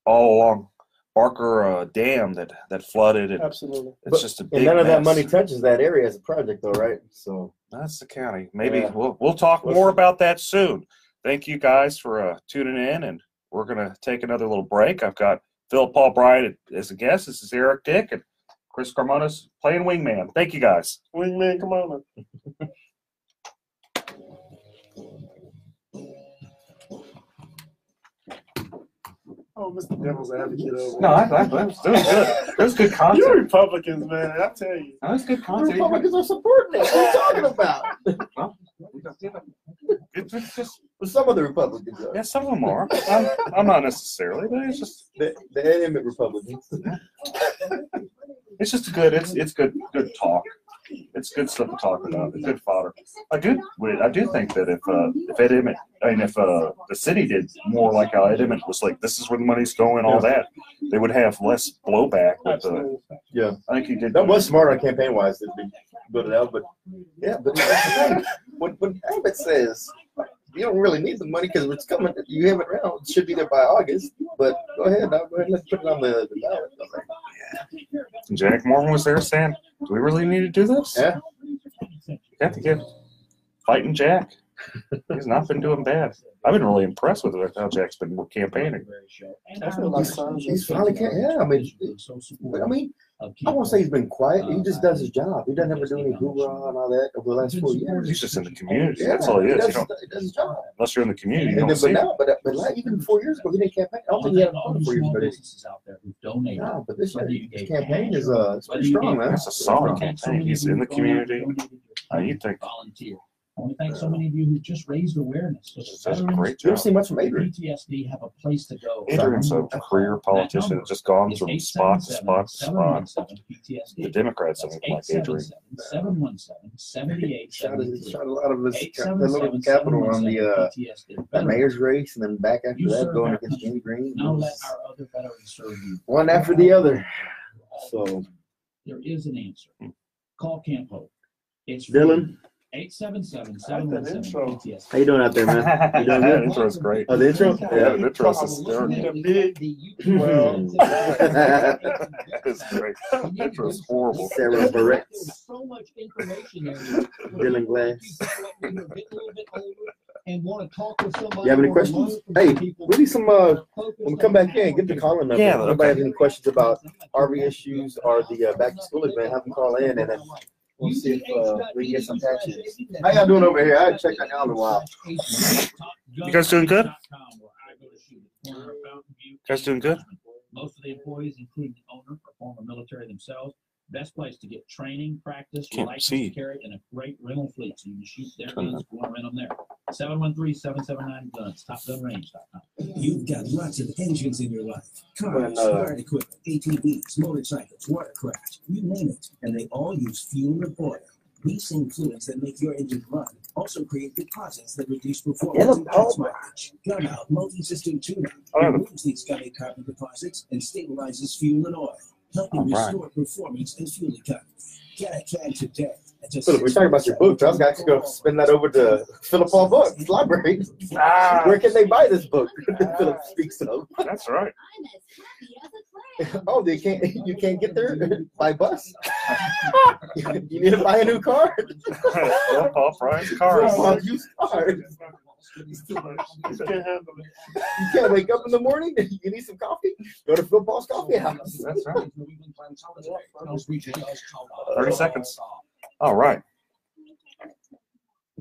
all along Barker Dam that flooded. And absolutely. It's just a big And none of that mess. money touches that area as a project, though, right? So That's the county. Maybe Yeah. we'll talk more about that soon. Thank you guys for tuning in, and we're gonna take another little break. I've got Phil Paul Bryant as a guest. This is Eric Dick and Chris Carmona's playing wingman. Thank you guys. Wingman, come on. Oh, Mr. Devil's Advocate over. No, that was good. That was good You content. Republicans, man, I tell you. That was good the content. Republicans are supporting it. What are you talking about? It's just, Well, some of the Republicans are. yeah, some of them are. I'm not necessarily, but it's just The intimate Republicans. it's just good. It's good talk. It's good stuff to talk about. It's good fodder. I do think that if Ed Emmett, I mean, if the city did more like how Ed Emmett was like, this is where the money's going, all that, they would have less blowback. With Yeah. I think he did. That was smart on campaign wise to put it out, but yeah, but that's the thing. When Abbott says you don't really need the money because it's coming, you have it around, it should be there by August. But go ahead, let's put it on the ballot. Jack Morgan was there saying, do we really need to do this? Yeah. You have to give fighting Jack. He's not been doing bad. I've been really impressed with how Jack's been campaigning. He's finally I mean, I won't say he's been quiet. He just does his job. He doesn't ever do any hoorah and all that over the last 4 years. He's just in the community. Yeah, That's all he is. He does his job. Unless you're in the community, you And don't then, see but it. now, but like even 4 years ago, he didn't campaign. I don't think he had a 4 years ago. No, but this his campaign is pretty strong, man. That's a solid campaign. He's in the community. You think Volunteer. I want to thank so many of you who just raised awareness. that's a great You ever job. see much from Adrian? PTSD have a place to go. Adrian's a career politician that's just gone from spot to spot to spot. The Democrats don't like Adrian. 717-717-78. Shot a lot of his little capital on the mayor's race, and then back after that going against Jimmy Green. Now let our other veterans serve you. One after the other. So There is an answer. Call Camp Hope. It's Dylan, 877-717-PTSD. how you doing out there, man? You doing That good? intro is great. Oh, the intro? Yeah, the intro is hysterical. It's great. The intro is horrible. Sarah Barrett, So much information there. Dylan Glass. And want to talk with somebody. You have any questions? Hey, we need some, when we come back in, get the calling number. Yeah, If anybody has any questions about RV issues or the back to school event, have them call in, and then we'll see if we can get some patches. How y'all doing over here? I haven't checked on y'all in a while. You guys doing good? You guys doing good? Most of the employees, including the owner, are former military themselves. Best place to get training, practice, Can't license see. carry, and a great rental fleet. So you can shoot their guns, go and rent them there. 713-779-GUNS, TopGunRange.com. You've got lots of engines in your life. When, Cars, fire equipment, ATVs, motorcycles, watercraft, you name it. And they all use fuel and oil. These same fluids that make your engine run also create deposits that reduce performance and gas mileage. Gun Out Multi-System Tune-Up removes these gummy carbon deposits and stabilizes fuel and oil, helping restore performance and fuel economy. Get a can today. Philip, we're talking about your book. I'm actually going to spin that over to Philip Paul Books Library. Where can they buy this book? Philip speaks of. That's right. Oh, you can't get there by bus. You need to buy a new car. Philip Paul Bryant's car. Used cars. You can't wake up in the morning. You need some coffee. Go to Phil Paul's Coffee House. That's right. 30 seconds. All right.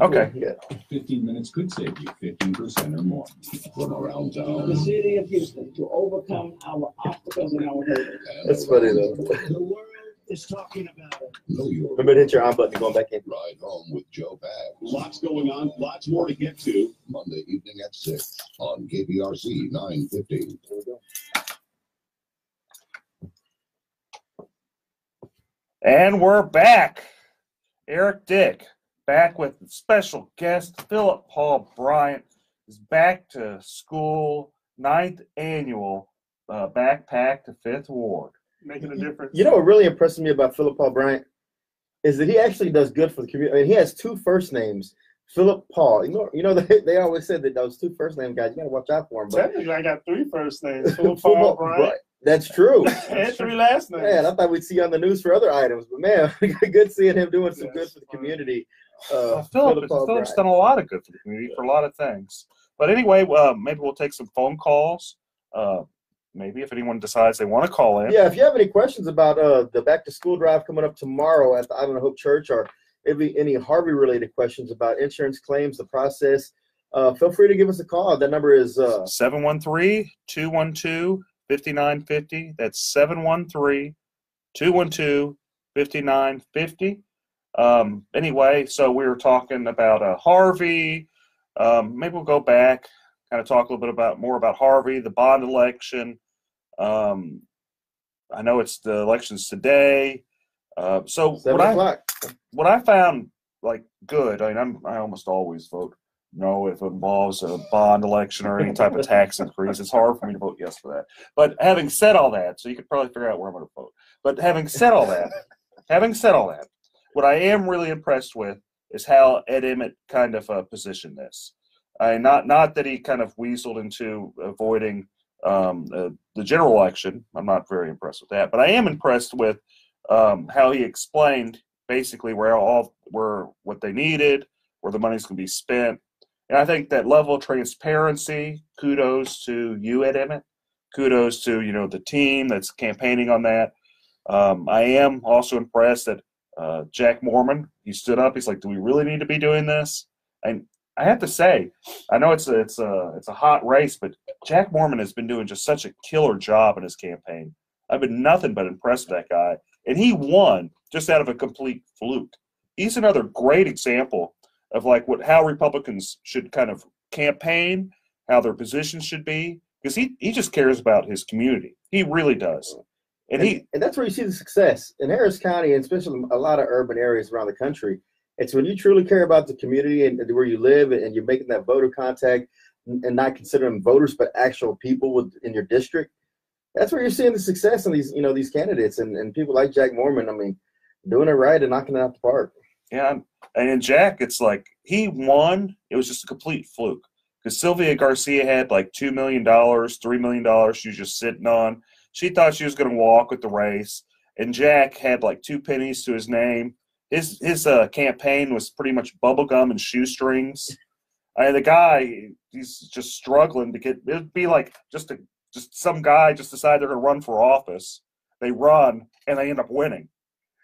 Okay. 15 minutes could save you 15% or more. From around town. The city of Houston to overcome our obstacles and our hurdles. That's funny though. The world is talking about it. Know your Remember to hit your on button going back in. Ride home with Joe Pags. Lots going on, lots more to get to. Monday evening at 6 on KPRC 950. And we're back. Eric Dick back with special guest Philip Paul Bryant is back to school, 9th annual backpack to 5th Ward. Making a difference. You know what really impressed me about Philip Paul Bryant is that he actually does good for the community. I mean, he has 2 first names, Philip Paul. You know they always said that those 2 first name guys, you got to watch out for them. Technically, I got 3 first names, Philip Paul Bryant. That's true. And 3 last names. Man, I thought we'd see you on the news for other items, but man, good seeing him doing some good for the community. Philip's done a lot of good for the community for a lot of things. But anyway, maybe we'll take some phone calls. Maybe if anyone decides they want to call in. Yeah, if you have any questions about the back to school drive coming up tomorrow at the Island of Hope Church, or maybe any Harvey related questions about insurance claims, the process, feel free to give us a call. That number is 713-212-5950. That's 713-212-5950. Anyway, so we were talking about Harvey. Maybe we'll go back, kind of talk a little bit more about Harvey, the bond election. I know it's the elections today. So what I found like good, I mean, I almost always vote no if it involves a bond election or any type of tax increase. It's hard for me to vote yes for that. But having said all that, so you could probably figure out where I'm going to vote. But having said all that, what I am really impressed with is how Ed Emmett kind of positioned this. Not that he kind of weaseled into avoiding the general election. I'm not very impressed with that, but I am impressed with how he explained basically what they needed, where the money's going to be spent. And I think that level of transparency, kudos to you, Ed Emmett. Kudos to, the team that's campaigning on that. I am also impressed that Jack Mormon, he stood up. He's like, do we really need to be doing this? And I have to say, I know it's a hot race, but Jack Mormon has been doing just such a killer job in his campaign. I've been nothing but impressed with that guy. And he won just out of a complete fluke. He's another great example of how Republicans should kind of campaign, how their positions should be, because he just cares about his community. He really does. And that's where you see the success. In Harris County, and especially a lot of urban areas around the country, it's when you truly care about the community and where you live, and you're making that voter contact and not considering voters, but actual people in your district. That's where you're seeing the success in these candidates and people like Jack Mormon. I mean, doing it right and knocking it out the park. Yeah, and in Jack, it's like he won. It was just a complete fluke because Sylvia Garcia had like $2 million, $3 million she was just sitting on. She thought she was going to walk with the race, and Jack had like 2 pennies to his name. His campaign was pretty much bubblegum and shoestrings. The guy, he's just struggling to get. It'd be like just some guy just decide they're going to run for office. They run and they end up winning,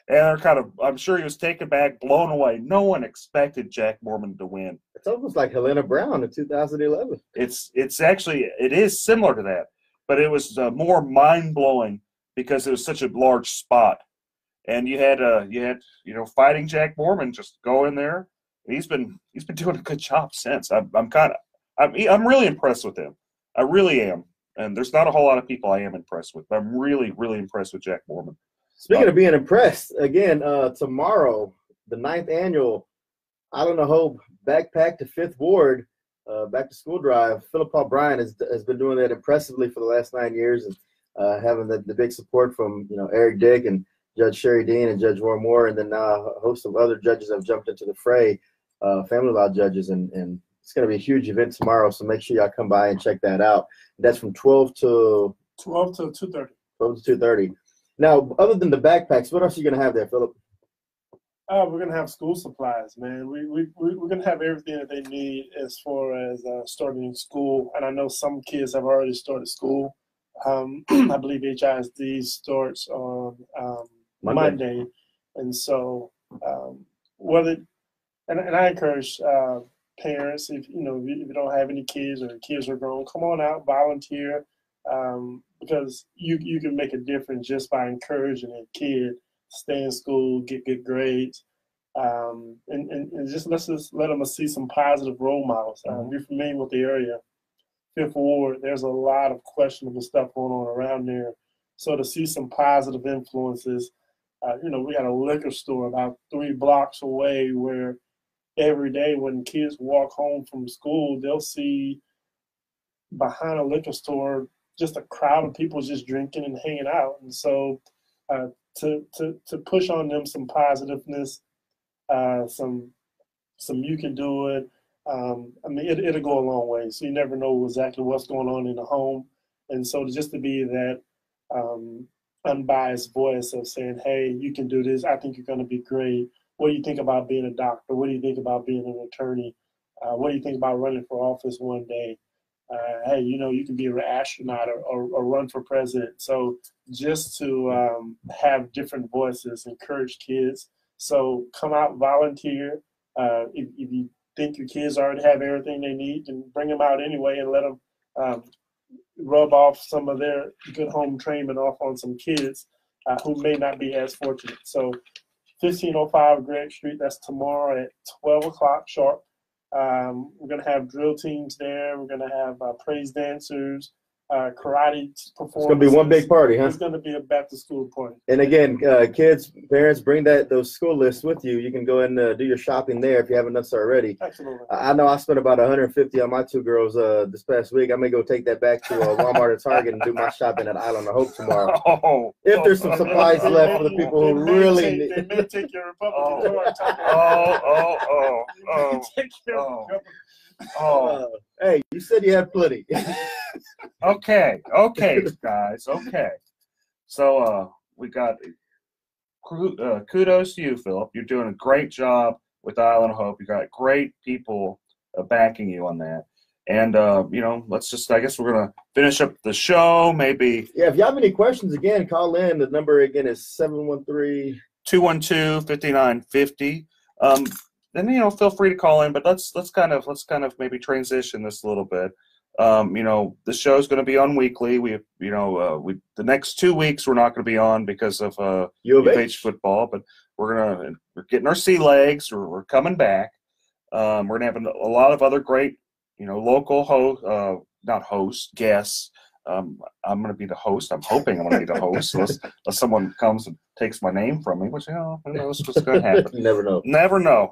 and they're kind of. I'm sure he was taken back, blown away. No one expected Jack Mormon to win. It's almost like Helena Brown in 2011. It's actually it is similar to that, but it was more mind blowing because it was such a large spot. And you had fighting Jack Mormon just go in there. He's been doing a good job since. I'm really impressed with him. I really am. And there's not a whole lot of people I am impressed with, but I'm really, really impressed with Jack Mormon. Speaking of being impressed, again, tomorrow, the 9th annual Island of Hope Backpack to 5th Ward back to school drive. Philip Paul Bryant has been doing that impressively for the last 9 years, and having the big support from Eric Dick and Judge Sherry Dean and Judge Warren Moore, and then now a host of other judges have jumped into the fray, family law judges, and it's going to be a huge event tomorrow, so make sure y'all come by and check that out. That's from 12 to 2:30. 12 to 2:30. Now, other than the backpacks, what else are you going to have there, Philip? We're gonna have school supplies, man. We're gonna have everything that they need as far as starting school. And I know some kids have already started school. I believe HISD starts on Monday, and so and I encourage parents, if you don't have any kids or your kids are grown, come on out, volunteer, because you can make a difference just by encouraging a kid. Stay in school, get good grades, and just let them see some positive role models. We're familiar with the area, Fifth Ward. There's a lot of questionable stuff going on around there. So to see some positive influences, we got a liquor store about 3 blocks away where every day when kids walk home from school, they'll see behind a liquor store just a crowd of people just drinking and hanging out. And so to push on them some positiveness, some you can do it. It'll go a long way. So you never know exactly what's going on in the home, and so just to be that unbiased voice of saying, "Hey, you can do this. I think you're going to be great. What do you think about being a doctor? What do you think about being an attorney? What do you think about running for office one day? Hey, you can be an astronaut or run for president." So just to have different voices, encourage kids. So come out, volunteer. If you think your kids already have everything they need, then bring them out anyway and let them rub off some of their good home training off on some kids who may not be as fortunate. So 1505 Greg Street, that's tomorrow at 12 o'clock sharp. We're going to have drill teams there. We're going to have praise dancers, karate performances. It's going to be one big party, huh? It's going to be a back-to-school party. And again, kids, parents, bring those school lists with you. You can go and do your shopping there if you haven't done so already. Absolutely. I know I spent about $150 on my 2 girls this past week. I may go take that back to Walmart or Target and do my shopping at Island of Hope tomorrow. If there's some supplies left for the people who really need. They may take your Republican hey, you said you had plenty. Okay, guys. Okay. So we got kudos to you, Philip. You're doing a great job with Island of Hope. You got great people backing you on that. And let's just, I guess we're gonna finish up the show. Maybe. Yeah. If you have any questions, again, call in. The number again is 713-212-5950. Then feel free to call in, but let's kind of maybe transition this a little bit. The show is going to be on weekly. The next 2 weeks we're not going to be on because of U of H football, but we're getting our sea legs. We're coming back. We're going to have a lot of other great local guests. I'm going to be the host. I'm hoping I'm going to be the host unless someone comes and takes my name from me, which, who knows what's going to happen. You never know. Never know.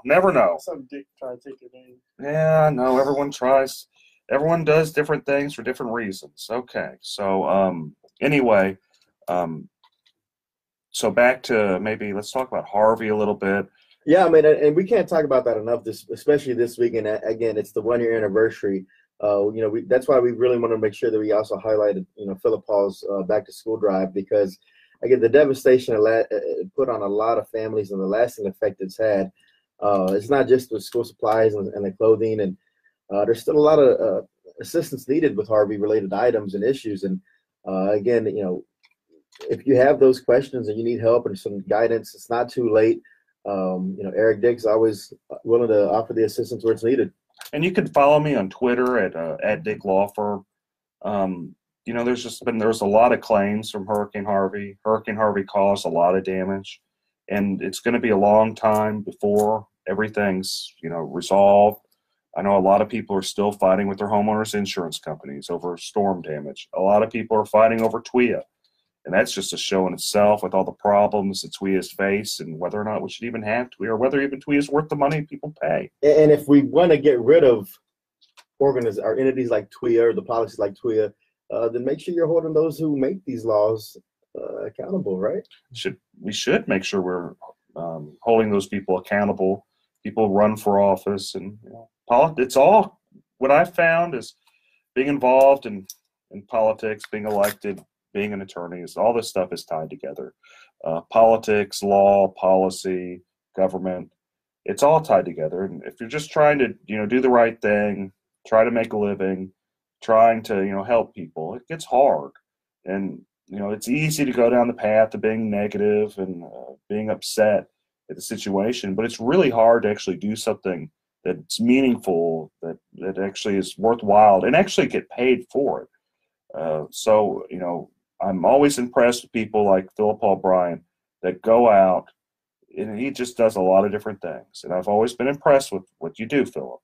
Some dick try to take your name. Yeah, no, everyone tries. Everyone does different things for different reasons. Okay, so anyway, so back to maybe let's talk about Harvey a little bit. Yeah, and we can't talk about that enough, especially this weekend. Again, it's the 1-year anniversary. That's why we really want to make sure that we also highlighted, Philip Paul's back to school drive, because again, the devastation it put on a lot of families and the lasting effect it's had. It's not just the school supplies and the clothing, and there's still a lot of assistance needed with Harvey related items and issues. And again, if you have those questions and you need help and some guidance, it's not too late. Eric Dick's always willing to offer the assistance where it's needed. And you can follow me on Twitter at Dick Law Firm. There's a lot of claims from Hurricane Harvey. Hurricane Harvey caused a lot of damage, and it's going to be a long time before everything's resolved. I know a lot of people are still fighting with their homeowners insurance companies over storm damage. A lot of people are fighting over TWIA, and that's just a show in itself with all the problems that TWIA's face and whether or not we should even have TWIA or whether even TWIA is worth the money people pay. And if we want to get rid of entities like TWIA or the policies like TWIA, then make sure you're holding those who make these laws accountable, right? We should make sure we're holding those people accountable. People run for office, and it's all what I've found is being involved in politics, being elected, being an attorney, is all this stuff is tied together. Politics, law, policy, government, it's all tied together. And if you're just trying to, do the right thing, try to make a living, trying to, help people, it gets hard. And, it's easy to go down the path of being negative and being upset at the situation, but it's really hard to actually do something that's meaningful, that actually is worthwhile, and actually get paid for it. So, I'm always impressed with people like Philip Paul Bryan that go out, and he just does a lot of different things. And I've always been impressed with what you do, Philip.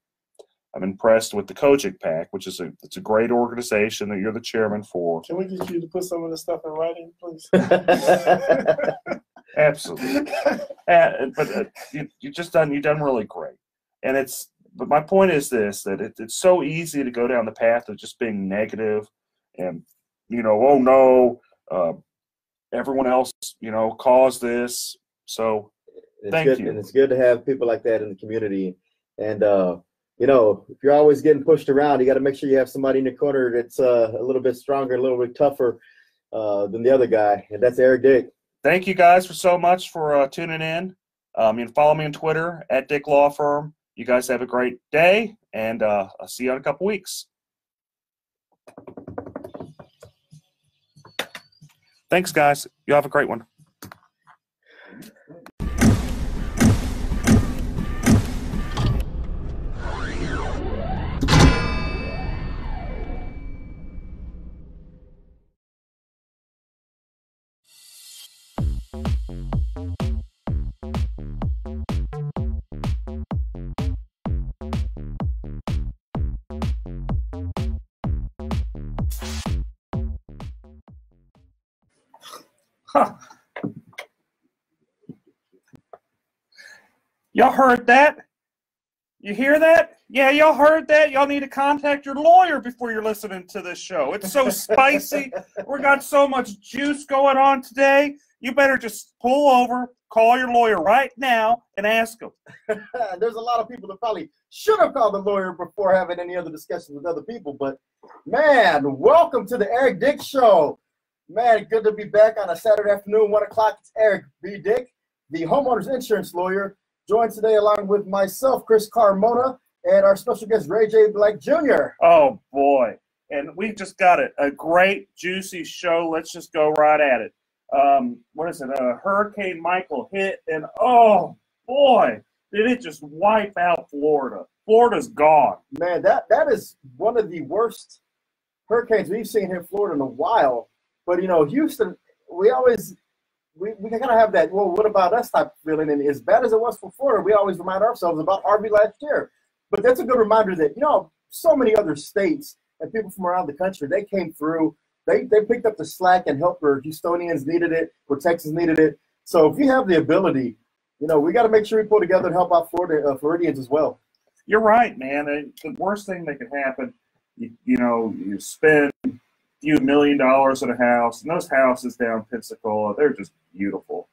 I'm impressed with the Kojic PAC, which is it's a great organization that you're the chairman for. Can we get you to put some of the stuff in writing, please? Absolutely. But you've done really great. And but my point is this, that it's so easy to go down the path of just being negative and, oh no, everyone else, caused this. So thank you. And it's good to have people like that in the community. And, if you're always getting pushed around, you got to make sure you have somebody in your corner that's a little bit stronger, a little bit tougher than the other guy. And that's Eric Dick. Thank you guys so much for tuning in. You can follow me on Twitter at Dick Law Firm. You guys have a great day, and I'll see you in a couple weeks. Thanks, guys. You have a great one. Y'all heard that? You hear that? Yeah, y'all heard that? Y'all need to contact your lawyer before you're listening to this show. It's so spicy. We got so much juice going on today. You better just pull over, call your lawyer right now, and ask him. There's a lot of people that probably should have called the lawyer before having any other discussions with other people. But, man, welcome to the Eric Dick Show. Man, good to be back on a Saturday afternoon, 1 o'clock. It's Eric B. Dick, the homeowner's insurance lawyer, joined today along with myself, Chris Carmona, and our special guest, Ray J. Black Jr. Oh, boy. And we just got a great, juicy show. Let's just go right at it. What is it? Hurricane Michael hit, and oh, boy, did it just wipe out Florida. Florida's gone. Man, that is one of the worst hurricanes we've seen here in Florida in a while. But, Houston, we kind of have that, well, what about us type of feeling. And as bad as it was for Florida, we always remind ourselves about Harvey last year. But that's a good reminder that, so many other states and people from around the country, they came through. They picked up the slack and helped where Houstonians needed it, where Texas needed it. So if you have the ability, we got to make sure we pull together and help out Floridians as well. You're right, man. The worst thing that could happen, you spend few $1 million in a house, and those houses down Pensacola, they're just beautiful,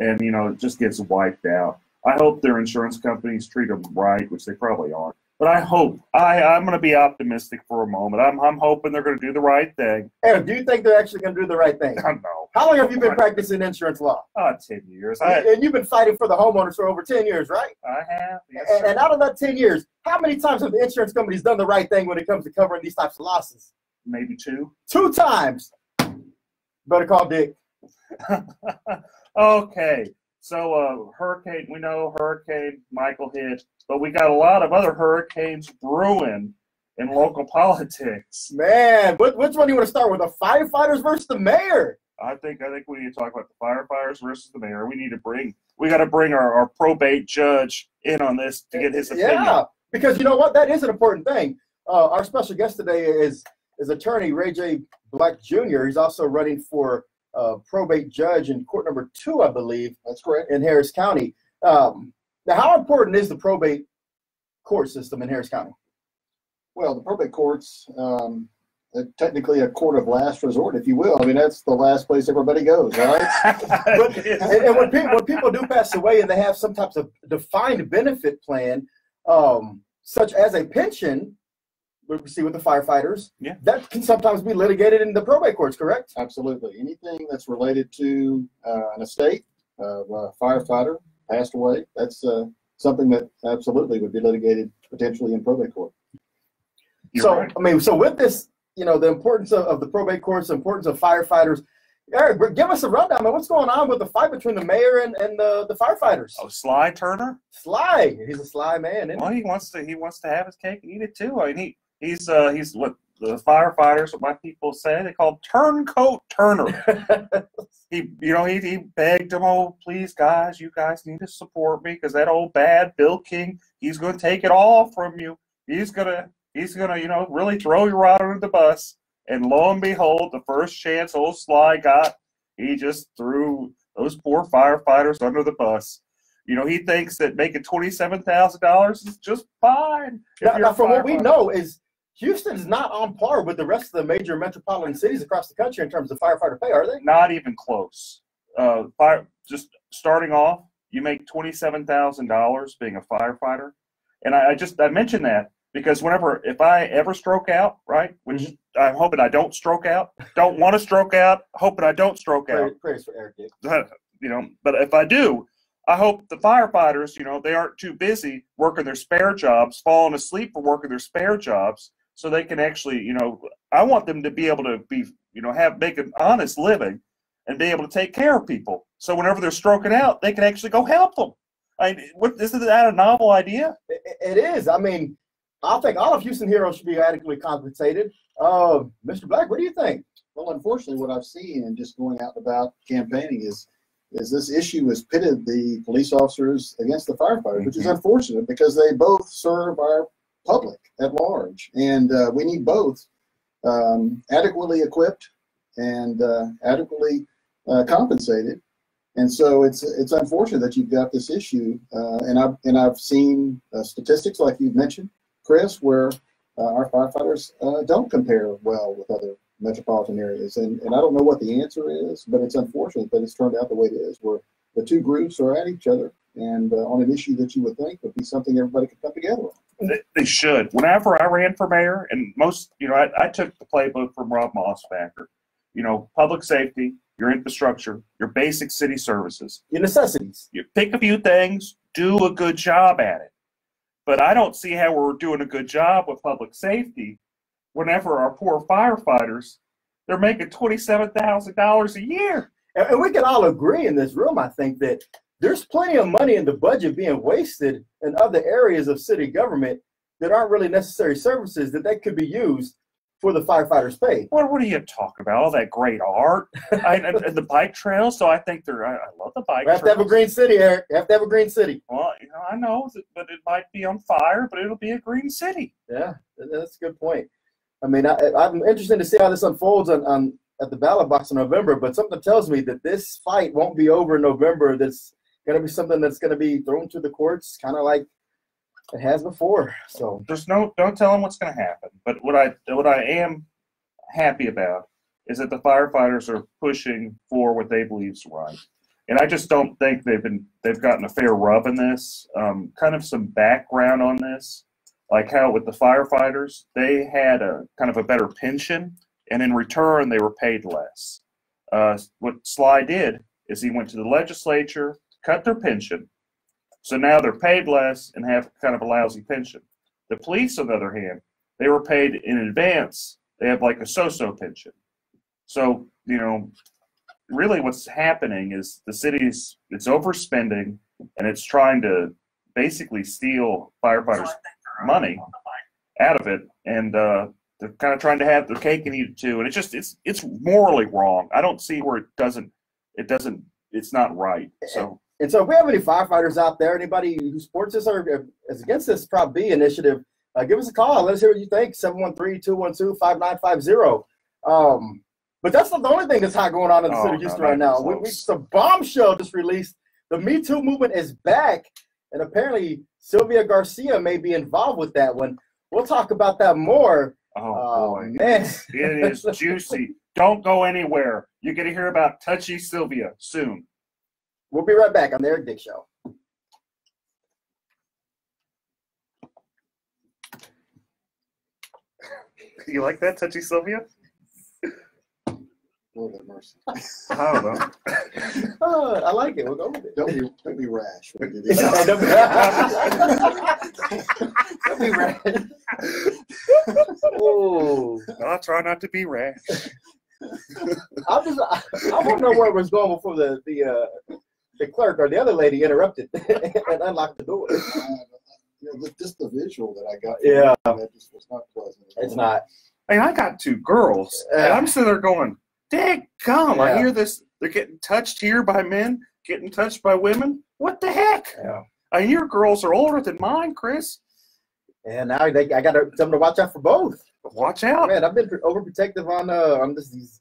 and it just gets wiped out. I hope their insurance companies treat them right, which they probably aren't. But I hope I'm going to be optimistic for a moment. I'm hoping they're going to do the right thing. Eric, do you think they're actually going to do the right thing? No. How long have you been practicing insurance law? 10 years. And you've been fighting for the homeowners for over 10 years, right? I have. Yes, and out of that 10 years, how many times have the insurance companies done the right thing when it comes to covering these types of losses? Maybe 2. 2 times. Better call Dick. Okay. So we know Hurricane Michael hit, but we got a lot of other hurricanes brewing in local politics. Man, which one do you want to start with? The firefighters versus the mayor? I think we need to talk about the firefighters versus the mayor. We got to bring our probate judge in on this to get his opinion. Yeah, because you know what? That is an important thing. Our special guest today is attorney Ray J. Black Jr. He's also running for probate judge in court number 2, I believe. That's correct. In Harris County. Now, how important is the probate court system in Harris County? Well, the probate courts, technically a court of last resort, if you will. I mean, that's the last place everybody goes, right? But, and when people do pass away and they have some types of defined benefit plan, such as a pension, we see with the firefighters, that can sometimes be litigated in the probate courts, correct? Absolutely. Anything that's related to an estate of a firefighter passed away, that's something that absolutely would be litigated potentially in probate court. I mean, so with this, the importance of the probate courts, the importance of firefighters, Eric, give us a rundown, man. What's going on with the fight between the mayor and the firefighters? Oh, Sly Turner? Sly. He's a sly man, isn't well, he wants to have his cake and eat it too. I mean, he's what the firefighters, what my people say, they call him Turncoat Turner. he begged them, oh, please, guys, you guys need to support me because that old bad Bill King, he's going to take it all from you. He's gonna, really throw you right under the bus. And lo and behold, the first chance old Sly got, he just threw those poor firefighters under the bus. He thinks that making $27,000 is just fine. Now, from what we know, is Houston is not on par with the rest of the major metropolitan cities across the country in terms of firefighter pay, are they? Not even close. Just starting off, you make $27,000 being a firefighter. And I mentioned that because if I ever stroke out, right, which I'm hoping I don't stroke out, don't want to stroke out, hoping I don't stroke out. Prayers for Eric. But if I do, I hope the firefighters, they aren't too busy working their spare jobs, falling asleep for working their spare jobs, so they can actually, I want them to be able to be, make an honest living and be able to take care of people. So whenever they're stroking out, they can actually go help them. Isn't that a novel idea? It is. I mean, I think all of Houston heroes should be adequately compensated. Mr. Black, what do you think? Well, unfortunately, what I've seen and just going out and about campaigning is this issue has pitted the police officers against the firefighters, which is unfortunate because they both serve our public at large. And we need both adequately equipped and adequately compensated. And so it's unfortunate that you've got this issue. And I've seen statistics like you've mentioned, Chris, where our firefighters don't compare well with other metropolitan areas. And I don't know what the answer is, but it's unfortunate that it's turned out the way it is, where the two groups are at each other and on an issue that you would think would be something everybody could come together on. They should. Whenever I ran for mayor, and most, I took the playbook from Rob Mossbacker, public safety, your infrastructure, your basic city services. Your necessities. You pick a few things, do a good job at it. But I don't see how we're doing a good job with public safety whenever our poor firefighters, they're making $27,000 a year. And we can all agree in this room, I think, that there's plenty of money in the budget being wasted in other areas of city government that aren't really necessary services that they could be used for the firefighters' pay. What are you talking about? All that great art and the bike trails. So I think I love the bike trails. We have to have a green city, Eric. You have to have a green city. Well, I know, but it might be on fire, but it'll be a green city. Yeah, that's a good point. I mean, I'm interested to see how this unfolds at the ballot box in November, but something tells me that this fight won't be over in November. That's going to be something that's going to be thrown to the courts, kind of like it has before. So don't tell them what's going to happen. But what I am happy about is that the firefighters are pushing for what they believe is right. And I just don't think they've gotten a fair rub in this. Kind of some background on this, like how with the firefighters, they had a kind of a better pension, and in return they were paid less. What Sly did is he went to the legislature, cut their pension, so now they're paid less and have kind of a lousy pension. The police, on the other hand, they were paid in advance. They have like a so-so pension. So, really what's happening is the city's, it's overspending, and it's trying to basically steal firefighters' money out of it. And they're kind of trying to have their cake and eat it too. And it's morally wrong. I don't see where it's not right. And so if we have any firefighters out there, anybody who supports this or is against this Prop B initiative, give us a call. Let us hear what you think. 713-212-5950. But that's not the only thing that's hot going on in the city of Houston right now. The bombshell just released. The Me Too movement is back, and apparently Sylvia Garcia may be involved with that one. We'll talk about that more Oh, boy. man. It is juicy. Don't go anywhere. You're going to hear about Touchy Sylvia soon. We'll be right back on the Eric Dick Show. You like that, Touchy Sylvia? Lord have mercy. I don't know. I like it. We'll go with it. Don't be rash. Don't be rash. Oh, No, I try not to be rash. I want to know where it was going before the clerk or the other lady interrupted and unlocked the door. Just the visual that I got. Yeah. That just was not pleasant. It's not. Hey, I got two girls, and I'm sitting there going, "Dang, come!" I hear this. They're getting touched here by men, getting touched by women. What the heck? Yeah. I mean, your girls are older than mine, Chris. And now I got to tell them to watch out for both. Watch out, man! I've been overprotective on these.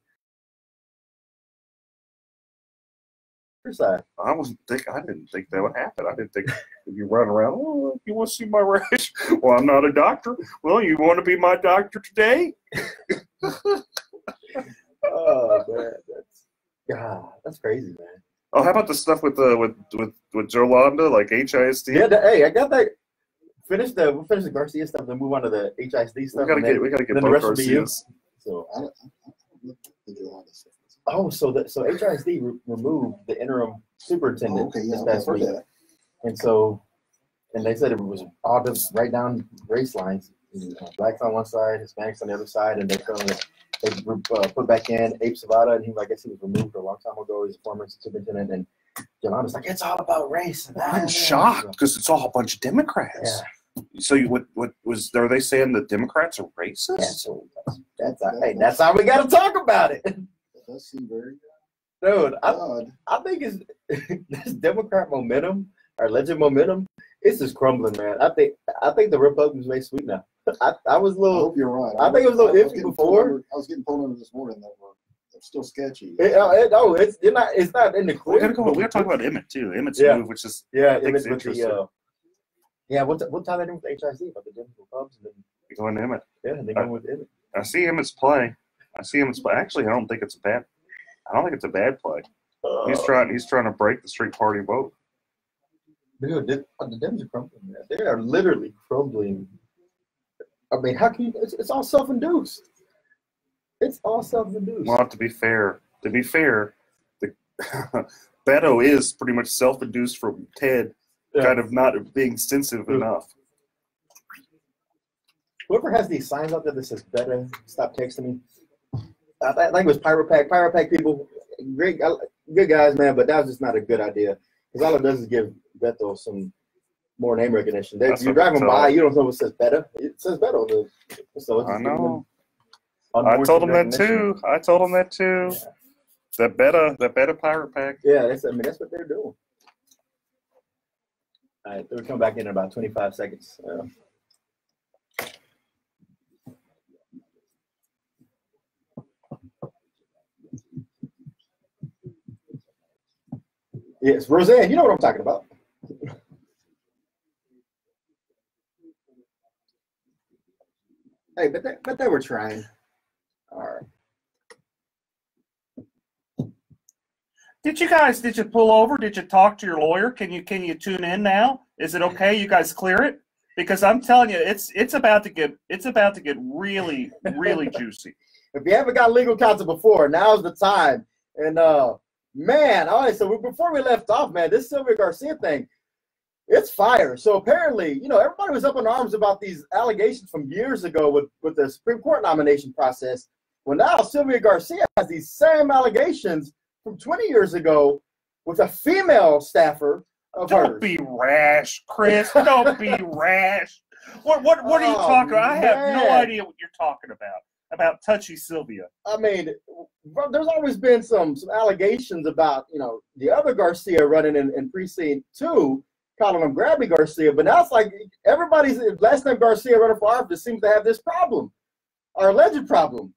Side. I didn't think that would happen. I didn't think you run around. Oh, you want to see my rash? Well, I'm not a doctor. Well, you want to be my doctor today? Oh man, that's crazy, man. Oh, how about the stuff with Jolanda, like HISD? Yeah, hey, I got that. We'll finish the Garcia stuff, then move on to the HISD stuff. We gotta get both Garcias. So so HISD removed the interim superintendent this past week, and they said it was all just right down race lines, blacks on one side, Hispanics on the other side, and they put back in Abe Savada, and I guess he was removed a long time ago. He's a former superintendent, and Yolanda's like, it's all about race. I'm shocked because it's all a bunch of Democrats. Yeah. So are they saying the Democrats are racist? Yeah, so that's how we got to talk about it. That seemed very Dude, I think it's this Democrat momentum, our alleged momentum, it's just crumbling, man. I think the Republicans may sweep now. I was a little. I hope you're right. I think it was a little iffy before. I was getting pulled under this morning that were still sketchy. It's not in the clear. We gotta talk about Emmett too. Emmett's move, which is Emmett's with the what time they doing with the HIC about the Denver Cubs and then going to Emmett. Yeah, and they go with Emmett. I see Emmett's play. Actually, I don't think it's a bad play. He's trying to break the street party vote. Dude, the Dems are crumbling, man. They are literally crumbling. I mean, how can you? It's all self-induced. It's all self-induced. Well, to be fair, the Beto is pretty much self-induced from Ted, kind of not being sensitive enough. Whoever has these signs out there that says "Beto, stop texting me," I think it was Pyropack people, great, good guys, man. But that was just not a good idea because all it does is give Beto some more name recognition. You're driving by, you don't know what says Beto. It says Beto. So I know. I told him that too. Yeah. That Beto Pirate Pack. Yeah, that's what they're doing. All right, they'll come back in about 25 seconds. Yes, Roseanne, you know what I'm talking about. Hey, but they were trying. All right. Did you pull over? Did you talk to your lawyer? Can you tune in now? Is it okay? You guys clear it? Because I'm telling you, it's about to get really, really juicy. If you haven't got legal counsel before, now's the time. And man, all right, so before we left off, man, this Sylvia Garcia thing, it's fire. So apparently, everybody was up in arms about these allegations from years ago with the Supreme Court nomination process. Well, now Sylvia Garcia has these same allegations from 20 years ago with a female staffer of hers. Don't be rash, Chris. Don't be rash. What are you talking about? I have no idea what you're talking about Touchy Sylvia. I mean, there's always been some allegations about, the other Garcia running in precinct 2, calling him Grabby Garcia, but now it's like everybody's last name Garcia running for office seems to have this problem, or alleged problem.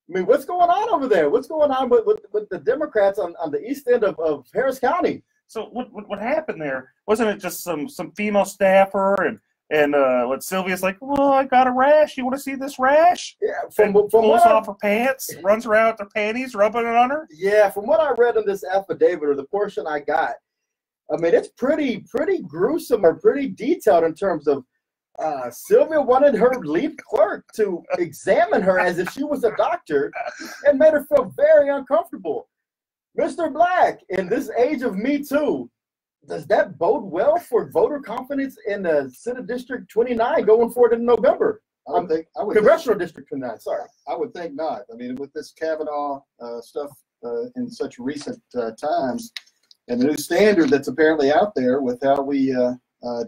I mean, what's going on over there? What's going on with the Democrats on the east end of Harris County? So what happened there? Wasn't it just some female staffer And what Sylvia's like, well, I got a rash. You want to see this rash? Yeah, pulls off her pants, runs around with her panties, rubbing it on her. Yeah, from what I read in this affidavit or the portion I got, I mean, it's pretty gruesome or pretty detailed in terms of Sylvia wanted her lead clerk to examine her as if she was a doctor and made her feel very uncomfortable. Mr. Black, in this age of Me Too, does that bode well for voter confidence in Senate District 29 going forward in November? Congressional District 29, sorry. I would think not. I mean, with this Kavanaugh stuff in such recent times, and the new standard that's apparently out there with how we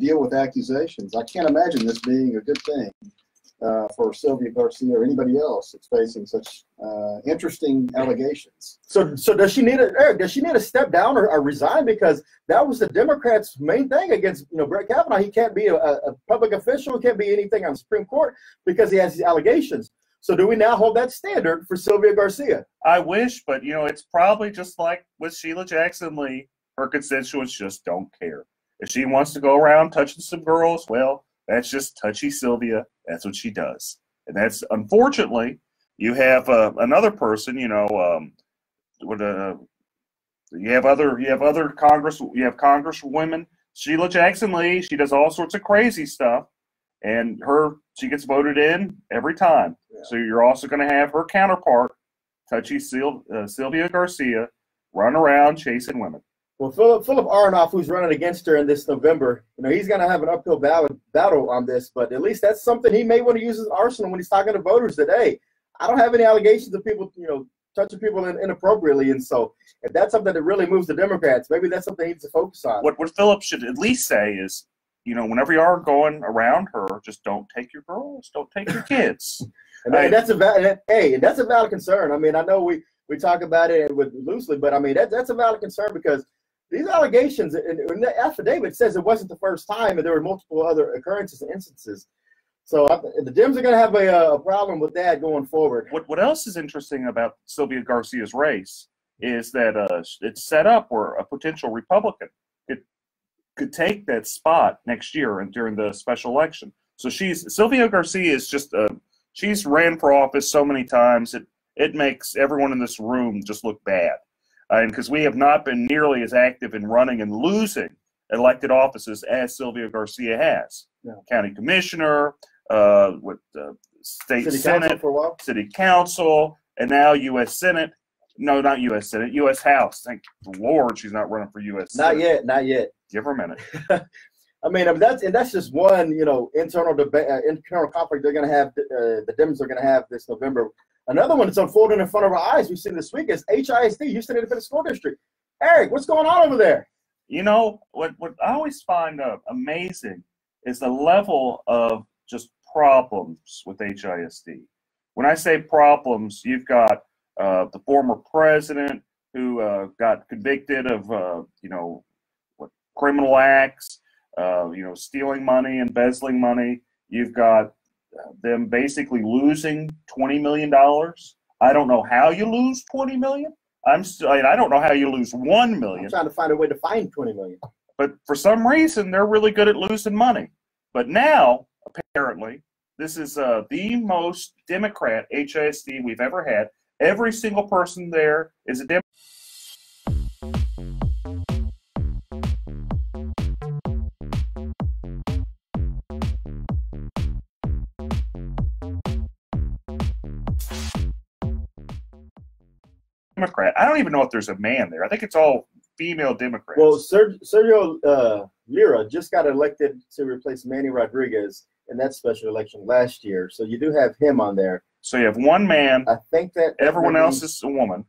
deal with accusations, I can't imagine this being a good thing for Sylvia Garcia or anybody else that's facing such interesting allegations. So does she need Eric? Does she need to step down or resign, because that was the Democrats' main thing against Brett Kavanaugh? He can't be a public official, he can't be anything on the Supreme Court because he has these allegations. So do we now hold that standard for Sylvia Garcia? I wish, but it's probably just like with Sheila Jackson Lee. Her constituents just don't care. If she wants to go around touching some girls, well, that's just touchy Sylvia. That's what she does. And that's, unfortunately, you have another person, you have Congresswomen, Sheila Jackson Lee. She does all sorts of crazy stuff, and she gets voted in every time. Yeah. So you're also going to have her counterpart, touchy Sylvia Garcia, run around chasing women. Well, Philip Aronoff, who's running against her in this November, he's going to have an uphill battle on this, but at least that's something he may want to use as an arsenal when he's talking to voters that, hey, I don't have any allegations of people, touching people inappropriately. And so if that's something that really moves the Democrats, maybe that's something he needs to focus on. What Philip should at least say is, whenever you are going around her, just don't take your girls, don't take your kids. and that's a valid concern. I mean, I know we talk about it loosely, but I mean, that's a valid concern because these allegations in the affidavit says it wasn't the first time, and there were multiple other occurrences and instances. So the Dems are going to have a problem with that going forward. What else is interesting about Sylvia Garcia's race is that it's set up where a potential Republican could take that spot next year and during the special election. So Sylvia Garcia is just she's ran for office so many times it makes everyone in this room just look bad. And because we have not been nearly as active in running and losing elected offices as Sylvia Garcia has. Yeah. County commissioner, state City Senate, Council for a while. City Council, and now U.S. Senate. No, not U.S. Senate, U.S. House. Thank the Lord she's not running for U.S. Senate. Not yet. Give her a minute. I mean, that's just one, internal debate, internal conflict they're going to have. The Dems are going to have this November. Another one that's unfolding in front of our eyes we've seen this week is HISD, Houston Independent School District. Eric, what's going on over there? What I always find amazing is the level of just problems with HISD. When I say problems, you've got the former president who got convicted of criminal acts, stealing money, embezzling money. You've got them basically losing $20 million. I don't know how you lose $20 million. I don't know how you lose $1 million. I'm trying to find a way to find $20 million. But for some reason, they're really good at losing money. But now, apparently, this is the most Democrat HISD we've ever had. Every single person there is a Democrat. Democrat. I don't even know if there's a man there. I think it's all female Democrats. Well, Sergio Lira just got elected to replace Manny Rodriguez in that special election last year. So you do have him on there. So you have one man. I think that everyone else is a woman.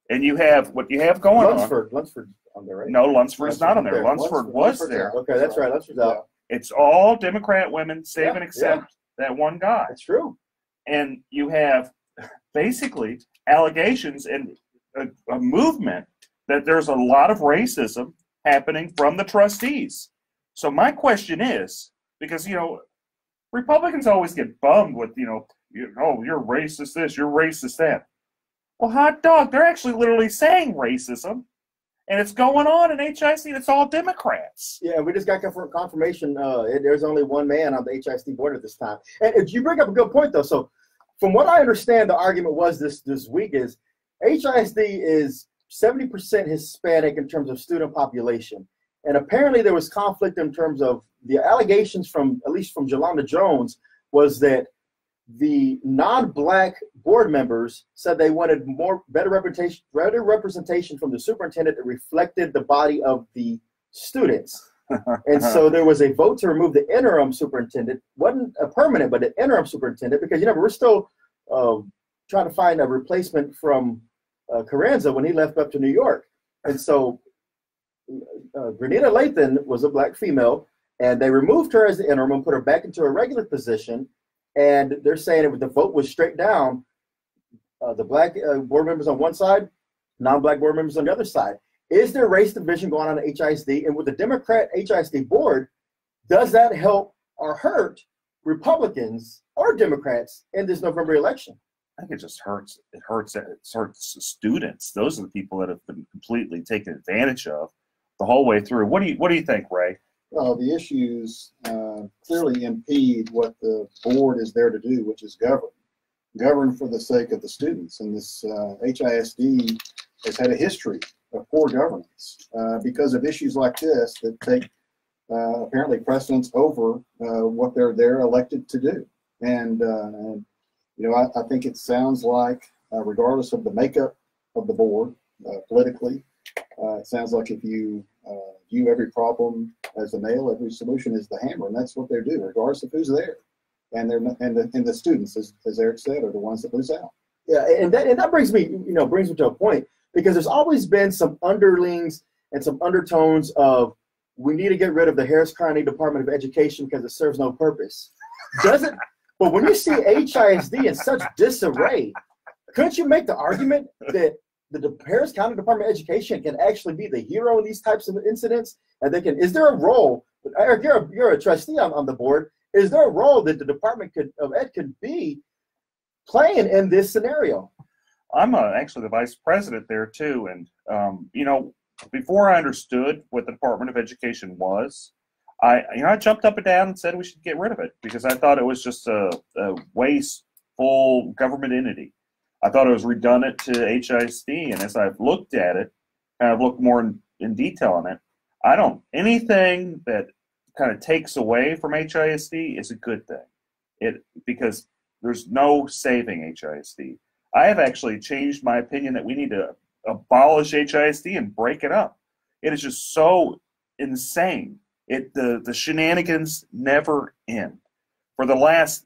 And you have what you have going Lunsford. Lunsford's on there, right? No, Lunsford's not on there. Lunsford was there. Okay, that's right. Lunsford's out. It's all Democrat women, save and except that one guy. That's true. And you have basically allegations and a movement that there's a lot of racism happening from the trustees. So my question is, because, Republicans always get bummed with, you're racist this, you're racist that. Well, hot dog, they're actually literally saying racism. and it's going on in HISD. It's all Democrats. Yeah, we just got confirmation. There's only one man on the HISD board at this time. And you bring up a good point, though. So, from what I understand, the argument was this week is HISD is 70% Hispanic in terms of student population, and apparently there was conflict in terms of the allegations from at least from Jolanda Jones was that the non-black board members said they wanted better representation from the superintendent that reflected the body of the students. And so there was a vote to remove the interim superintendent. Wasn't a permanent, but an interim superintendent, because we're still trying to find a replacement from Carranza when he left up to New York. And so Grenita Lathan was a black female, and they removed her as the interim and put her back into a regular position. And they're saying if the vote was straight down, the black board members on one side, non-black board members on the other side. Is there race division going on at HISD? And with the Democrat HISD board, does that help or hurt Republicans or Democrats in this November election? I think it just hurts. It hurts the students. Those are the people that have been completely taken advantage of the whole way through. What do you think, Ray? Well, the issues clearly impede what the board is there to do, which is govern for the sake of the students. And this HISD has had a history of poor governance because of issues like this that take apparently precedence over what they're elected to do. And I think it sounds like, regardless of the makeup of the board politically, it sounds like if you view every problem as a nail, every solution is the hammer, and that's what they do, regardless of who's there. And the students, as Eric said, are the ones that lose out. Yeah, and that brings me to a point, because there's always been some underlings and some undertones of we need to get rid of the Harris County Department of Education because it serves no purpose. Doesn't? But when you see HISD in such disarray, couldn't you make the argument that the Harris County Department of Education can actually be the hero in these types of incidents? And they can. Is there a role? Eric, you're a trustee on the board. Is there a role that the Department of Ed could be playing in this scenario? I'm actually the vice president there too, and before I understood what the Department of Education was, I jumped up and down and said we should get rid of it because I thought it was just a wasteful government entity. I thought it was redundant to HISD, and as I've looked at it, kind of looked more in detail on it, anything that kind of takes away from HISD is a good thing. Because there's no saving HISD. I have actually changed my opinion that we need to abolish HISD and break it up. It is just so insane. The shenanigans never end. For the last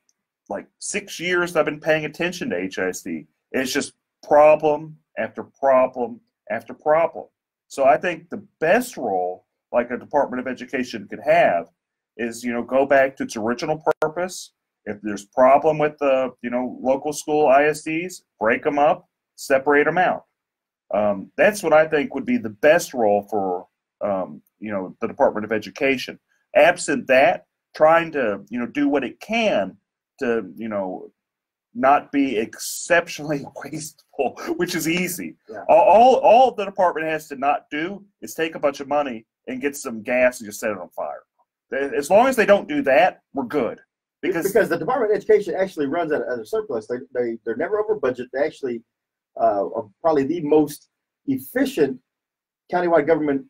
6 years I've been paying attention to HISD. It's just problem after problem after problem. So I think the best role like a Department of Education could have is, go back to its original purpose. If there's problem with the, local school ISDs, break them up, separate them out. That's what I think would be the best role for, the Department of Education. Absent that, trying to, do what it can to, not be exceptionally wasteful, which is easy. Yeah. All the department has to not do is take a bunch of money and get some gas and just set it on fire. As long as they don't do that, we're good. Because the Department of Education actually runs at a surplus. They're never over budget. They actually are probably the most efficient countywide government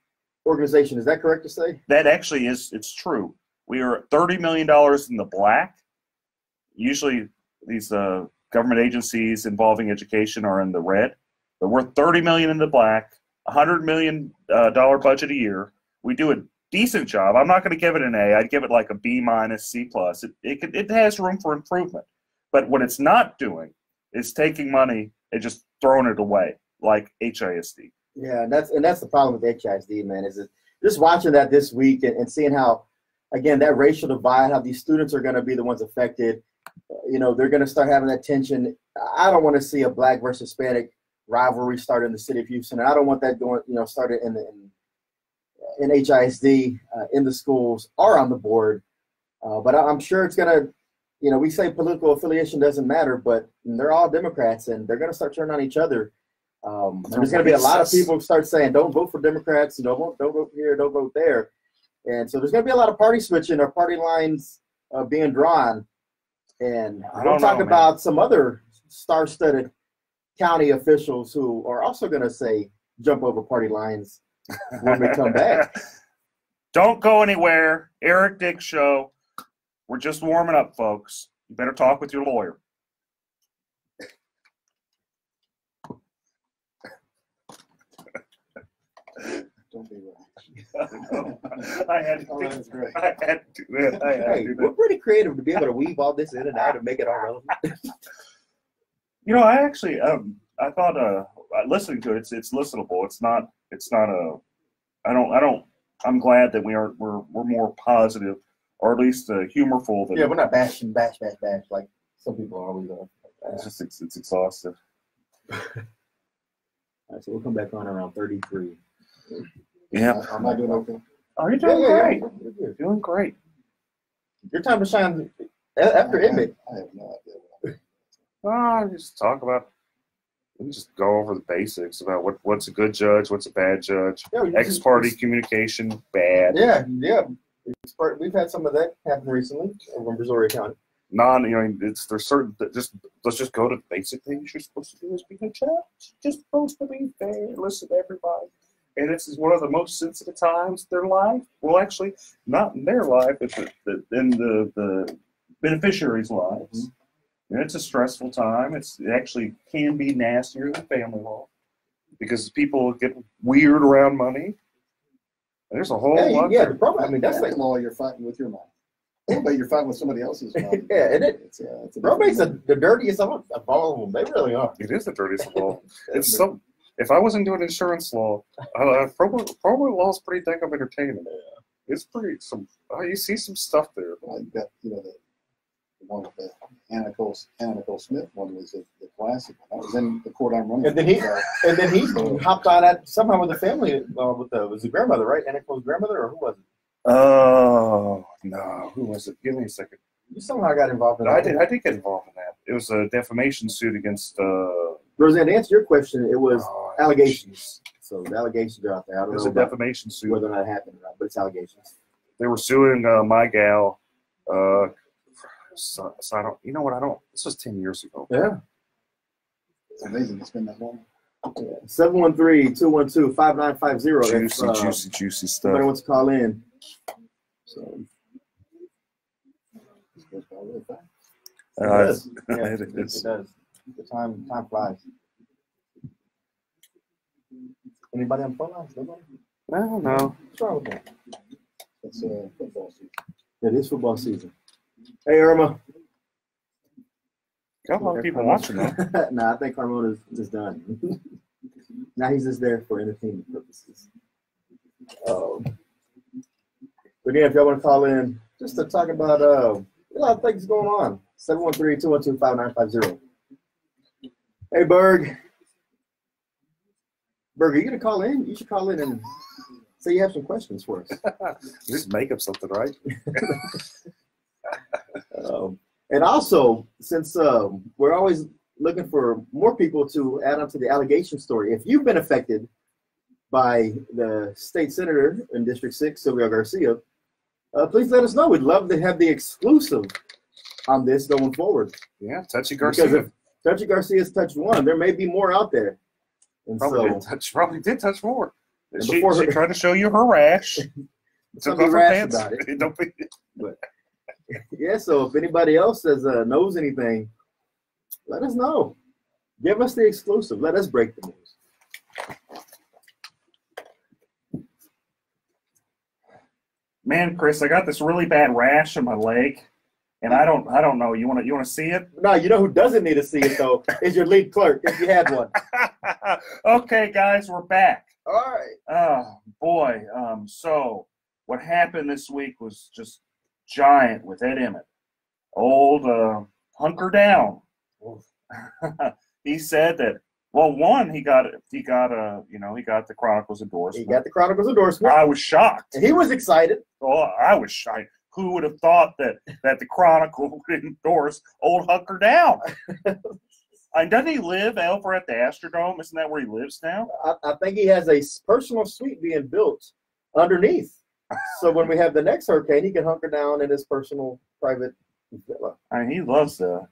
organization. Is that correct to say? That actually is. It's true. We are $30 million in the black. Usually these government agencies involving education are in the red, but we're $30 million in the black, $100 million budget a year. We do a decent job. I'm not going to give it an A. I'd give it like a B minus, C plus. It has room for improvement, but what it's not doing is taking money and just throwing it away like HISD. Yeah, and that's the problem with HISD, man. Is just watching that this week and seeing how, again, that racial divide, how these students are going to be the ones affected. They're going to start having that tension. I don't want to see a black versus Hispanic rivalry start in the city of Houston. And I don't want that going, started in HISD, in the schools or on the board. But I'm sure it's going to, we say political affiliation doesn't matter, but they're all Democrats and they're going to start turning on each other. There's going to be a lot of people who start saying, don't vote for Democrats, don't vote here, don't vote there. And so there's going to be a lot of party switching or party lines being drawn. And we'll talk about some other star-studded county officials who are also going to say, jump over party lines when we come back. Don't go anywhere. Eric Dick Show. We're just warming up, folks. You better talk with your lawyer. Don't be right. I had to do that. Hey, we're pretty creative to be able to weave all this in and out and make it all relevant. You know, I actually, I thought, listening to it, it's listenable. I'm glad that we're more positive, or at least humorful. Than, yeah, we're not bashing, bash like some people are always are. It's exhaustive. All right, so we'll come back on around 33. Yeah. Am I doing okay? Oh, you're doing great. Yeah. You're doing great. Your time to shine after Emmett. I have no idea. Just talk about. We just go over the basics about what's a good judge, what's a bad judge. Yeah, Ex-party communication, bad. Yeah. We've had some of that happen recently over in Brazoria County. There's certain let's just go to the basic things you're supposed to do as being a judge. You're just supposed to be fair, listen to everybody. And this is one of the most sensitive times of their life. Well, actually, not in their life, but in the beneficiaries' lives. And it's a stressful time. It actually can be nastier than family law because people get weird around money. There's a whole lot. Yeah, the problem. I mean, that's like law. You're fighting with your mind. But you're fighting with somebody else's mind. Yeah, and it's probate's the dirtiest of all of them. They really are. It is the dirtiest of all. It's so. If I wasn't doing insurance law, probate law is pretty dang entertaining. Yeah. It's pretty you see some stuff there. Like that, the one with the Anna Nicole Smith one was the classic. That was in the court I'm running. And then he hopped on that somehow with the family was the grandmother, right? Anna Nicole's grandmother, or who was it? Oh no, who was it? Give me a second. You somehow got involved in that. I did get involved in that. It was a defamation suit against. Roseanne, to answer your question, it was allegations. So the allegations are out there. I don't know a defamation suit. Whether or not it happened or not, but it's allegations. They were suing my gal. So I don't. You know what? I don't. This was 10 years ago. Yeah. It's amazing it's been that long. 713-212-5950. Juicy stuff. Somebody wants to call in. So. It goes by really fast. It does. The time flies. Anybody on the phone lines? Nobody? I don't know. What's wrong with that? It's football season. It is football season. Hey, Irma. Got a lot of people watching that. Nah, I think Carmona is done. Now he's just there for entertainment purposes. But yeah, if y'all want to call in just to talk about a lot of things going on. 713-212-5950. Hey, Berg. Berg, are you going to call in? You should call in and say you have some questions for us. Just make up something, right? And also, since we're always looking for more people to add on to the allegation story, if you've been affected by the state senator in District 6, Sylvia Garcia, please let us know. We'd love to have the exclusive on this going forward. Yeah, Touchy Garcia. Because if Touchy Garcia's touched one, there may be more out there. And probably did touch more. She tried to show you her rash. Don't be rash about it. Don't be. But, yeah, so if anybody else knows anything, let us know. Give us the exclusive. Let us break the news. Man, Chris, I got this really bad rash on my leg, and I don't know. You want to see it? No, you know who doesn't need to see it though is your lead clerk if you had one. Okay, guys, we're back. All right. Oh boy. So what happened this week was just giant with Ed Emmett. Old hunker down. He said that. Well, one, he got the Chronicles endorsement. He got the Chronicles endorsement. I was shocked. He was excited. Oh, I was shocked. Who would have thought that the Chronicle would endorse old hunker down? doesn't he live over at the Astrodome? Isn't that where he lives now? I think he has a personal suite being built underneath. So when we have the next hurricane, he can hunker down in his personal private villa. I mean, he loves that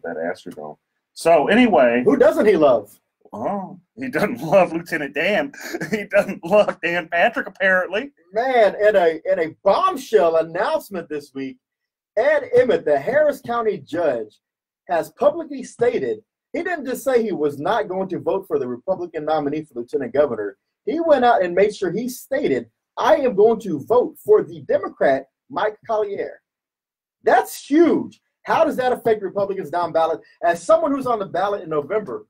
Astrodome. So anyway, who doesn't he love? Oh, he doesn't love Lieutenant Dan. He doesn't love Dan Patrick, apparently. Man, in a bombshell announcement this week, Ed Emmett, the Harris County judge, has publicly stated he didn't just say he was not going to vote for the Republican nominee for lieutenant governor. He went out and made sure he stated, I am going to vote for the Democrat, Mike Collier. That's huge. How does that affect Republicans down ballot? As someone who's on the ballot in November,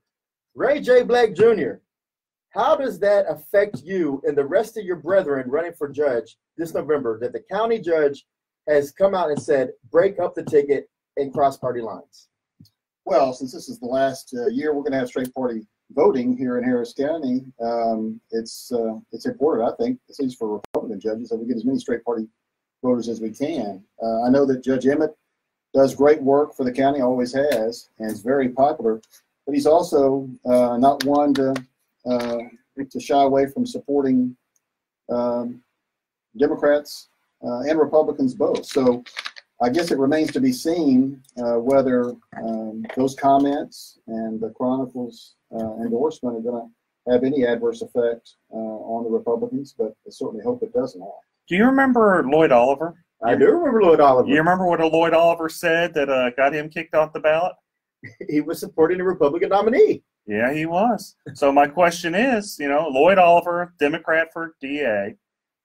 Ray J. Black Jr., how does that affect you and the rest of your brethren running for judge this November that the county judge has come out and said, break up the ticket and cross party lines? Well, since this is the last year we're going to have straight party voting here in Harris County, it's important, I think, at least for Republican judges, that we get as many straight party voters as we can. I know that Judge Emmett does great work for the county, always has, and is very popular. But he's also not one to shy away from supporting Democrats and Republicans both. So I guess it remains to be seen whether those comments and the Chronicle's endorsement are going to have any adverse effect on the Republicans, but I certainly hope it doesn't have. Do you remember Lloyd Oliver? I do remember Lloyd Oliver. You remember what Lloyd Oliver said that got him kicked off the ballot? He was supporting the Republican nominee. Yeah, he was. So my question is, Lloyd Oliver, Democrat for DA,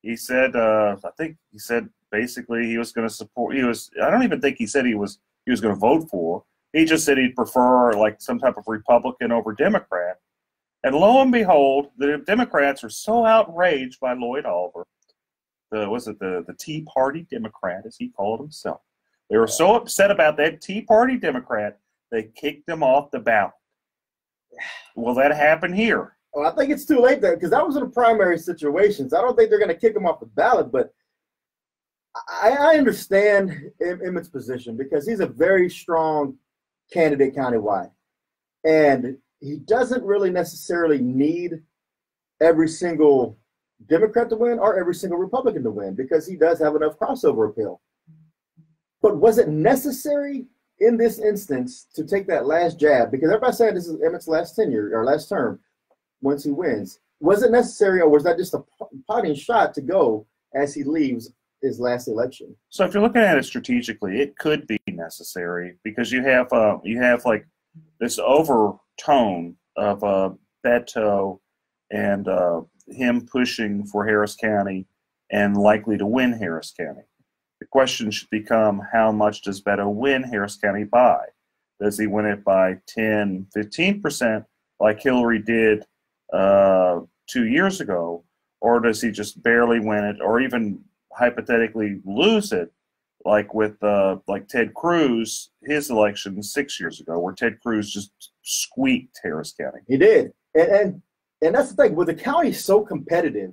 he said, I think he said basically he was going to support. I don't even think he said he was going to vote for. He just said he'd prefer like some type of Republican over Democrat. And lo and behold, the Democrats are so outraged by Lloyd Oliver. The Tea Party Democrat, as he called himself. They were so upset about that Tea Party Democrat, they kicked him off the ballot. Will that happen here? Well, I think it's too late there because that was in a primary situations. I don't think they're going to kick him off the ballot, but I understand Emmett's position because he's a very strong candidate countywide. And he doesn't really necessarily need every single Democrat to win or every single Republican to win because he does have enough crossover appeal. But was it necessary in this instance to take that last jab? Because everybody said this is Emmett's last tenure or last term once he wins. Was it necessary or was that just a potting shot to go as he leaves his last election? So if you're looking at it strategically, it could be necessary because you have like this overtone of Beto and him pushing for Harris County and likely to win Harris County. The question should become, how much does Beto win Harris County by? Does he win it by 10, 15% like Hillary did 2 years ago? Or does he just barely win it or even hypothetically lose it like with like Ted Cruz, his election 6 years ago, where Ted Cruz just squeaked Harris County? He did. And that's the thing. With the county so competitive,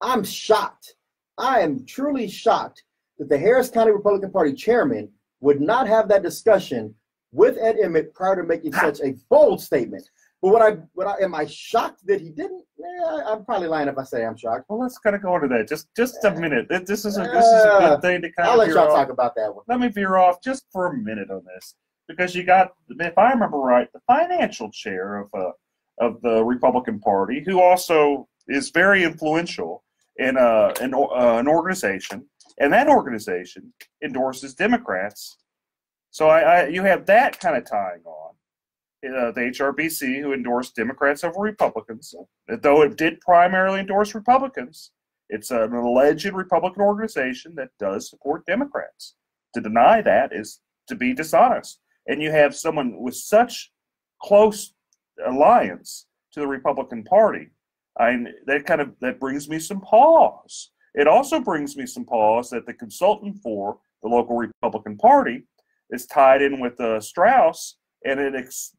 I'm shocked. I am truly shocked that the Harris County Republican Party chairman would not have that discussion with Ed Emmett prior to making such a bold statement. But am I shocked that he didn't? I'm probably lying if I say I'm shocked. Well, let's kind of go into that. Just a minute. This is a good thing to kind of. I'll let y'all talk about that one. Let me veer off just for a minute on this because you got, if I remember right, the financial chair of the Republican Party, who also is very influential in an organization, and that organization endorses Democrats. So you have that kind of tying on. The HRBC, who endorsed Democrats over Republicans, though it did primarily endorse Republicans, it's an alleged Republican organization that does support Democrats. To deny that is to be dishonest. And you have someone with such close alliance to the Republican Party, that brings me some pause. It also brings me some pause that the consultant for the local Republican Party is tied in with Strauss, and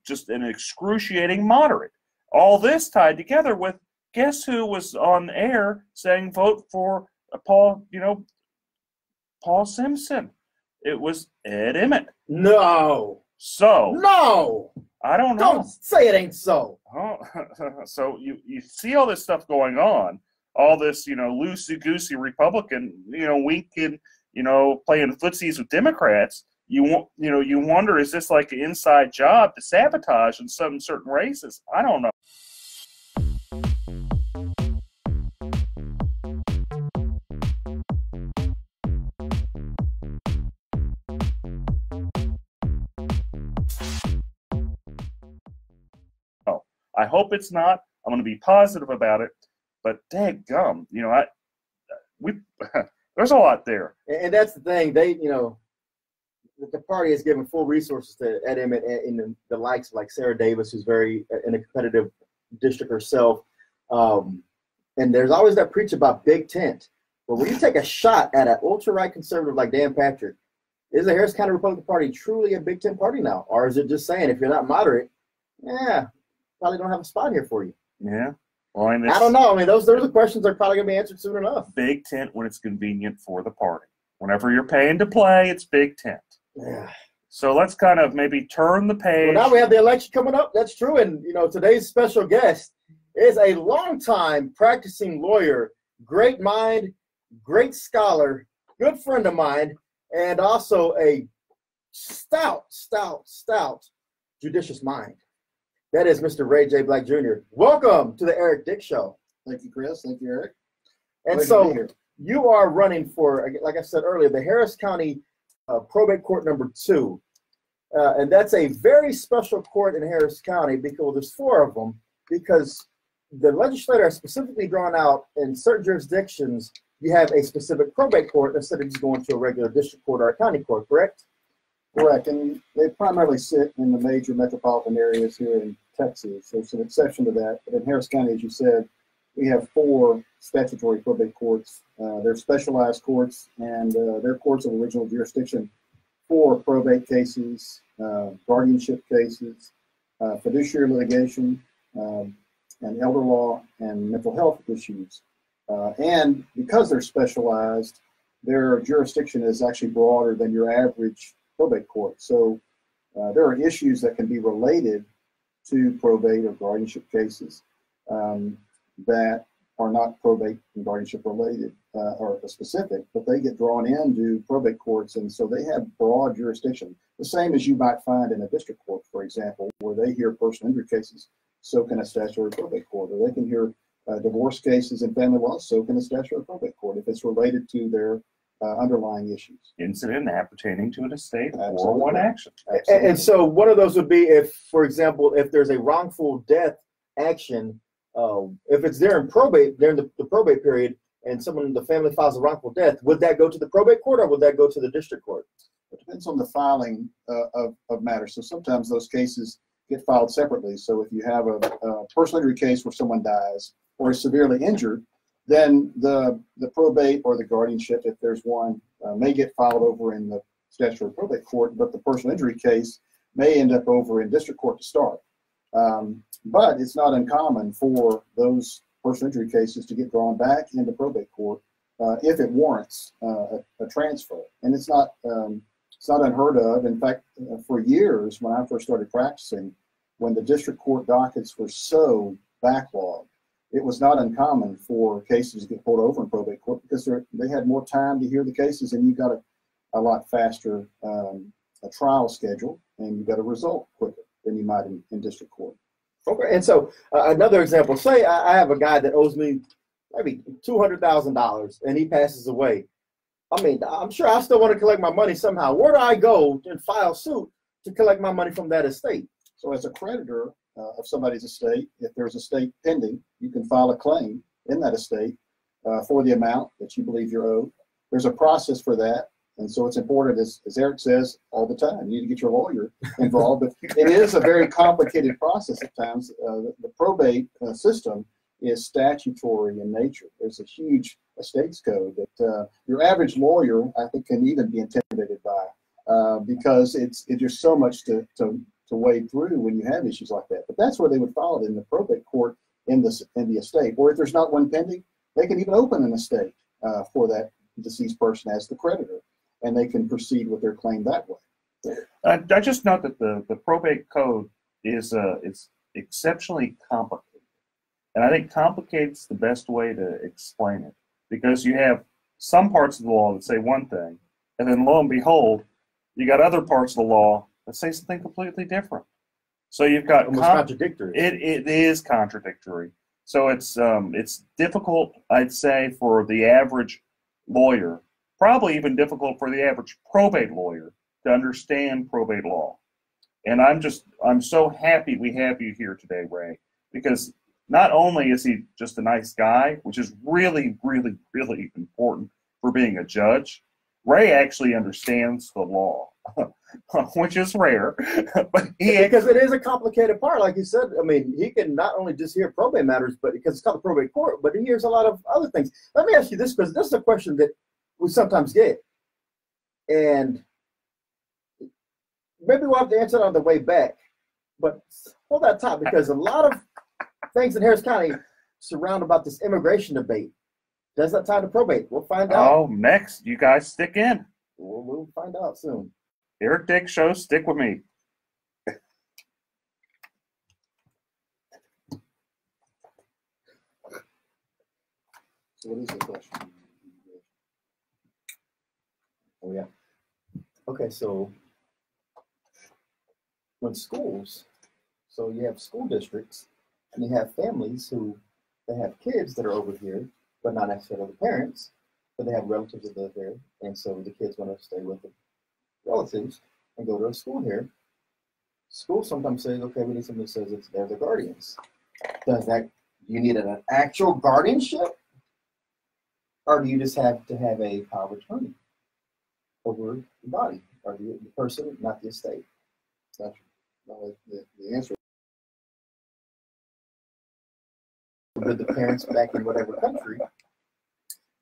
just an excruciating moderate. All this tied together with, guess who was on air saying vote for Paul Simpson? It was Ed Emmett. No. So No, I don't know. don't say it ain't so. Oh, so you see all this stuff going on, all this, loosey goosey Republican, winking, playing footsies with Democrats. You wonder, is this like an inside job to sabotage in some certain races? I don't know. I hope it's not. I'm going to be positive about it, but dadgum, there's a lot there. And that's the thing. The party is giving full resources to Ed Emmett and the likes of like Sarah Davis, who's very in a competitive district herself. And there's always that preach about big tent. But when you take a shot at an ultra-right conservative like Dan Patrick, is the Harris County Republican Party truly a big tent party now? Or is it just saying, if you're not moderate, probably don't have a spot here for you? Yeah. Well, I don't know. I mean, those are questions that are probably going to be answered soon enough. Big tent when it's convenient for the party. Whenever you're paying to play, it's big tent. Yeah. So let's kind of maybe turn the page. Well, now we have the election coming up. That's true. And, today's special guest is a longtime practicing lawyer, great mind, great scholar, good friend of mine, and also a stout judicious mind. That is Mr. Ray J. Black Jr. Welcome to the Eric Dick Show. Thank you, Chris. Thank you, Eric. And so you are running for, like I said earlier, the Harris County Probate Court number 2. And that's a very special court in Harris County because there's 4 of them, because the legislature has specifically drawn out in certain jurisdictions, you have a specific probate court instead of just going to a regular district court or a county court, correct? Correct, and they primarily sit in the major metropolitan areas here in Texas. There's an exception to that, but in Harris County, as you said, we have 4 statutory probate courts. They're specialized courts, and they're courts of original jurisdiction for probate cases, guardianship cases, fiduciary litigation, and elder law and mental health issues. And because they're specialized, their jurisdiction is actually broader than your average probate court. So there are issues that can be related to probate or guardianship cases that are not probate and guardianship related or specific, but they get drawn into probate courts, and so they have broad jurisdiction. The same as you might find in a district court, for example, where they hear personal injury cases, so can a statutory probate court, or they can hear divorce cases and family law, so can a statutory probate court if it's related to their underlying issues. Incident appertaining to an estate or one action. And so one of those would be if, for example, if there's a wrongful death action, if it's there in probate, during the probate period, and someone in the family files a wrongful death, would that go to the probate court or would that go to the district court? It depends on the filing of matters. So sometimes those cases get filed separately. So if you have a personal injury case where someone dies or is severely injured, then the probate or the guardianship, if there's one, may get filed over in the statutory probate court, but the personal injury case may end up over in district court to start. But it's not uncommon for those personal injury cases to get drawn back into probate court if it warrants a transfer. And it's not unheard of. In fact, for years, when I first started practicing, when the district court dockets were so backlogged, it was not uncommon for cases to get pulled over in probate court because they had more time to hear the cases, and you got a lot faster a trial schedule, and you got a result quicker than you might in district court. Okay, and so another example, say I have a guy that owes me maybe $200,000 and he passes away. I mean, I'm sure I still want to collect my money somehow. Where do I go and file suit to collect my money from that estate? So as a creditor of somebody's estate, if there's a estate pending, you can file a claim in that estate for the amount that you believe you're owed. There's a process for that. And so it's important, as Eric says all the time, you need to get your lawyer involved. But it is a very complicated process at times. The probate system is statutory in nature. There's a huge estates code that your average lawyer, I think, can even be intimidated by because it's just so much to wade through when you have issues like that. But that's where they would file it, in the probate court in the estate. Or if there's not one pending, they can even open an estate for that deceased person as the creditor, and they can proceed with their claim that way. I just note that the probate code is it's exceptionally complicated. And I think complicated's the best way to explain it, because you have some parts of the law that say one thing, and then lo and behold, you got other parts of the law that say something completely different. So you've got Almost contradictory. It is contradictory. So it's difficult, I'd say, for the average lawyer, probably even difficult for the average probate lawyer to understand probate law. And I'm so happy we have you here today, Ray, because not only is he just a nice guy, which is really, really, really important for being a judge, Ray actually understands the law, which is rare. But because it is a complicated part, like you said. I mean, he can not only just hear probate matters, but because it's called the probate court, but he hears a lot of other things. Let me ask you this, because this is a question that we sometimes get, and maybe we'll have to answer it on the way back. But hold that thought, because a lot of things in Harris County surround about this immigration debate. Does that tie to probate? We'll find out. Oh, next, you guys stick in. We'll find out soon. Eric Dick Show, stick with me. So what is the question? Oh yeah. Okay, so when schools, so you have school districts, and you have families who they have kids that are over here, but not necessarily the parents, but they have relatives that live here, and so the kids want to stay with the relatives and go to a school here. School sometimes says, okay, we need somebody who says they're the guardians. Do you need an actual guardianship? Or do you just have to have a power of attorney over the body, or the person, not the estate? Gotcha. No, the answer. With the parents back in whatever country,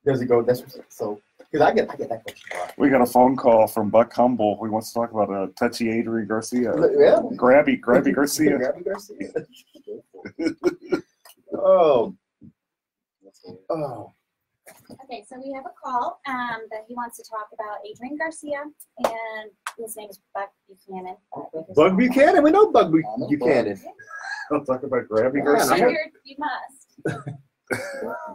does it go? That's so. Because I get that question a lot. We got a phone call from Buck Humble who wants to talk about a touchy Adri Garcia. Yeah. Grabby Garcia. Grabby Garcia. Oh. Okay, so we have a call that he wants to talk about Adrian Garcia, and his name is Buck Buchanan. Bug Buchanan? We know Bug Buchanan. I'll talk about Grabby I Garcia. figured you must.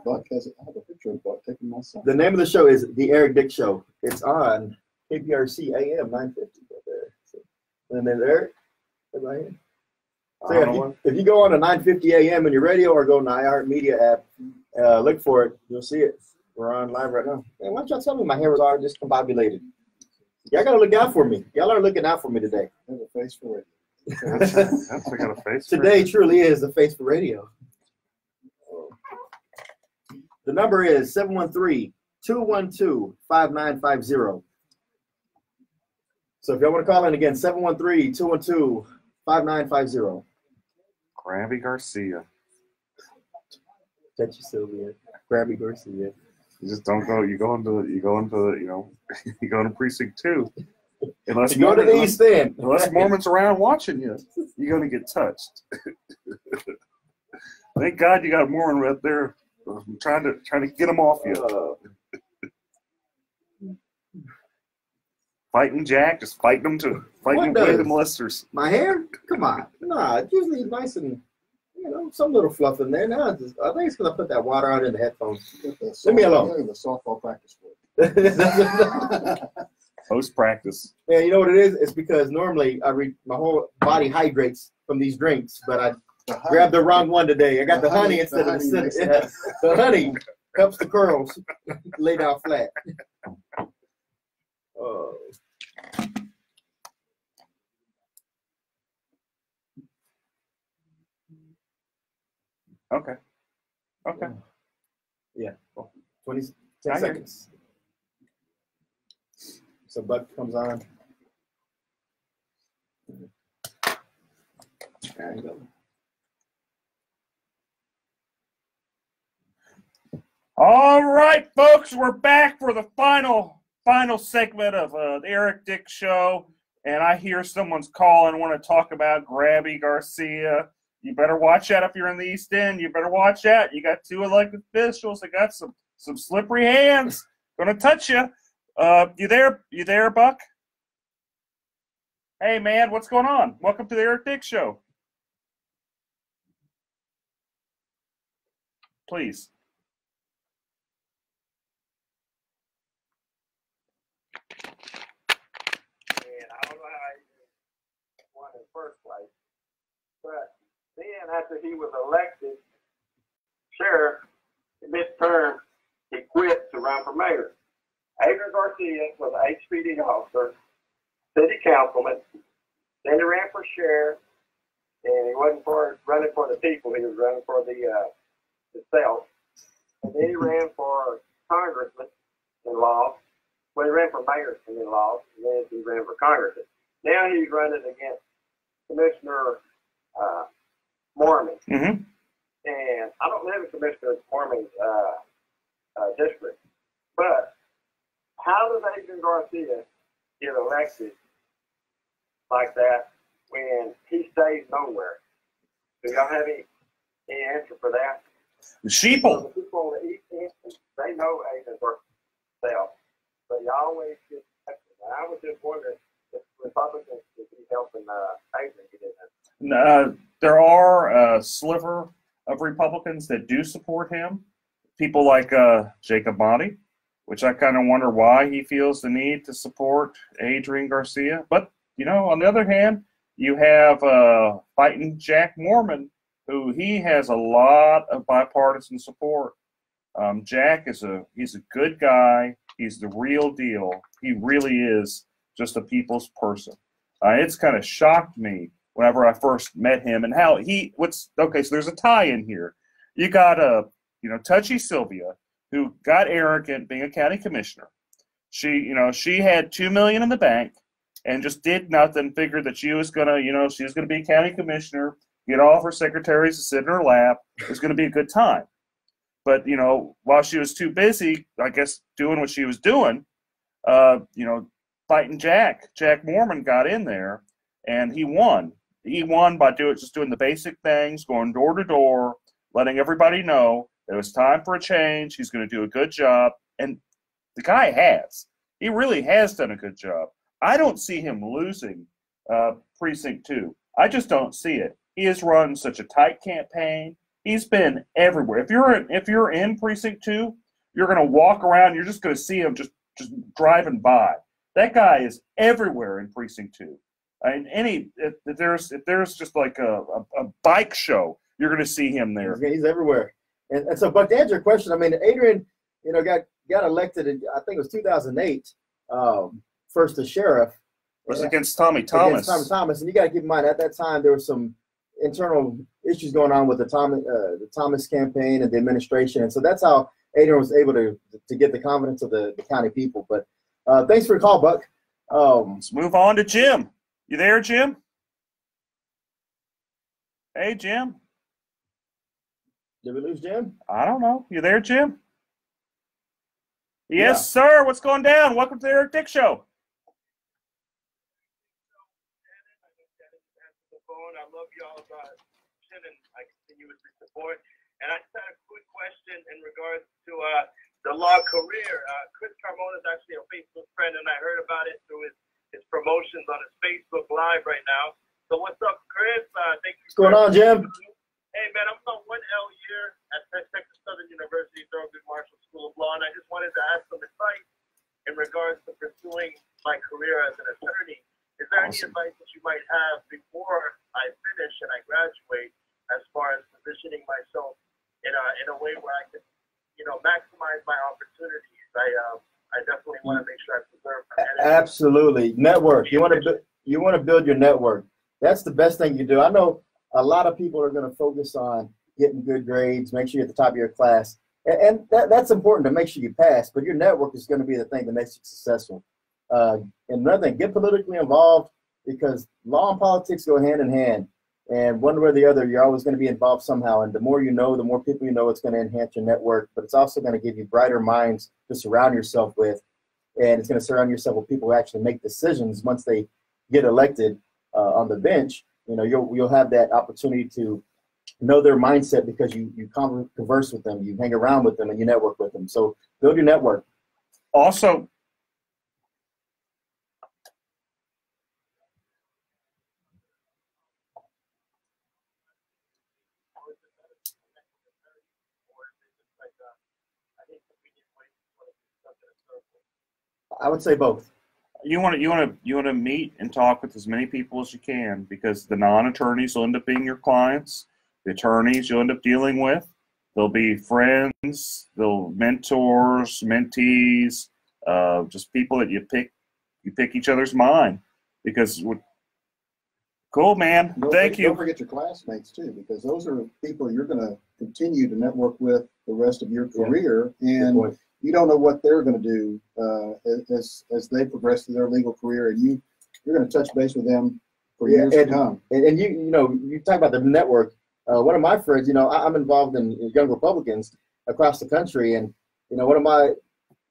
Buck I have a picture of Buck taking my son. The name of the show is The Eric Dick Show. It's on KPRC AM 950. Right there. So, and then Eric, right here. So yeah, if you go on to 950 AM in your radio or go on the iHeartMedia app, look for it. You'll see it. We're on live right now. Man, why don't y'all tell me my hair was already discombobulated? Y'all gotta look out for me. Y'all are looking out for me today. I have a face for radio. I got a face. Today truly is the face for radio. The number is 713-212-5950. So if y'all want to call in again, 713-212-5950. Grabby Garcia. Touchy Sylvia. Grabby Garcia. You just don't go. You go into you go to precinct 2. Unless you go to the East End. Unless Mormon's around watching you, you're gonna get touched. Thank God you got a Mormon right there. I'm trying to get them off you. Fighting Jack, just fighting them to fighting away the molesters. My hair? Come on. Nah, it's usually nice and some little fluff in there. Now I think it's because I put that water on in the headphones. Leave me alone. The softball practice for Post practice. Yeah, you know what it is? It's because normally my whole body hydrates from these drinks, but I grabbed the wrong one today. I got the honey instead of the cinnamon. Yeah. The honey helps the curls lay down flat. Oh. Okay. Yeah. 10 seconds. So Buck comes on. There you go. All right, folks, we're back for the final segment of the Eric Dick Show, and I hear someone's calling and want to talk about Grabby Garcia. You better watch out if you're in the East End. You better watch out. You got 2 elected officials that got some slippery hands. Gonna touch you. You there, Buck? Hey, man, what's going on? Welcome to the Eric Dick Show. Please. And I don't know how he won in the first place. But then after he was elected sheriff, midterm, he quit to run for mayor. Adrian Garcia was an HPD officer, city councilman. Then he ran for sheriff, and he wasn't running for the people. He was running for himself. And then he ran for congressman and lost. Well, he ran for mayor and then lost. And then he ran for congressman. Now he's running against Commissioner Mormon. Mm-hmm. And I don't live in Commissioner Mormon's district. But how does Adrian Garcia get elected like that when he stays nowhere? Do y'all have any answer for that? The sheeple. So the people on the East End, they know Adrian Garcia, but you always get elected. And I was just wondering if Republicans would be helping Adrian get in there. There are a sliver of Republicans that do support him. People like Jacob Motti, which I kind of wonder why he feels the need to support Adrian Garcia. But, you know, on the other hand, you have fighting Jack Mormon, who he has a lot of bipartisan support. Jack he's a good guy. He's the real deal. He really is just a people's person. It's kind of shocked me whenever I first met him and how so there's a tie in here. You got Touchy Sylvia, who got arrogant being a county commissioner. She had $2 million in the bank and just did nothing, figured that she was gonna be a county commissioner, get all of her secretaries to sit in her lap. It was gonna be a good time. But, while she was too busy, I guess, doing what she was doing, fighting Jack Mormon got in there and he won. He won by doing the basic things, going door to door, letting everybody know that it was time for a change. He's going to do a good job. And the guy has. He really has done a good job. I don't see him losing Precinct 2. I just don't see it. He has run such a tight campaign. He's been everywhere. If you're in Precinct 2, you're going to walk around. You're just going to see him just driving by. That guy is everywhere in Precinct 2. And if there's just like a bike show, you're going to see him there. He's everywhere. And so, but to answer your question, I mean, Adrian, got elected in, I think it was 2008, first as sheriff. It was against Tommy Thomas. Against Tommy Thomas, and you got to keep in mind at that time there was some internal issues going on with the Thomas campaign and the administration, and so that's how Adrian was able to get the confidence of the county people. But thanks for the call, Buck. Let's move on to Jim. You there, Jim? Hey, Jim. Did we lose Jim? I don't know. You there, Jim? Yes, sir. What's going down? Welcome to the Eric Dick Show. I love y'all's and I continuously support. And I just had a quick question in regards to the law career. Chris Carmona is actually a Facebook friend, and I heard about it through his promotions on his Facebook Live right now. So what's up, Chris? Thank you. What's going on, Jim? Hey, man, I'm on 1L year at Texas Southern University, Thurgood Marshall School of Law, and I just wanted to ask some advice in regards to pursuing my career as an attorney. Is there any advice that you might have before I finish and I graduate as far as positioning myself in a way where I can, maximize my opportunities? I definitely want to make sure I preserve my energy. Absolutely. Network. You want to build your network. That's the best thing you do. I know a lot of people are going to focus on getting good grades, make sure you're at the top of your class. And that's important to make sure you pass, but your network is going to be the thing that makes you successful. And another thing, get politically involved, because law and politics go hand in hand. And one way or the other, you're always going to be involved somehow. And the more you know, the more people you know, it's going to enhance your network. But it's also going to give you brighter minds to surround yourself with. And it's going to surround yourself with people who actually make decisions once they get elected on the bench. You'll have that opportunity to know their mindset because you converse with them, you hang around with them, and you network with them. So build your network. Also, I would say both. You want to meet and talk with as many people as you can, because the non-attorneys will end up being your clients. The attorneys you'll end up dealing with, they'll be friends, they'll mentors, mentees, just people that you pick each other's mind, because cool, man. Thank you. Don't forget your classmates too, because those are people you're going to continue to network with the rest of your career, and you don't know what they're going to do as they progress through their legal career, and you're going to touch base with them for years to come. And you talk about the network. One of my friends, I'm involved in Young Republicans across the country, and one of my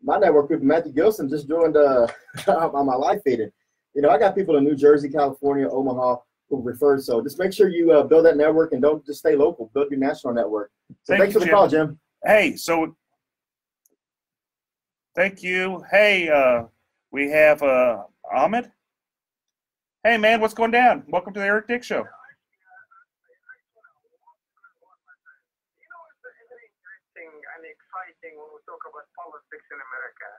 network group, Matthew Gilson, just joined on my live feed. I got people in New Jersey, California, Omaha who referred. So just make sure you build that network, and don't just stay local. Build your national network. So thanks for the call, Jim. Hey, so thank you. Hey, we have Ahmed. Hey, man, what's going down? Welcome to the Eric Dick Show. And exciting when we talk about politics in America.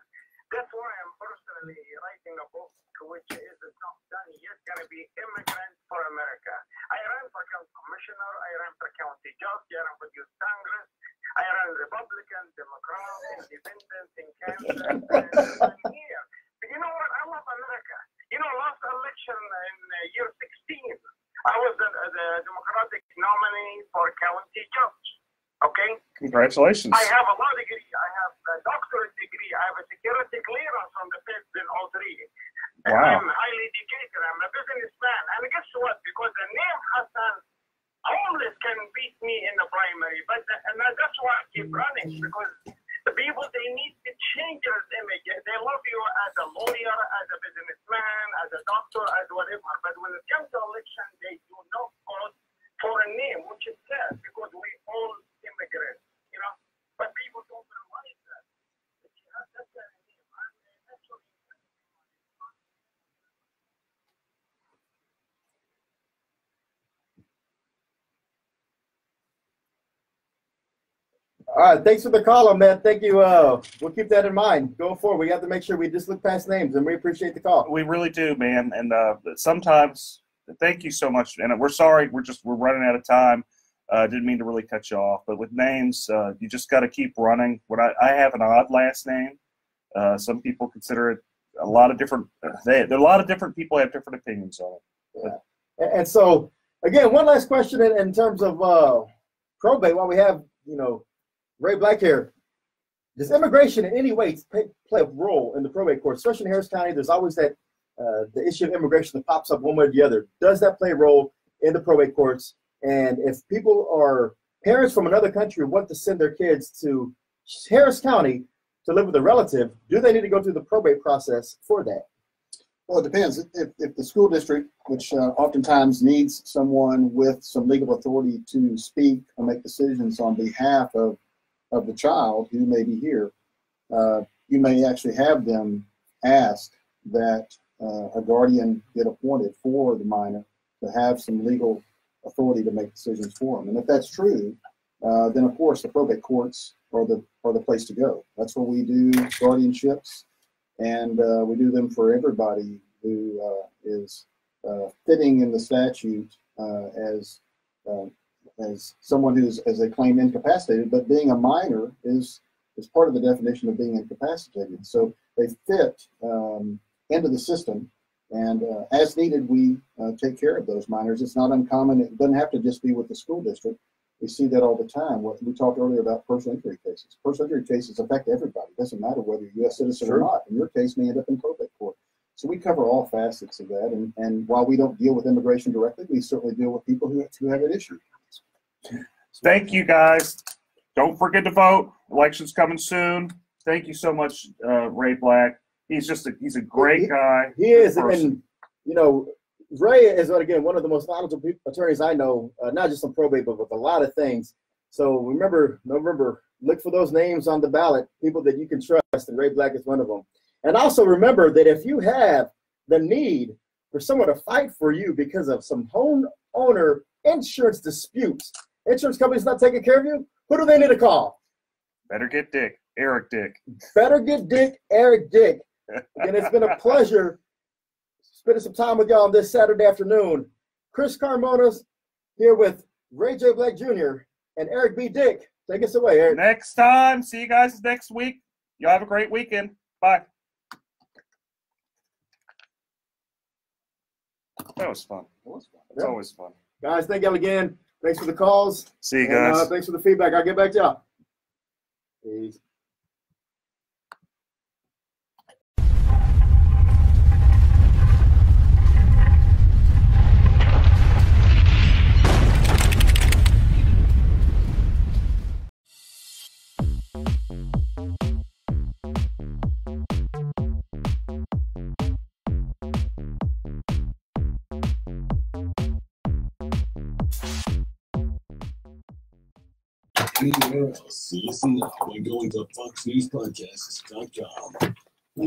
That's why I'm personally writing a book, which is not done yet, going to be Immigrant for America. I ran for county commissioner, I ran for county judge, I ran for youth Congress, I ran Republican, Democrat, Independent, in Kansas, and I'm here. But you know what? I love America. Last election in year 16, I was the Democratic nominee for county judge. Okay? Congratulations. I have a law degree. I have a doctorate degree. I have a security clearance from the feds in all three. Wow. I'm highly educated. I'm a businessman. And guess what? Because the name Hassan always can beat me in the primary. And that's why I keep running. Because the people, they need to change their image. They love you as a lawyer, as a businessman, as a doctor, as whatever. But when it comes to election, they do not vote for a name, which is sad, because we all immigrants, but people don't realize that. That's the name. All right, thanks for the call, man. Thank you. We'll keep that in mind going forward. We have to make sure we just look past names, and we appreciate the call. We really do, man. And sometimes, thank you so much. And we're sorry, we're running out of time. Didn't mean to really cut you off, but with names, you just got to keep running. I have an odd last name. Some people consider it a lot of different. There are a lot of different people have different opinions on it. Yeah. And so, again, one last question in terms of probate. While we have Ray Black here, does immigration in any way play a role in the probate court, especially in Harris County? There's always that the issue of immigration that pops up one way or the other. Does that play a role in the probate courts? And if people are parents from another country want to send their kids to Harris County to live with a relative, do they need to go through the probate process for that? Well, it depends. If the school district, which oftentimes needs someone with some legal authority to speak or make decisions on behalf of the child who may be here, you may actually have them ask that a guardian get appointed for the minor to have some legal authority to make decisions for them. And if that's true, then of course the probate courts are the place to go. That's where we do guardianships, and we do them for everybody who is fitting in the statute as someone who's, as they claim, incapacitated. But being a minor is part of the definition of being incapacitated. So they fit into the system. And as needed, we take care of those minors. It's not uncommon. It doesn't have to just be with the school district. We see that all the time. We talked earlier about personal injury cases. Personal injury cases affect everybody. It doesn't matter whether you're a U.S. citizen or not. In your case, may end up in probate court. So we cover all facets of that. And while we don't deal with immigration directly, we certainly deal with people who have an issue. Thank you, guys. Don't forget to vote. Election's coming soon. Thank you so much, Ray Black. He's a great guy. He is, and Ray is, again, one of the most knowledgeable attorneys I know, not just on probate, but with a lot of things. So remember, November, look for those names on the ballot, people that you can trust, and Ray Black is one of them. And also remember that if you have the need for someone to fight for you because of some homeowner insurance disputes, insurance company's not taking care of you, who do they need to call? Better Get Dick, Eric Dick. Better Get Dick, Eric Dick. Again, it's been a pleasure spending some time with y'all on this Saturday afternoon. Chris Carmona's here with Ray J. Black Jr. and Eric B. Dick. Take us away, Eric. Next time. See you guys next week. Y'all have a great weekend. Bye. That was fun. It's always fun. Guys, thank y'all again. Thanks for the calls. See you guys. And, thanks for the feedback. I'll get back to y'all. Peace. Anywhere else, listen now by going to FoxNewsPodcasts.com.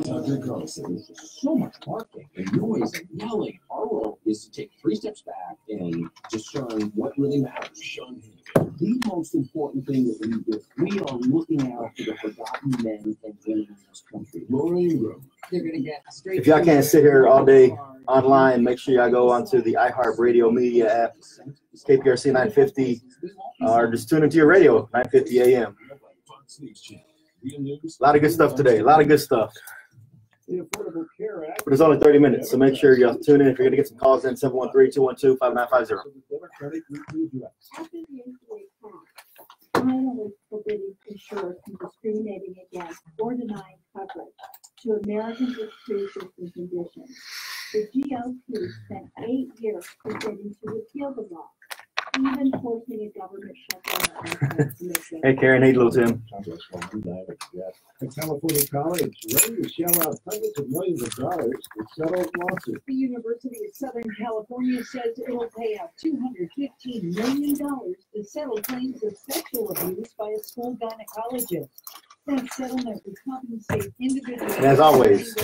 Tucker Carlson. So much barking and noise and yelling. Our role is to take 3 steps back and discern what really matters. Sean Hannity. The most important thing that we are looking out for the forgotten men and women in this country. Laura Ingram. They're going to get straight. If y'all can't sit here all day online, make sure y'all go onto the iHeartRadio media app, KPRC 950, or just tune into your radio, 950 AM. A lot of good stuff today. A lot of good stuff. But it's only 30 minutes, so make sure y'all tune in. If you're going to get some calls in, 713-212-5950. Finally forbidding insurers from discriminating against or denying coverage to Americans with pre-existing conditions. The GOP spent 8 years presenting to repeal the law, even forcing a government shutdown. Hey, Karen. Hey, little Tim. A California college ready to shell out hundreds of millions of dollars to settle lawsuits. The University of Southern California says it'll pay out $215 million to settle claims of sexual abuse by a school gynecologist. That settlement would compensate individuals. And as always,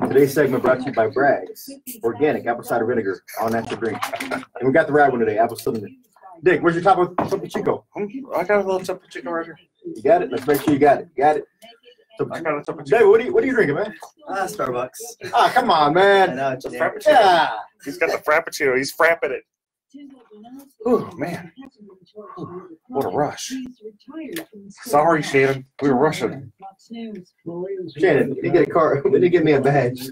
today's segment brought to you by Bragg's Organic Apple Cider Vinegar, all natural drink. And we got the right one today, apple cinnamon. Dick, where's your Topo Chico? I got a little Topo Chico right here. You got it? Let's make sure you got it. Got it. I got a Topo Chico. David, what are you drinking, man? Starbucks. Ah, come on, man. Yeah. He's got the Frappuccino. He's frapping it. Oh, man. What a rush. Sorry, Shannon. We were rushing. Shannon, you get a car. We didn't get me a badge.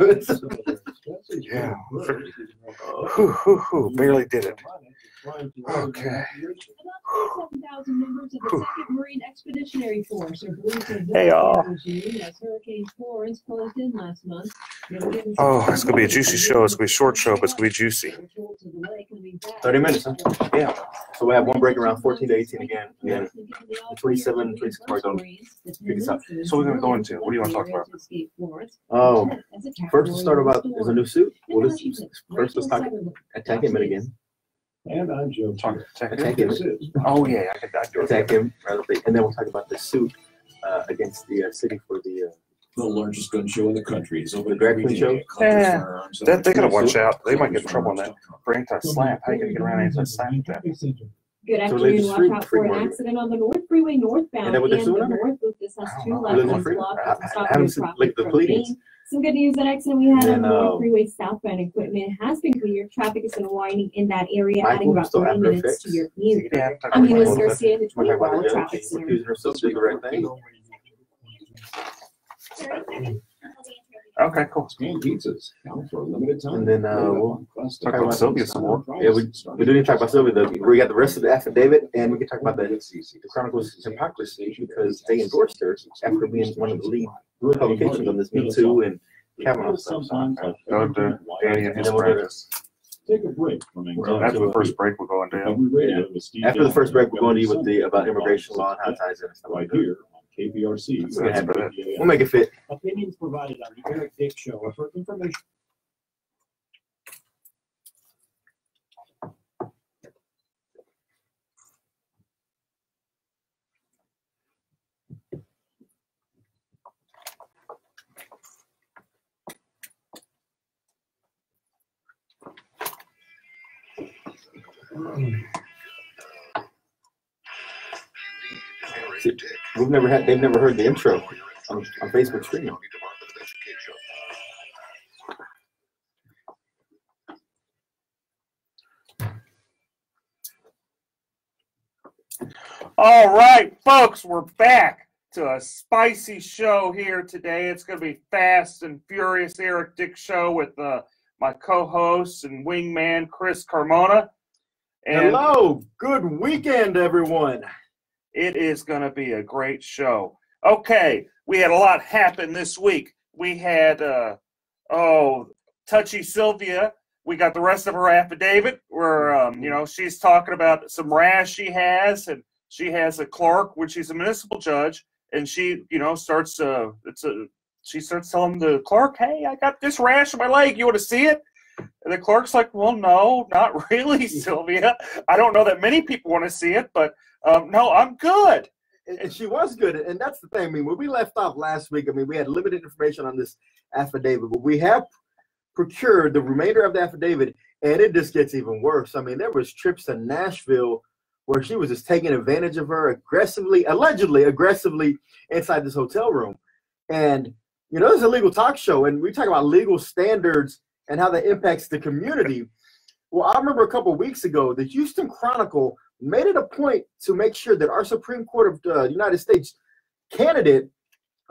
Yeah. Barely did it. Okay. 7,000 members of the 2nd Marine Expeditionary Force are believed to have Hey, y'all. as Hurricane Florence closed in last month. Oh, it's going to be a juicy show. It's going to be a short show, but it's going to be juicy. 30 minutes, huh? Yeah. So we have one break around 14 to 18 again. And then the 27, 26 cars on. So we're going to go into, what do you want to talk about? Oh, first let's start about, there's a new suit. Well, first let's talk attack him again. And I'm Joe. Attack him. Oh, yeah. I could do it. Attack him. And then we'll talk about the suit against the city for the largest gun show in the country. Is over the drag queen show. Yeah. They got to watch out. They might get in trouble on that. For anti-slam. How are you going to get around anti-slam with that? Good afternoon. Watch out for an accident on the North Freeway northbound and the North Loop. This has 2 left blocked. Some good news, that accident we had on the North Freeway southbound equipment has been cleared. Traffic is unwinding in that area, adding about 30 minutes to your commute. I'm Eunice Garcia, the 24-hour traffic center. Okay, cool. And pizzas count for a limited time. And then we'll talk about Sylvia some more. Yeah, we do need to talk about Sylvia. We got the rest of the affidavit, and we can talk about the Chronicles of Hypocrisy because they endorsed her after being one of the lead publications on this Me Too and Kavanaugh stuff. Go to Danny and his friends. Take a break. After the first break, we're going down. After the first break, we're going to you with the about immigration law and how it ties in and stuff like that. KPRC. We'll make it fit. Opinions provided on the Eric Dick Show are for information. They've never heard the intro on Facebook streaming. All right, folks, we're back to a spicy show here today. It's going to be Fast and Furious Eric Dick show with my co-host and wingman, Chris Carmona. And hello, good weekend, everyone. It is going to be a great show. Okay, we had a lot happen this week. We had, Touchy Sylvia. We got the rest of her affidavit where, she's talking about some rash she has, and she has a clerk, which she's a municipal judge, and she, starts telling the clerk, hey, I got this rash on my leg. You want to see it? And the clerk's like, well, no, not really, Sylvia. I don't know that many people want to see it, but no, I'm good. And she was good, and that's the thing. I mean, when we left off last week, we had limited information on this affidavit, but we have procured the remainder of the affidavit, and it just gets even worse. I mean, there was trips to Nashville where she was just taking advantage of her allegedly aggressively inside this hotel room. And, this is a legal talk show, and we talk about legal standards and how that impacts the community. Well, I remember a couple of weeks ago, the Houston Chronicle made it a point to make sure that our Supreme Court of the United States candidate,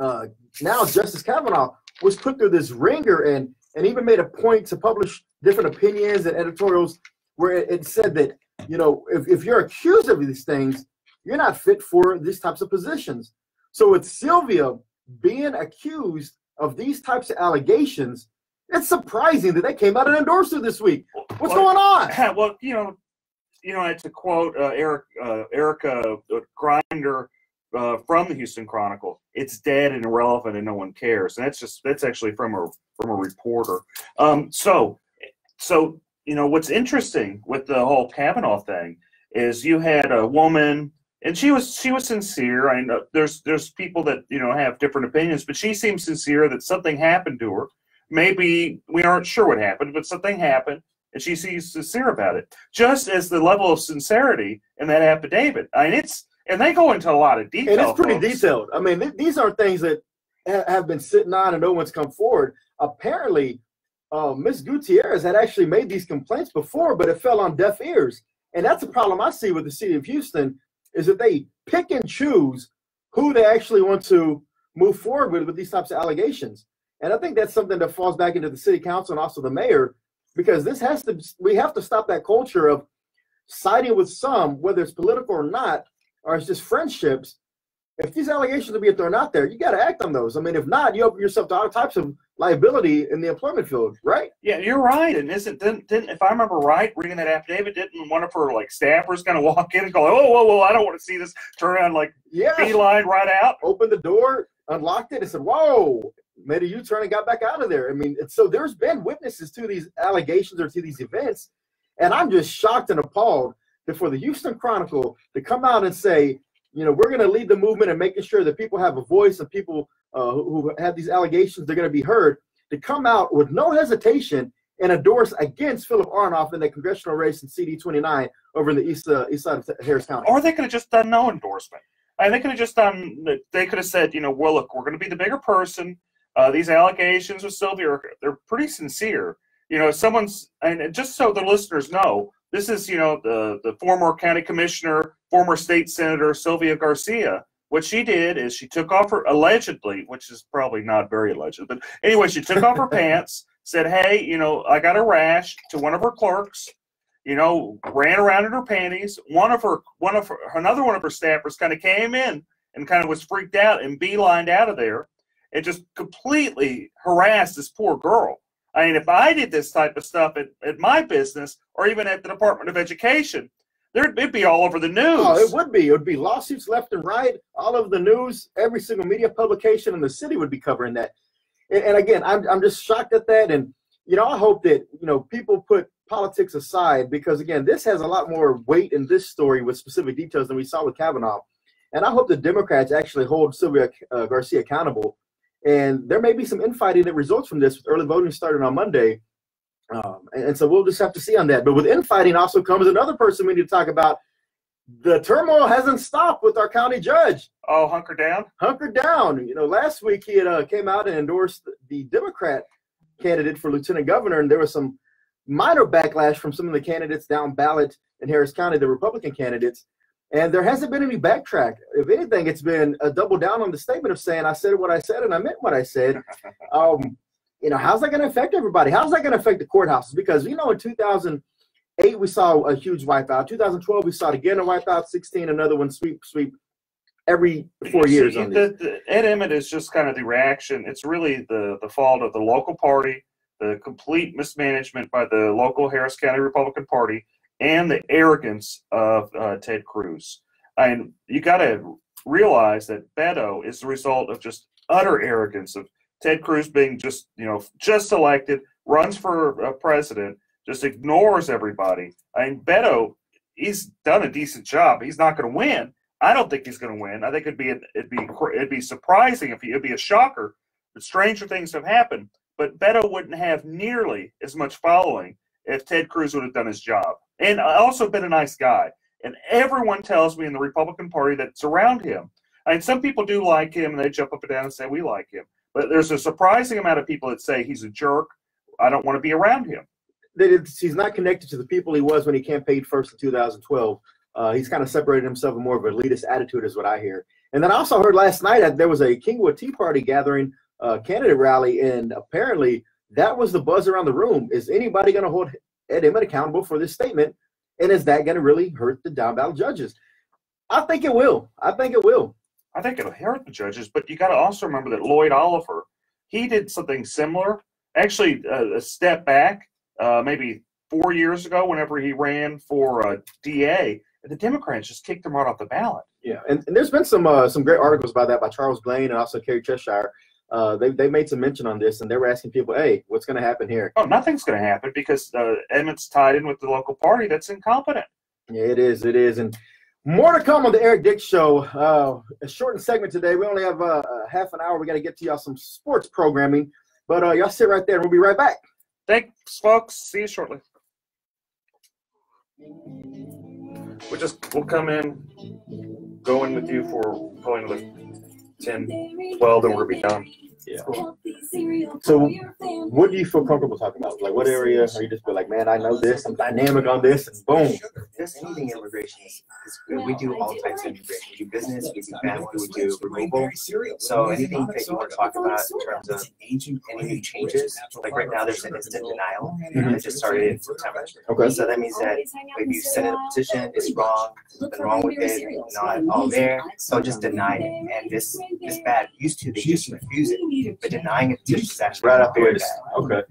now Justice Kavanaugh, was put through this ringer and even made a point to publish different opinions and editorials where it said that, if you're accused of these things, you're not fit for these types of positions. So with Sylvia being accused of these types of allegations, it's surprising that they came out and endorsed her this week. What's going on? Well, to quote Erica Grinder from the Houston Chronicle, it's dead and irrelevant and no one cares. And that's actually from a reporter. So what's interesting with the whole Kavanaugh thing is you had a woman, and she was sincere. I know there's people that have different opinions, but she seems sincere that something happened to her. Maybe we aren't sure what happened, but something happened, and she seems sincere about it. Just as the level of sincerity in that affidavit. And they go into a lot of detail. And it's pretty detailed. I mean, these are things that have been sitting on and no one's come forward. Apparently, Ms. Gutierrez had actually made these complaints before, but it fell on deaf ears. And that's the problem I see with the city of Houston, is that they pick and choose who they actually want to move forward with these types of allegations. And I think that's something that falls back into the city council and also the mayor, because we have to stop that culture of siding with some, whether it's political or not, or it's just friendships. If these allegations are being thrown out there, you got to act on those. I mean, if not, you open yourself to all types of liability in the employment field, right? Yeah, you're right. And didn't if I remember right, reading that affidavit, didn't one of her staffers kind of walk in and go, whoa, I don't want to see this, turn around beeline right out? Opened the door, unlocked it, and said, whoa, made a U-turn and got back out of there. I mean, so there's been witnesses to these allegations or to these events, and I'm just shocked and appalled that for the Houston Chronicle to come out and say, we're going to lead the movement and making sure that people have a voice and people who have these allegations, they're going to be heard, to come out with no hesitation and endorse against Philip Arnoff in the congressional race in CD 29 over in the east side of Harris County. Or they could have just done no endorsement. They could have just they could have said, well, look, we're going to be the bigger person. These allegations with Sylvia, they're pretty sincere. And just so the listeners know, this is, the former county commissioner, former state senator, Sylvia Garcia. What she did is she took off her, allegedly, which is probably not very alleged, but anyway, she took off her pants, said, hey, I got a rash to one of her clerks, ran around in her panties. Another one of her staffers kind of came in and kind of was freaked out and beelined out of there and just completely harassed this poor girl. I mean, if I did this type of stuff at my business or even at the Department of Education, it'd be all over the news. Oh, it would be. It would be lawsuits left and right, all over the news. Every single media publication in the city would be covering that. And again, I'm just shocked at that. And, I hope that, people put politics aside, because, again, this has a lot more weight in this story with specific details than we saw with Kavanaugh. And I hope the Democrats actually hold Sylvia Garcia accountable. And there may be some infighting that results from this, with early voting starting on Monday. And so we'll just have to see on that. But with infighting also comes another person we need to talk about. The turmoil hasn't stopped with our county judge. Oh, hunker down? Hunker down. Last week he had came out and endorsed the Democrat candidate for lieutenant governor, and there was some minor backlash from some of the candidates down ballot in Harris County, the Republican candidates. And there hasn't been any backtrack. If anything, it's been a double down on the statement of saying I said what I said and I meant what I said. How's that going to affect everybody? How's that going to affect the courthouses? Because, in 2008, we saw a huge wipeout. 2012, we saw it again, a wipeout. 16, another one, sweep every 4 years. Ed Emmett is just kind of the reaction. It's really the fault of the local party, the complete mismanagement by the local Harris County Republican Party, and the arrogance of Ted Cruz. And you got to realize that Beto is the result of just utter arrogance of Ted Cruz being just elected, runs for president, just ignores everybody. I mean, Beto, he's done a decent job. He's not going to win. I don't think he's going to win. I think it'd be surprising it'd be a shocker. But stranger things have happened. But Beto wouldn't have nearly as much following if Ted Cruz would have done his job. And also been a nice guy. And everyone tells me in the Republican Party that's around him. I mean, some people do like him, and they jump up and down and say, we like him. But there's a surprising amount of people that say he's a jerk. I don't want to be around him. He's not connected to the people he was when he campaigned first in 2012. He's kind of separated himself in more of an elitist attitude is what I hear. And then I also heard last night that there was a Kingwood Tea Party gathering candidate rally, and apparently that was the buzz around the room. Is anybody going to hold Ed Emmett accountable for this statement? And is that going to really hurt the down ballot judges? I think it will. I think it'll hurt the judges, but you got to also remember that Lloyd Oliver, he did something similar. Actually, a step back, maybe 4 years ago, whenever he ran for DA, and the Democrats just kicked him right off the ballot. Yeah, and there's been some great articles about that by Charles Blaine and also Kerry Cheshire. They made some mention on this, and they were asking people, hey, what's going to happen here? Oh, nothing's going to happen because Emmett's tied in with the local party that's incompetent. Yeah, it is. And more to come on the Eric Dix Show. A shortened segment today. We only have half an hour. We got to get to y'all some sports programming. But y'all sit right there, and we'll be right back. Thanks, folks. See you shortly. We'll come in, go in with you for going to the 10, 12, and we'll be done. Yeah. So what do you feel comfortable talking about? Like what area are you just be like, man, I know this, I'm dynamic on this, and boom. Just anything immigration is good. We do all types of immigration. We do business, we do family, we do removal. So anything that you want to talk about in terms of any new changes, like right now there's an instant denial that just started in September. Okay. So that means that if you send a petition, it's wrong, something wrong with it, not all there, so just deny it. And this bad used to, they just refuse it. But denying a petition is actually right up here. Okay.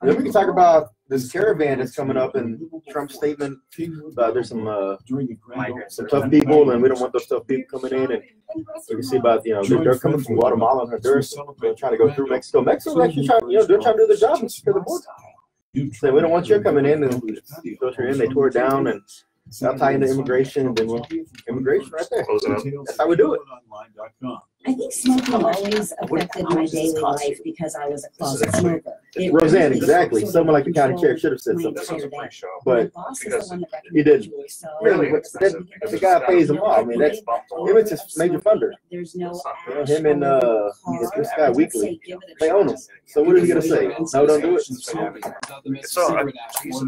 Then we can talk about this caravan that's coming up and Trump's statement. There's some tough people, and we don't want those tough people coming in. And you can see about they're coming from Guatemala and Honduras. They're trying to go through Mexico. Mexico's actually trying. They're trying to do their job and secure the border. So we don't want you coming in and filter in. They tore it down and. I'll tie into immigration, and then immigration right there. That's how we do it. I think smoking always affected my daily life because I was a closet smoker. Roseanne, exactly. Someone like the county chair should have said something, but he didn't. Really, the guy pays him off. I mean, that's Emmett's his major funder. There's no him and this guy Weekly, they own him. So what is he gonna say? No, don't do it.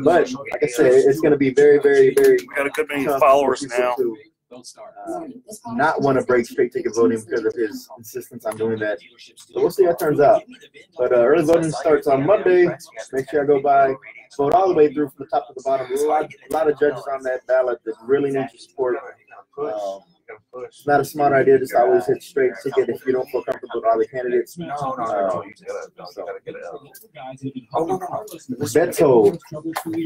But like I said, it's gonna be very, very, very. We got a good many followers now. Not want to break straight ticket voting because of his insistence on doing that. So we'll see how it turns out. But early voting starts on Monday. Make sure I go by, vote all the way through from the top to the bottom. A lot of judges on that ballot that really need your support. It's not a smart idea just always hit straight ticket if you don't feel comfortable with all the candidates. Beto,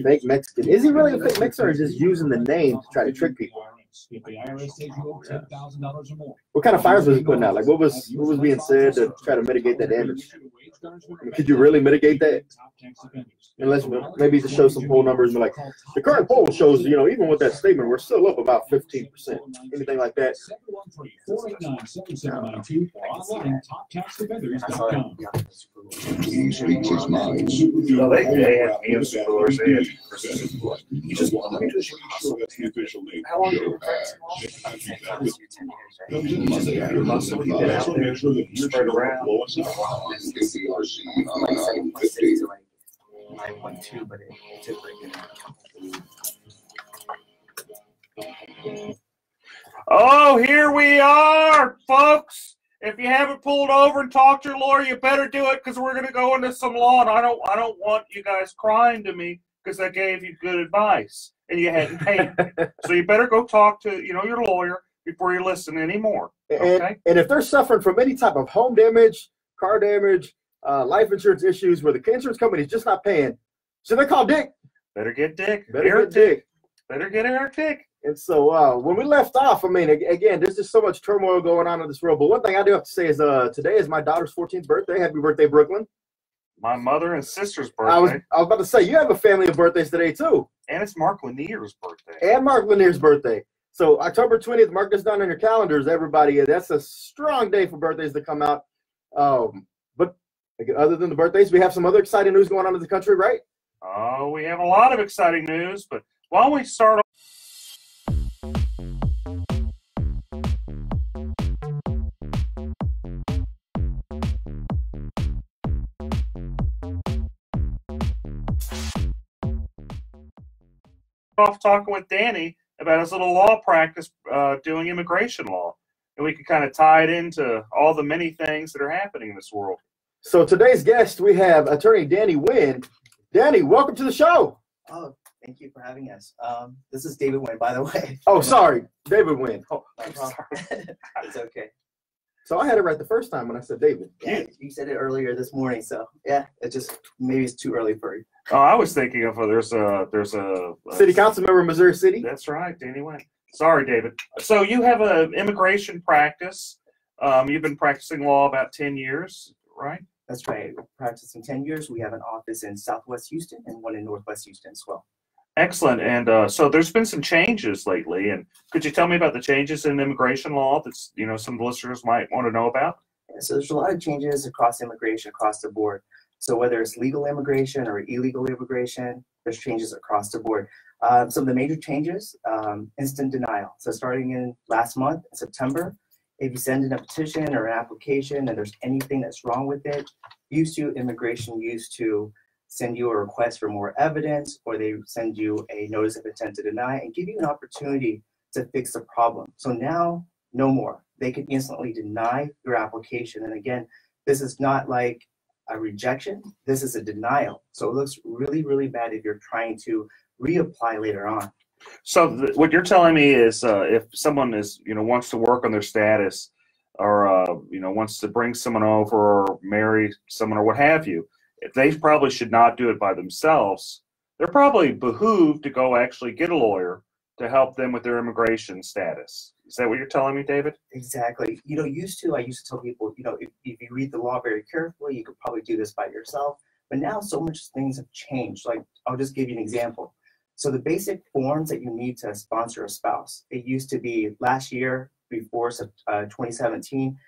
fake Mexican. Is he really a fake Mexican or is he just using the name to try to trick people? If the IRS takes you over $10,000 or more. What kind of fires was he putting out? Like what was being said to try to mitigate that damage? I mean, could you really mitigate that? Unless maybe to show some poll numbers, but like the current poll shows, even with that statement, we're still up about 15%. Anything like that. 489-7792 or online toptaxdefenders.com. He speaks his mind. How long do Monday after Monday, spread around? KPRC 9.2, but it took like Oh, here we are, folks. If you haven't pulled over and talked to your lawyer, you better do it because we're going to go into some law, and I don't want you guys crying to me because I gave you good advice and you hadn't paid me. So you better go talk to your lawyer before you listen anymore. Okay? And if they're suffering from any type of home damage, car damage, life insurance issues where the insurance company is just not paying, so they call Dick. Better get Dick. Better get Dick. Better get Eric Dick. And so when we left off, I mean, again, there's just so much turmoil going on in this world. But one thing I do have to say is today is my daughter's 14th birthday. Happy birthday, Brooklyn. My mother and sister's birthday. I was about to say, you have a family of birthdays today, too. And it's Mark Lanier's birthday. And Mark Lanier's birthday. So October 20th, mark this down on your calendars, everybody. That's a strong day for birthdays to come out. But other than the birthdays, we have some other exciting news going on in the country, right? Oh, we have a lot of exciting news. But why don't we start off talking with Danny about his little law practice doing immigration law. And we can kind of tie it into all the many things that are happening in this world. So today's guest, we have attorney Danny Wynn. Danny, welcome to the show. Oh, thank you for having us. This is David Wynn, by the way. Oh, sorry. David Wynn. Oh, I'm sorry. It's okay. So I had it right the first time when I said David. Yeah, you said it earlier this morning, so yeah, maybe it's too early for you. Oh, I was thinking of there's a city council member in Missouri City. That's right, Danny Wynn. Sorry, David. So you have an immigration practice. You've been practicing law about 10 years, right? That's right. We're practicing 10 years. We have an office in Southwest Houston and one in Northwest Houston as well. Excellent. And so there's been some changes lately. And could you tell me about the changes in immigration law that some listeners might want to know about? Yeah, so there's a lot of changes across immigration, across the board. So whether it's legal immigration or illegal immigration, there's changes across the board. Some of the major changes, instant denial. So starting in last month, September, if you send in a petition or an application and there's anything that's wrong with it, immigration used to send you a request for more evidence, or they send you a notice of intent to deny and give you an opportunity to fix the problem. So now, no more. They can instantly deny your application. And again, this is not like a rejection. This is a denial. So it looks really, really bad if you're trying to reapply later on. So what you're telling me is if someone is, wants to work on their status or, wants to bring someone over or marry someone or what have you, they probably should not do it by themselves. They're probably behooved to go actually get a lawyer to help them with their immigration status. Is that what you're telling me, David? Exactly. I used to tell people, if you read the law very carefully, you could probably do this by yourself. But now so much things have changed. Like, I'll just give you an example. So the basic forms that you need to sponsor a spouse, it used to be last year before 2017,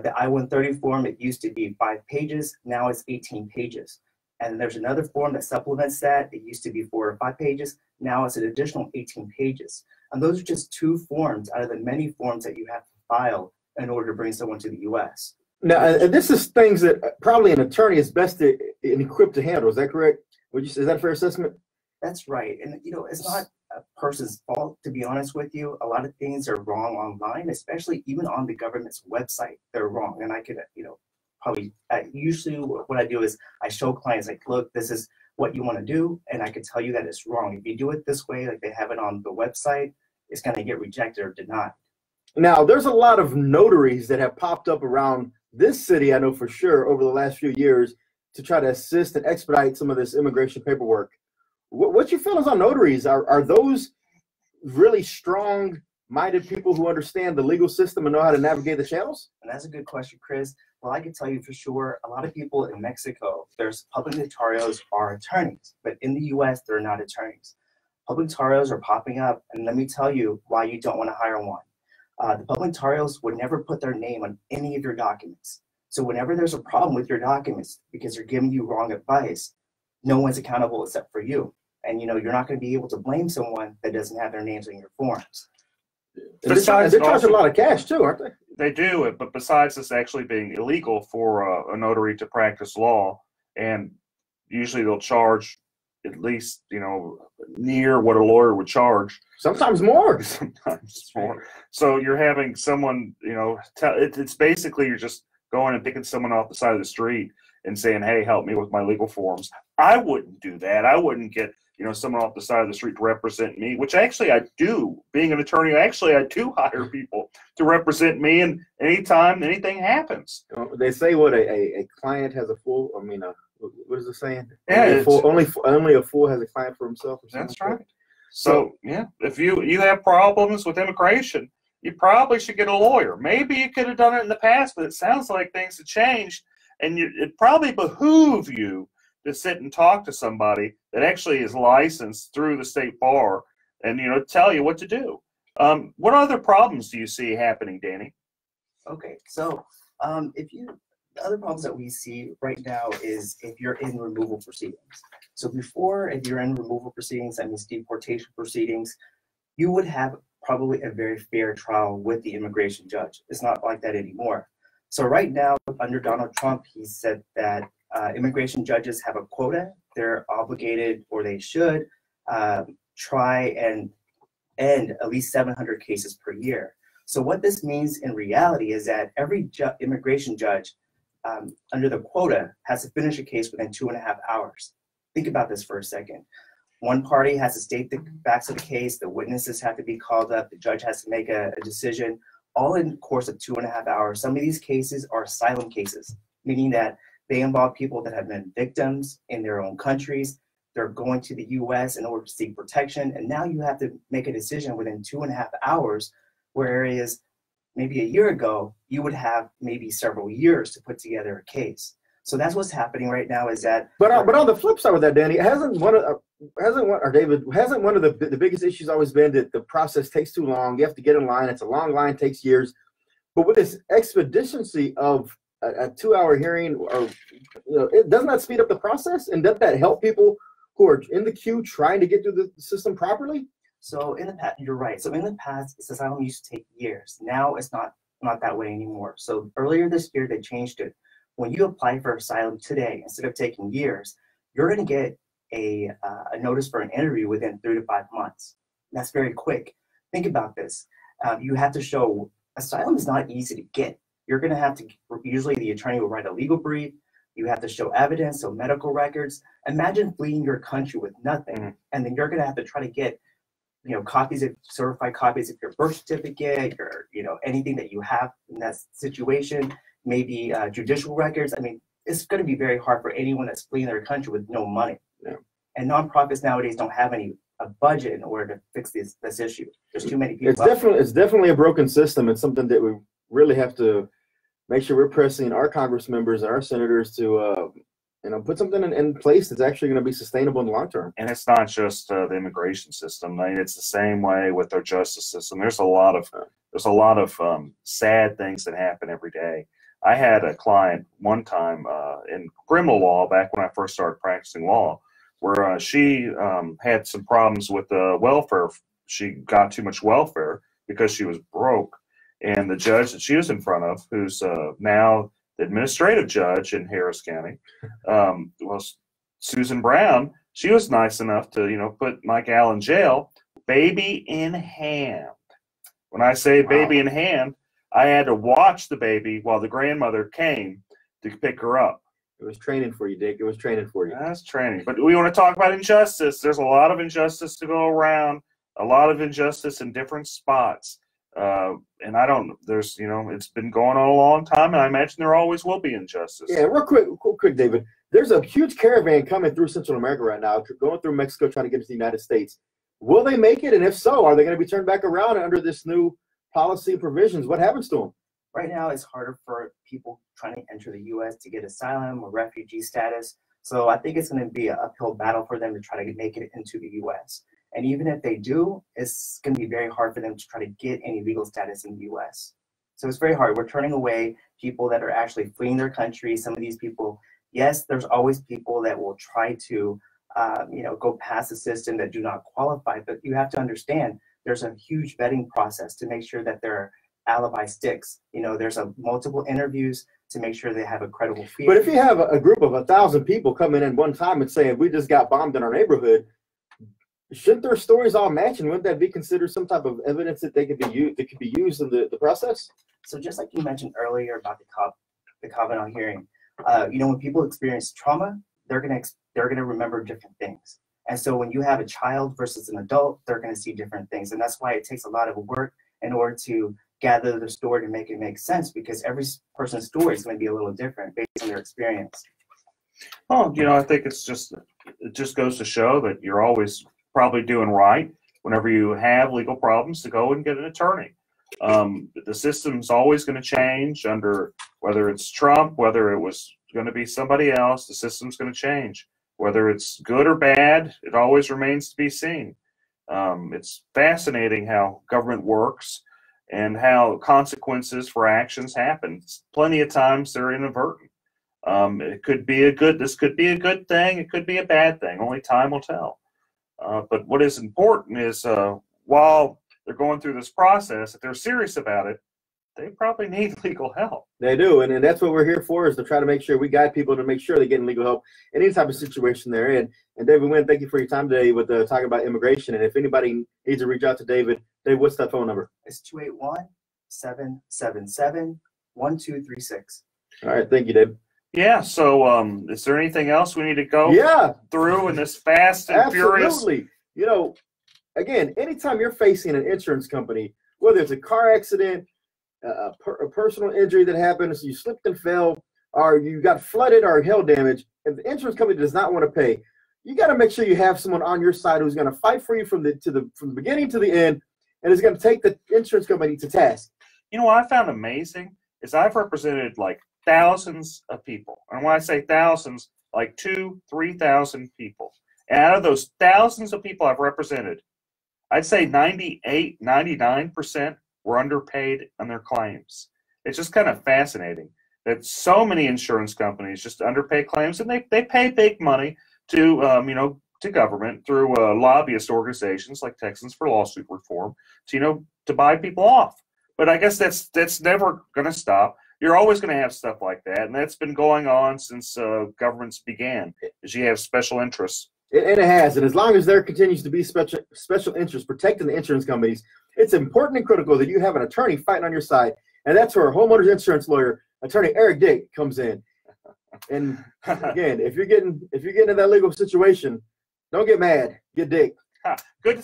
the I-130 form, it used to be 5 pages. Now it's 18 pages. And there's another form that supplements that. It used to be 4 or 5 pages. Now it's an additional 18 pages. And those are just 2 forms out of the many forms that you have to file in order to bring someone to the U.S. Now, and this is things that probably an attorney is best equipped to handle. Is that correct? Is that a fair assessment? That's right. And, it's not a person's fault, to be honest with you. A lot of things are wrong online, especially even on the government's website. They're wrong. And I could, probably usually what I do is I show clients, like, look, this is what you want to do. And I can tell you that it's wrong. If you do it this way, like they have it on the website, it's going to get rejected or denied. Now, there's a lot of notaries that have popped up around this city, I know for sure, over the last few years to try to assist and expedite some of this immigration paperwork. What's your feelings on notaries? Are those really strong-minded people who understand the legal system and know how to navigate the channels? And that's a good question, Chris. Well, I can tell you for sure, a lot of people in Mexico, there's public notarios are attorneys, but in the U.S., they're not attorneys. Public notarios are popping up, and let me tell you why you don't want to hire one. The public notarios would never put their name on any of your documents. So whenever there's a problem with your documents because they're giving you wrong advice, no one's accountable except for you. And you're not going to be able to blame someone that doesn't have their names on your forms. They charge a lot of cash too, aren't they? They do, but besides this actually being illegal for a notary to practice law, and usually they'll charge, at least, near what a lawyer would charge. Sometimes more. Sometimes more. So you're having someone, it's basically you're just going and picking someone off the side of the street and saying, hey, help me with my legal forms. I wouldn't do that. I wouldn't get, someone off the side of the street to represent me, which actually I do. Being an attorney, I do hire people to represent me, and anytime anything happens. They say what a client has a fool. What is the saying? Yeah, only a fool has a client for himself. Or something. That's right. So yeah, if you have problems with immigration, you probably should get a lawyer. Maybe you could have done it in the past, but it sounds like things have changed, and it probably behoove you to sit and talk to somebody that actually is licensed through the state bar and tell you what to do. What other problems do you see happening, Danny? Okay, so the other problems that we see right now is if you're in removal proceedings. So before, if you're in removal proceedings, that means deportation proceedings, you would have probably a very fair trial with the immigration judge. It's not like that anymore. So right now, under Donald Trump, he said that immigration judges have a quota. They're obligated, or they should, try and end at least 700 cases per year. So what this means in reality is that every immigration judge under the quota has to finish a case within 2.5 hours. Think about this for a second. One party has to state the facts of the case, the witnesses have to be called up, the judge has to make a decision, all in the course of 2.5 hours. Some of these cases are asylum cases, meaning that they involve people that have been victims in their own countries. They're going to the U.S. in order to seek protection, and now you have to make a decision within 2.5 hours, whereas maybe a year ago, you would have maybe several years to put together a case. So that's what's happening right now is that. But on the flip side with that, Danny, hasn't one of the biggest issues always been that the process takes too long? You have to get in line. It's a long line, takes years. But with this expediency of a 2-hour hearing, or it doesn't that speed up the process, and doesn't that help people who are in the queue trying to get through the system properly? So in the past, you're right. So in the past, asylum used to take years. Now it's not that way anymore. So earlier this year, they changed it. When you apply for asylum today, instead of taking years, you're going to get a notice for an interview within 3 to 5 months. That's very quick. Think about this. You have to show asylum is not easy to get. You're going to have to, usually the attorney will write a legal brief. You have to show evidence, so medical records. Imagine fleeing your country with nothing, and then you're going to have to try to get certified copies of your birth certificate, your, anything that you have in that situation, maybe judicial records. I mean, it's going to be very hard for anyone that's fleeing their country with no money. Yeah. And nonprofits nowadays don't have a budget in order to fix this issue. There's too many people. It's definitely a broken system. It's something that we really have to make sure we're pressing our Congress members and our senators to put something in place that's actually going to be sustainable in the long term. And it's not just the immigration system. I mean, it's the same way with our justice system. There's a lot of sad things that happen every day. I had a client one time in criminal law back when I first started practicing law, where she had some problems with welfare. She got too much welfare because she was broke. And the judge that she was in front of, who's now the administrative judge in Harris County, was Susan Brown. She was nice enough to, put Mike Al in jail, baby in hand. When I say baby in hand, I had to watch the baby while the grandmother came to pick her up. It was training for you, Dick. It was training for you. That's training. But we want to talk about injustice. There's a lot of injustice to go around, a lot of injustice in different spots. And it's been going on a long time, and I imagine there always will be injustice. Yeah, real quick, David. There's a huge caravan coming through Central America right now, going through Mexico, trying to get to the United States. Will they make it? And if so, are they going to be turned back around under this new policy and provisions? What happens to them? Right now, it's harder for people trying to enter the U.S. to get asylum or refugee status. So I think it's going to be an uphill battle for them to try to make it into the U.S. And even if they do, it's going to be very hard for them to try to get any legal status in the U.S. So it's very hard. We're turning away people that are actually fleeing their country. Some of these people, yes, there's always people that will try to, go past the system that do not qualify. But you have to understand there's a huge vetting process to make sure that their alibi sticks. There's multiple interviews. to make sure they have a credible fear. But if you have a group of 1,000 people coming in one time and saying, we just got bombed in our neighborhood, shouldn't their stories all match? And wouldn't that be considered some type of evidence that they could be used, that could be used in the process? So just like you mentioned earlier about the Kavanaugh hearing, when people experience trauma, they're gonna remember different things. And so when you have a child versus an adult, they're gonna see different things. And that's why it takes a lot of work in order to gather the story to make it make sense, because every person's story is going to be a little different based on their experience. Well, I think it just goes to show that you're always probably doing right whenever you have legal problems to go and get an attorney. The system's always going to change under whether it's Trump, whether it was going to be somebody else, the system's going to change. Whether it's good or bad, it always remains to be seen. It's fascinating how government works and how consequences for actions happen. Plenty of times they're inadvertent. This could be a good thing, it could be a bad thing. Only time will tell. But what is important is while they're going through this process, if they're serious about it, they probably need legal help. They do, and that's what we're here for, is to try to make sure we guide people to make sure they're getting legal help in any type of situation they're in. And David Wynn, thank you for your time today with talking about immigration. And if anybody needs to reach out to David, what's that phone number? It's 281-777-1236. All right, thank you, David. Yeah, so is there anything else we need to go through in this fast and furious? Absolutely. Again, anytime you're facing an insurance company, whether it's a car accident, a personal injury that happens, you slipped and fell, or you got flooded or hail damage, and the insurance company does not want to pay, you got to make sure you have someone on your side who's going to fight for you from the beginning to the end, and is going to take the insurance company to task. What I found amazing is I've represented like thousands of people, and when I say thousands, like 2,000-3,000 people. And out of those thousands of people I've represented, I'd say 98-99% were underpaid on their claims. It's just kind of fascinating that so many insurance companies just underpay claims, and they pay big money to to government through lobbyist organizations like Texans for Lawsuit Reform to buy people off. But I guess that's never going to stop. You're always going to have stuff like that, and that's been going on since governments began. Is you have special interests. And it has, and as long as there continues to be special interests protecting the insurance companies, it's important and critical that you have an attorney fighting on your side, and that's where homeowners insurance lawyer, attorney Eric Dick, comes in. And again, if you're getting in that legal situation, don't get mad, get Dick. Good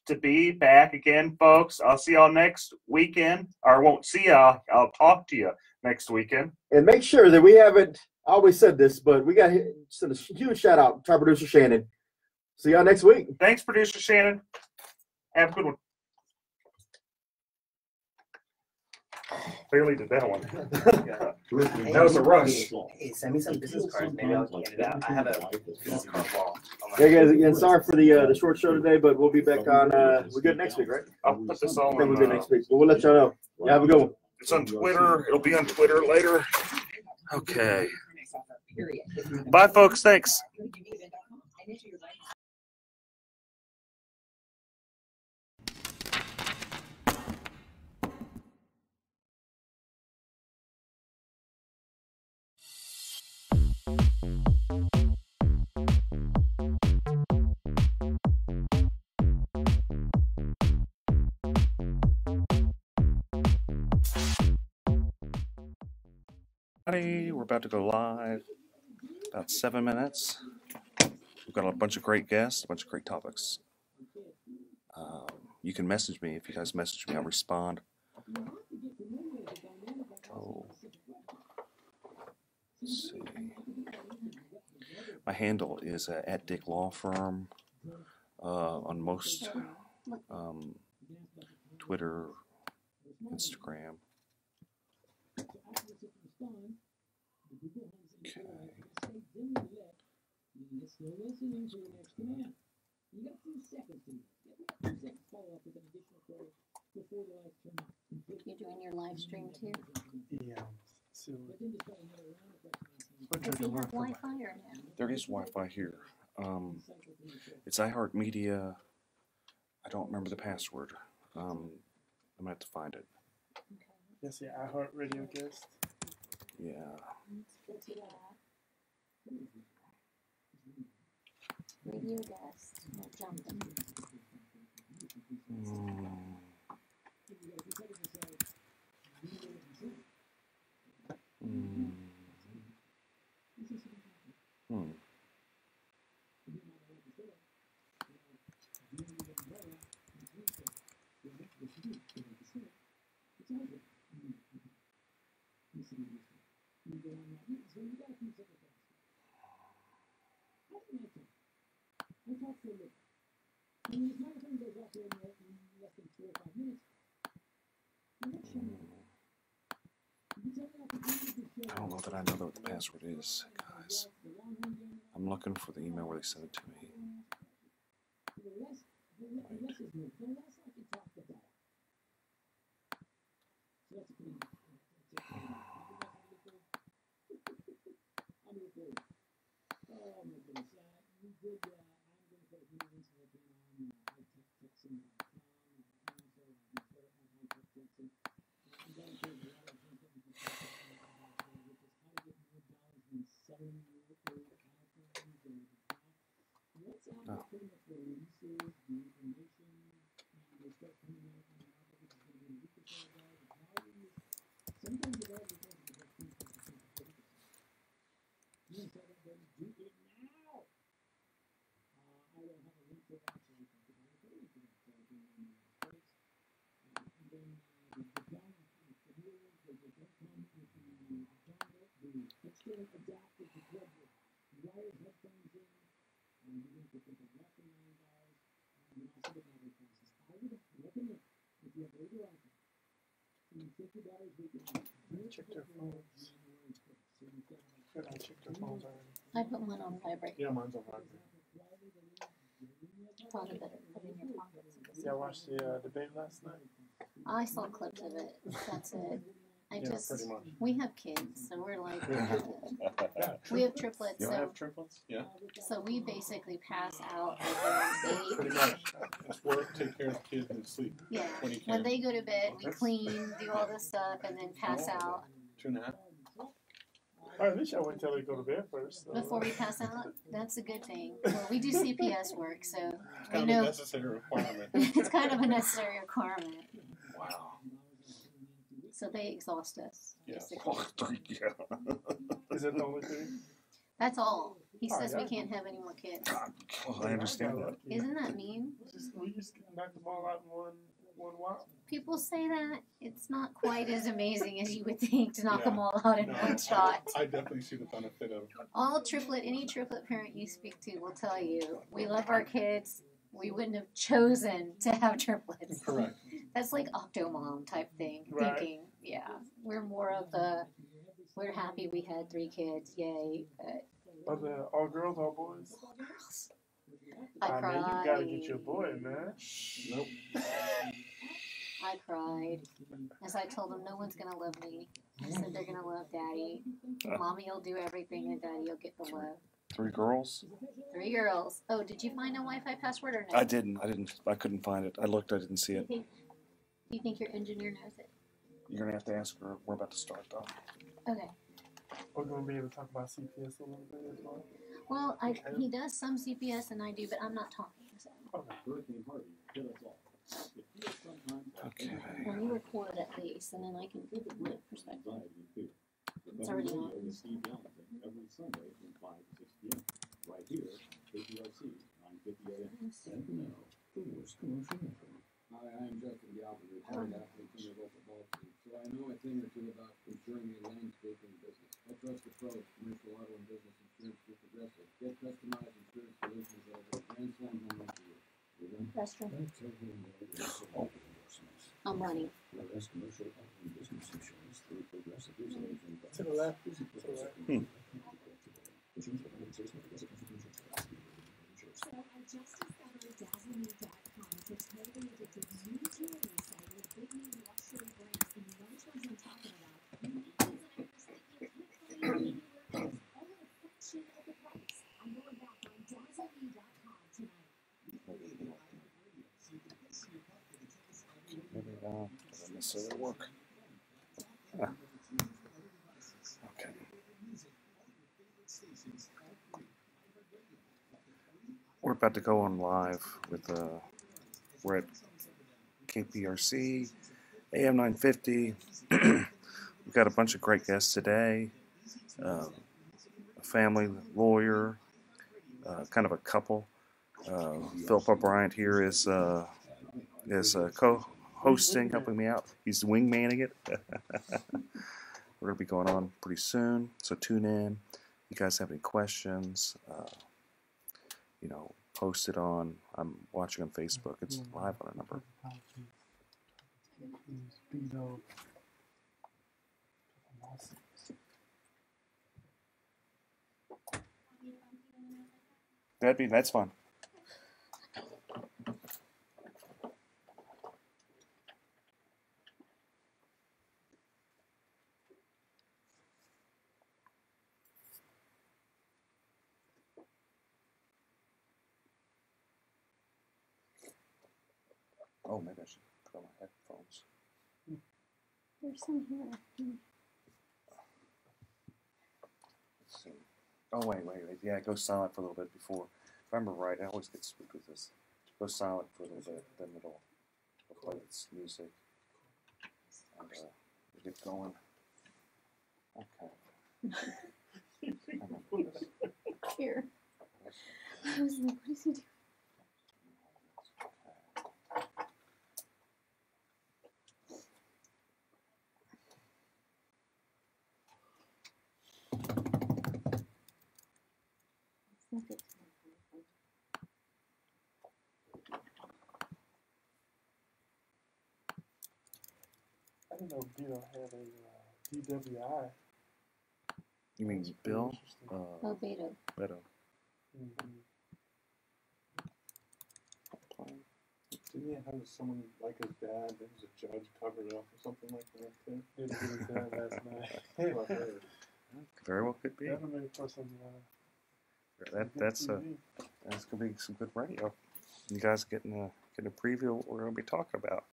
to be back again, folks. I'll see y'all next weekend, or I won't see y'all. I'll talk to you next weekend. And make sure that we haven't always said this, but we got to send a huge shout out to our producer Shannon. See y'all next week. Thanks, producer Shannon. Have a good one. Barely did that one. That was a rush. Hey, send me some business cards. Maybe I'll get it out. I have a business card wall. Hey guys, again, sorry for the short show today, but we'll be back on. We're good next week, right? I'll put this all I think on. we're good next week, but we'll let y'all know. Yeah, have a good one. It's on Twitter. It'll be on Twitter later. Okay. Bye, folks. Thanks. We're about to go live. About 7 minutes. We've got a bunch of great guests, a bunch of great topics. You can message me. If you guys message me, I'll respond. Oh. Let's see. My handle is at Dick Law Firm on most Twitter, Instagram. Okay. You're doing your live stream too? Yeah. So, Does he have Wi-Fi or no? There is Wi-Fi here. It's iHeartMedia. I don't remember the password. I'm gonna have to find it. yes, yeah, iHeartRadio guest. Yeah. Let's get to that. Radio guest. We'll jump them. I don't know that I know what the password is, guys. I'm looking for the email where they sent it to me. Check their phones. Good, I checked their phones already. I put mine on vibrate. Yeah, mine's on vibrate. Probably better put in your pockets. Yeah, I watched the debate last night. I saw clips of it. That's it. Yeah, pretty much. We have kids, so we're like, we have triplets. You So, have triplets? Yeah. so we basically pass out like around 8. Pretty much. It's work, take care of the kids, and sleep. Yeah. When you When can. they go to bed, we clean, do all this stuff, and then pass out. 2.5. All right, at least I wait till they go to bed first. So. Before we pass out, that's a good thing. Well, we do CPS work, so It's we kind of know a necessary requirement. it's kind of a necessary requirement. Wow. So they exhaust us. Yeah. basically. Is that the only thing? That's all. He Oh, says we yeah. can't have any more kids. Well, I understand that. Isn't that mean? We just knocked them all out in one while. People say that. It's not quite as amazing as you would think to knock Yeah. them all out in No, one shot. I definitely see the benefit of. Any triplet parent you speak to will tell you, we love our kids. We wouldn't have chosen to have triplets. Correct. That's like Octomom type thing, Right. thinking. Yeah, we're more of the, we're happy we had 3 kids, yay. Are they all girls, all boys? I Man, cried. you gotta get your boy, man. Nope. I cried. As I told them, no one's gonna love me. I said they're gonna love daddy. Mommy will do everything and daddy will get the love. 3 girls? 3 girls. Oh, did you find a Wi-Fi password or no? I didn't. I couldn't find it. I looked. I didn't see it. Do you think your engineer knows it? You're gonna have to ask her. We're about to start though. Okay. We're gonna be able to talk about CPS a little bit as well. Well, he does some CPS and I do, but I'm not talking. So. Okay. Well, you record at least, and then I can give it my perspective. It's already on. Every Sunday from 5 to 6 p.m. Right here, KPRC, 950 AM. And now, the worst commercial ever. Hi, I'm Justin Galvin, retired athlete from the local ball team, so I know a thing or two about insuring a landscaping business. I trust the pros, commercial auto and business insurance through Progressive. Get customized insurance solutions that are Grand Slam home run for you. Restroom. I'm running. Whereas commercial auto and business insurance through Progressive is anything but. To the left. To the left. So I just discovered DazzleMe.com. It's a totally addictive new jewelry site with big name luxury brands, and you know which ones I'm talking about. Unique designers that you can't find anywhere else, all at a fraction of the price. I'm going back on DazzleMe.com tonight. Maybe doesn't necessarily work. about to go on live with we're at KPRC, AM 950. We've got a bunch of great guests today. A family lawyer, kind of a couple. Philip O'Brien here is co-hosting, helping me out. He's wingmanning it. We're going to be going on pretty soon, so tune in. You guys have any questions, post it on. I'm watching on Facebook. It's live on a number. That's fine. Oh, maybe I should put on my headphones. There's some here. Let's see. Oh, wait. Yeah, it goes silent for a little bit before. If I remember right, I always get spooked with this. Go silent for a little bit, then it'll play its music. And we get going. Okay. Here. I was like, what is he doing? I didn't know Bill had a DWI. You mean Bill? Oh, Beto. Beto. Didn't he have someone like his dad that was a judge covered it up or something like that too? Did it his dad last night. Very well could be. That's gonna be some good radio. You guys getting a preview of what we're gonna be talking about.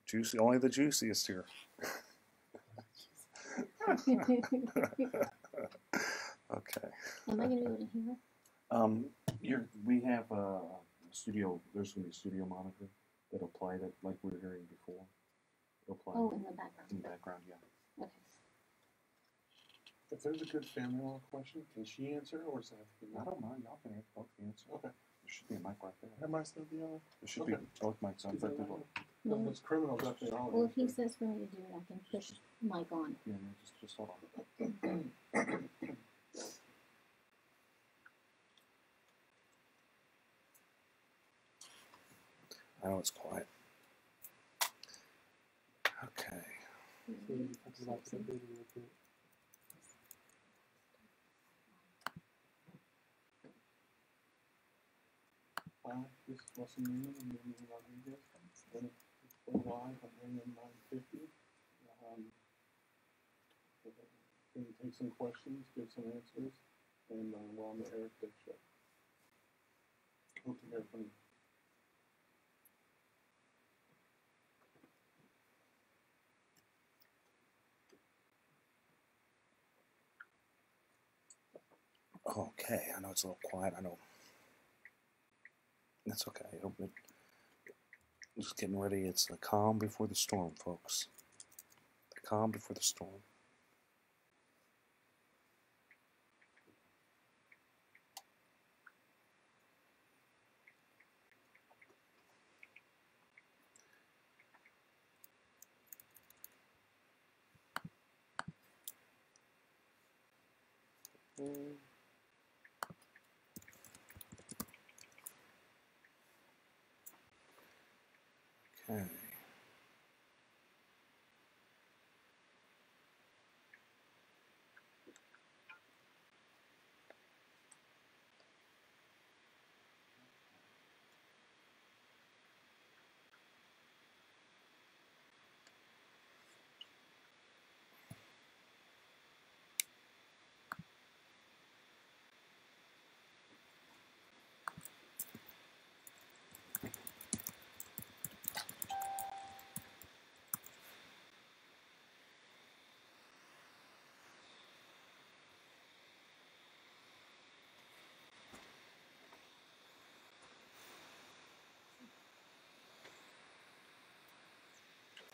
Juicy, only the juiciest here. Okay. Okay. Am I gonna be able to hear? We have a studio. There's gonna be a studio monitor that'll play that like we were hearing before. It'll play. Oh, in the background. In the background, yeah. Okay. If there's a good family law question, can she answer or is that? I don't mind. Y'all can both answer. Okay. There should be a mic right there. That might still be on. There should be both mics on. No, it's criminal definitely on. Well, if he says for me to do it, I can push mic on. Yeah, just hold on. I know it's quiet. Okay. This is Russell Newman and Newman Rodriguez. We're live on AM 950. Going to take some questions, give some answers, and we're on the Eric Dick Show. Hope to hear from you. Okay, I know it's a little quiet. I know. That's okay. Just getting ready. It's the calm before the storm, folks. The calm before the storm. Okay.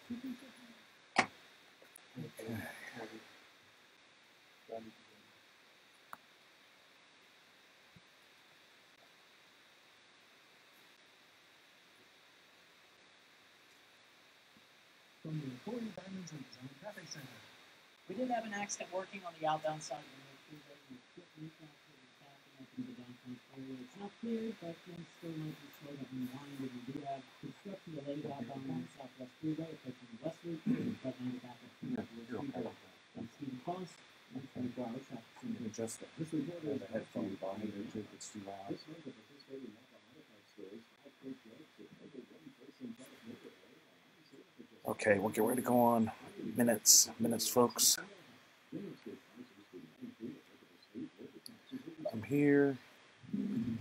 From the Corey Diamonds and Design Traffic Center. We did have an accident working on the outbound side of the road freeway. We put recaptured the backing up into the downtown area. It's not cleared, but things still might be slowed up in line. We do have construction delayed outbound on the Southwest Freeway approaching West Loop, but now the backup to the freeway. I'm Stephen Cross. I'm 24 Hour Traffic Center. Just This report is the headphone volume too. It's too loud. This was a participating Napa Auto Parts stores. I think that's over one person got a neighborhood. Okay, we'll get ready to go on. Minutes, folks. I'm here.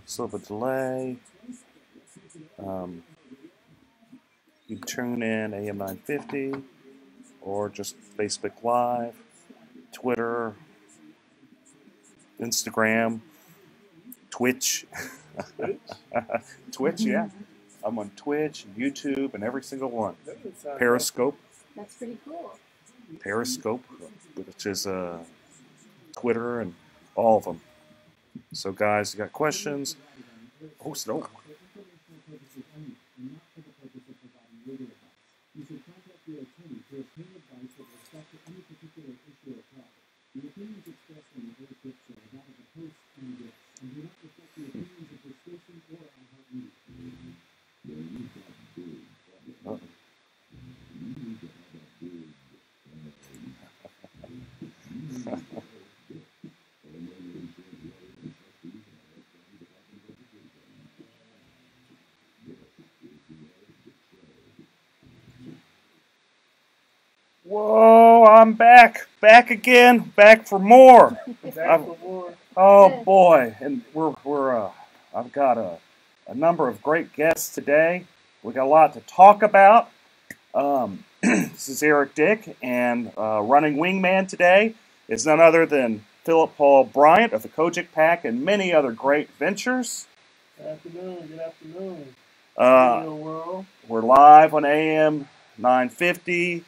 Still have a delay. You tune in AM 950 or just Facebook Live, Twitter, Instagram, Twitch. Twitch, yeah. I'm on Twitch, YouTube, and every single one. Periscope. That's pretty cool. Periscope, which is Twitter and all of them. So, guys, you got questions? Post it over. You should contact your attorney to obtain advice with respect to any particular issue or problem. The opinions expressed on the Eric Dick Show are that of the host and guests, and do not reflect the opinions of the station or iHeartMedia. Whoa, I'm back again, back for more. Oh boy, and I've got a number of great guests today. We got a lot to talk about. This is Eric Dick, and running wingman today is none other than Philip Paul Bryant of the Kojic Pack and many other great ventures. Good afternoon. We're live on AM 950.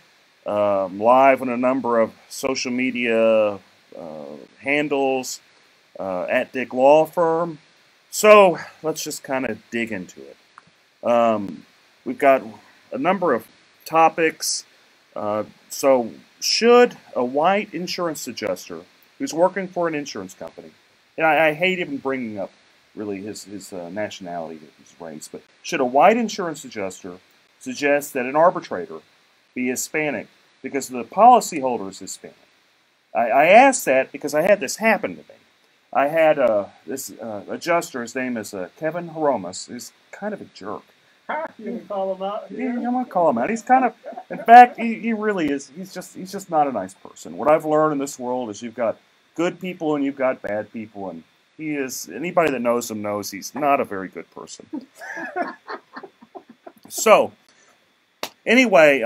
Live on a number of social media handles at Dick Law Firm. So let's just kind of dig into it. We've got a number of topics. So should a white insurance adjuster who's working for an insurance company, and I hate even bringing up really his nationality, his race, but should a white insurance adjuster suggest that an arbitrator be Hispanic because the policyholder is Hispanic? I asked that because I had this happen to me. I had this adjuster, his name is Kevin Horomas, who's kind of a jerk. You can call him out here? Yeah, I'm gonna call him out. He's kind of, in fact, he really is. He's just not a nice person. What I've learned in this world is you've got good people and you've got bad people, and he is. Anybody that knows him knows he's not a very good person. So, anyway,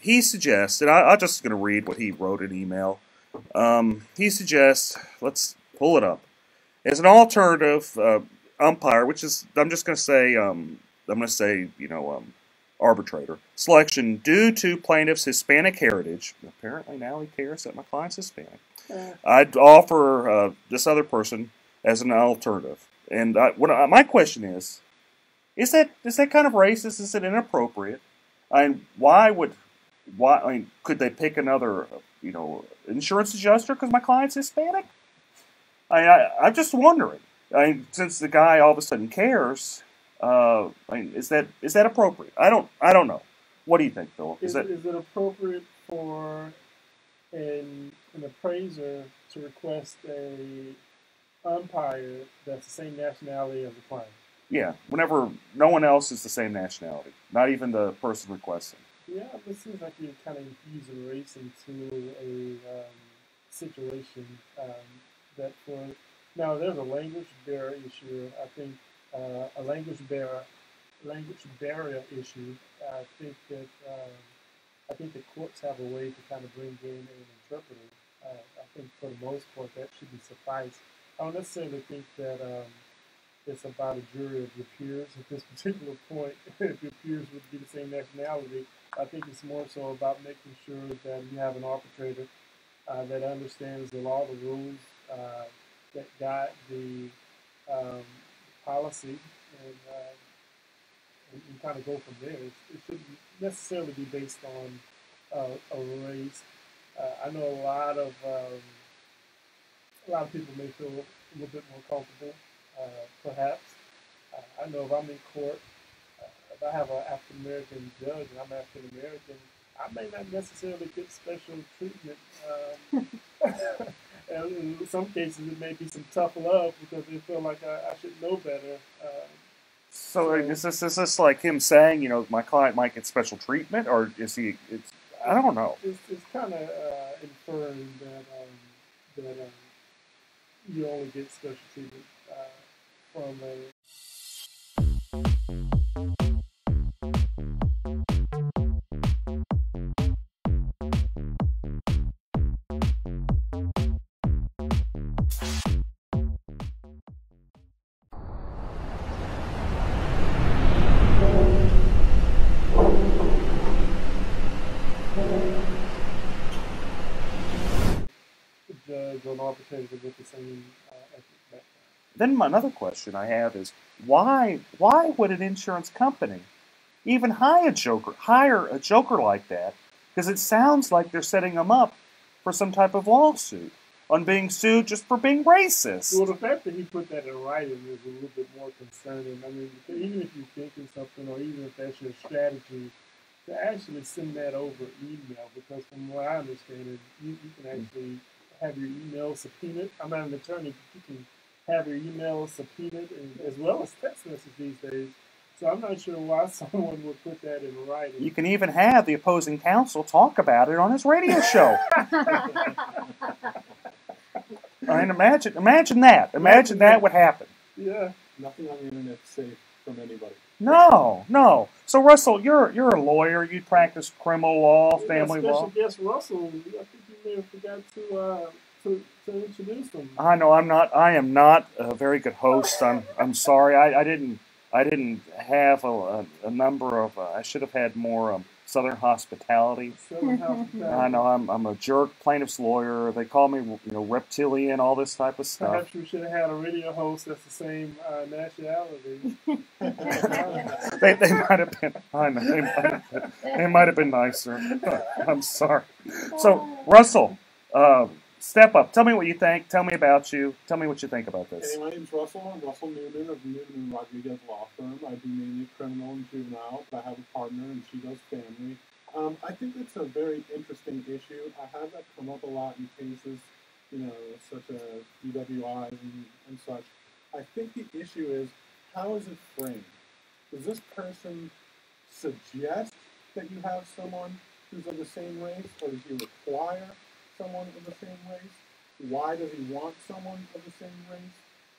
he suggests, and I'm just going to read what he wrote in email. He suggests, let's pull it up, as an alternative umpire, which is, I'm just going to say, arbitrator selection due to plaintiff's Hispanic heritage. Apparently now he cares that my client's Hispanic. I'd offer this other person as an alternative. And my question is that kind of racist? Is it inappropriate? I mean, could they pick another, insurance adjuster because my client's Hispanic? I'm just wondering. Since the guy all of a sudden cares, is that appropriate? I don't know. What do you think, Philip? Is it appropriate for an appraiser to request a umpire that's the same nationality as the client? Yeah, whenever no one else is the same nationality, not even the person requesting. Yeah, it seems like you're kind of infusing race into a situation that now there's a language barrier issue. I think a language barrier issue. I think the courts have a way to kind of bring in an interpreter. I think for the most part that should be suffice. I don't necessarily think that it's about a jury of your peers at this particular point. If your peers would be the same nationality, I think it's more so about making sure that you have an arbitrator that understands the law, the rules, that guide the policy, and kind of go from there. It shouldn't necessarily be based on a race. I know a lot of people may feel a little bit more comfortable, perhaps. I know if I'm in court, if I have an African American judge and I'm African American, I may not necessarily get special treatment. And in some cases, it may be some tough love because they feel like I should know better. So is this like him saying, my client might get special treatment, or is he? I don't know. It's kind of inferring that you only get special treatment from a. Judge or an arbitrator with the same ethnic background. Then another question I have is why would an insurance company even hire a joker like that? Because it sounds like they're setting them up for some type of lawsuit on being sued just for being racist. Well, the fact that he put that in writing is a little bit more concerning. I mean, even if you're thinking something, or even if that's your strategy, to actually send that over email, because from what I understand, you can actually have your email subpoenaed. I'm not an attorney, but you can have your email subpoenaed, as well as text messages these days. So I'm not sure why someone would put that in writing. You can even have the opposing counsel talk about it on his radio show. I mean, imagine that. Imagine that would happen. Yeah. Nothing on the internet is safe from anybody. No. So Russell, you're a lawyer. You practice criminal law, family law. Special guest Russell, I think you may have forgot to introduce him. I know I am not a very good host. I'm sorry. I didn't have a number of. I should have had more Southern hospitality. I know I'm a jerk plaintiff's lawyer. They call me reptilian, all this type of stuff. Perhaps you should have had a radio host that's the same nationality. They might have been. I know they might have been nicer. I'm sorry. So Russell, step up. Tell me what you think. Tell me about you. Tell me what you think about this. Hey, my name's Russell. I'm Russell Newman of Newman & Rodriguez Law Firm. I do mainly criminal and juvenile, but I have a partner and she does family. I think it's a very interesting issue. I have that come up a lot in cases, such as DWIs and such. I think the issue is, how is it framed? Does this person suggest that you have someone who's of the same race, or does he require someone of the same race? Why does he want someone of the same race?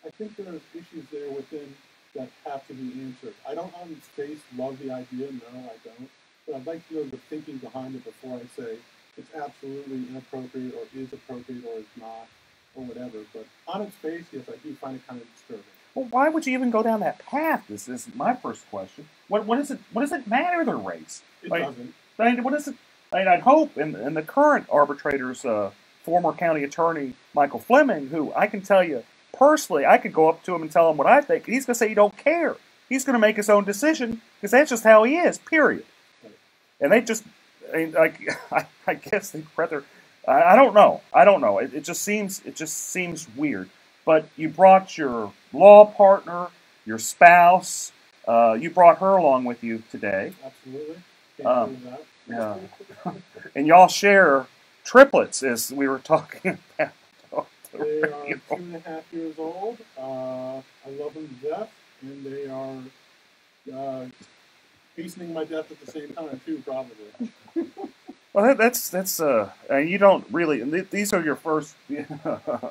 I think there's issues there within that have to be answered. I don't on its face love the idea, no, I don't. But I'd like to know the thinking behind it before I say it's absolutely inappropriate or is appropriate or is not or whatever. But on its face, yes, I do find it kind of disturbing. Well, why would you even go down that path? This is my first question. What does it matter their race? It doesn't. What is it? I'd hope in the current arbitrator's former county attorney, Michael Fleming, who I can tell you personally, I could go up to him and tell him what I think, and he's going to say he don't care. He's going to make his own decision because that's just how he is, period. And they just, I guess they'd rather, I don't know. It just seems weird. But you brought your law partner, your spouse, you brought her along with you today. Absolutely. Can't do that. Yeah. And y'all share triplets, as we were talking about. They are 2.5 years old. I love them to death, and they are hastening my death at the same time too, probably. Well, that's you don't really. These are your first.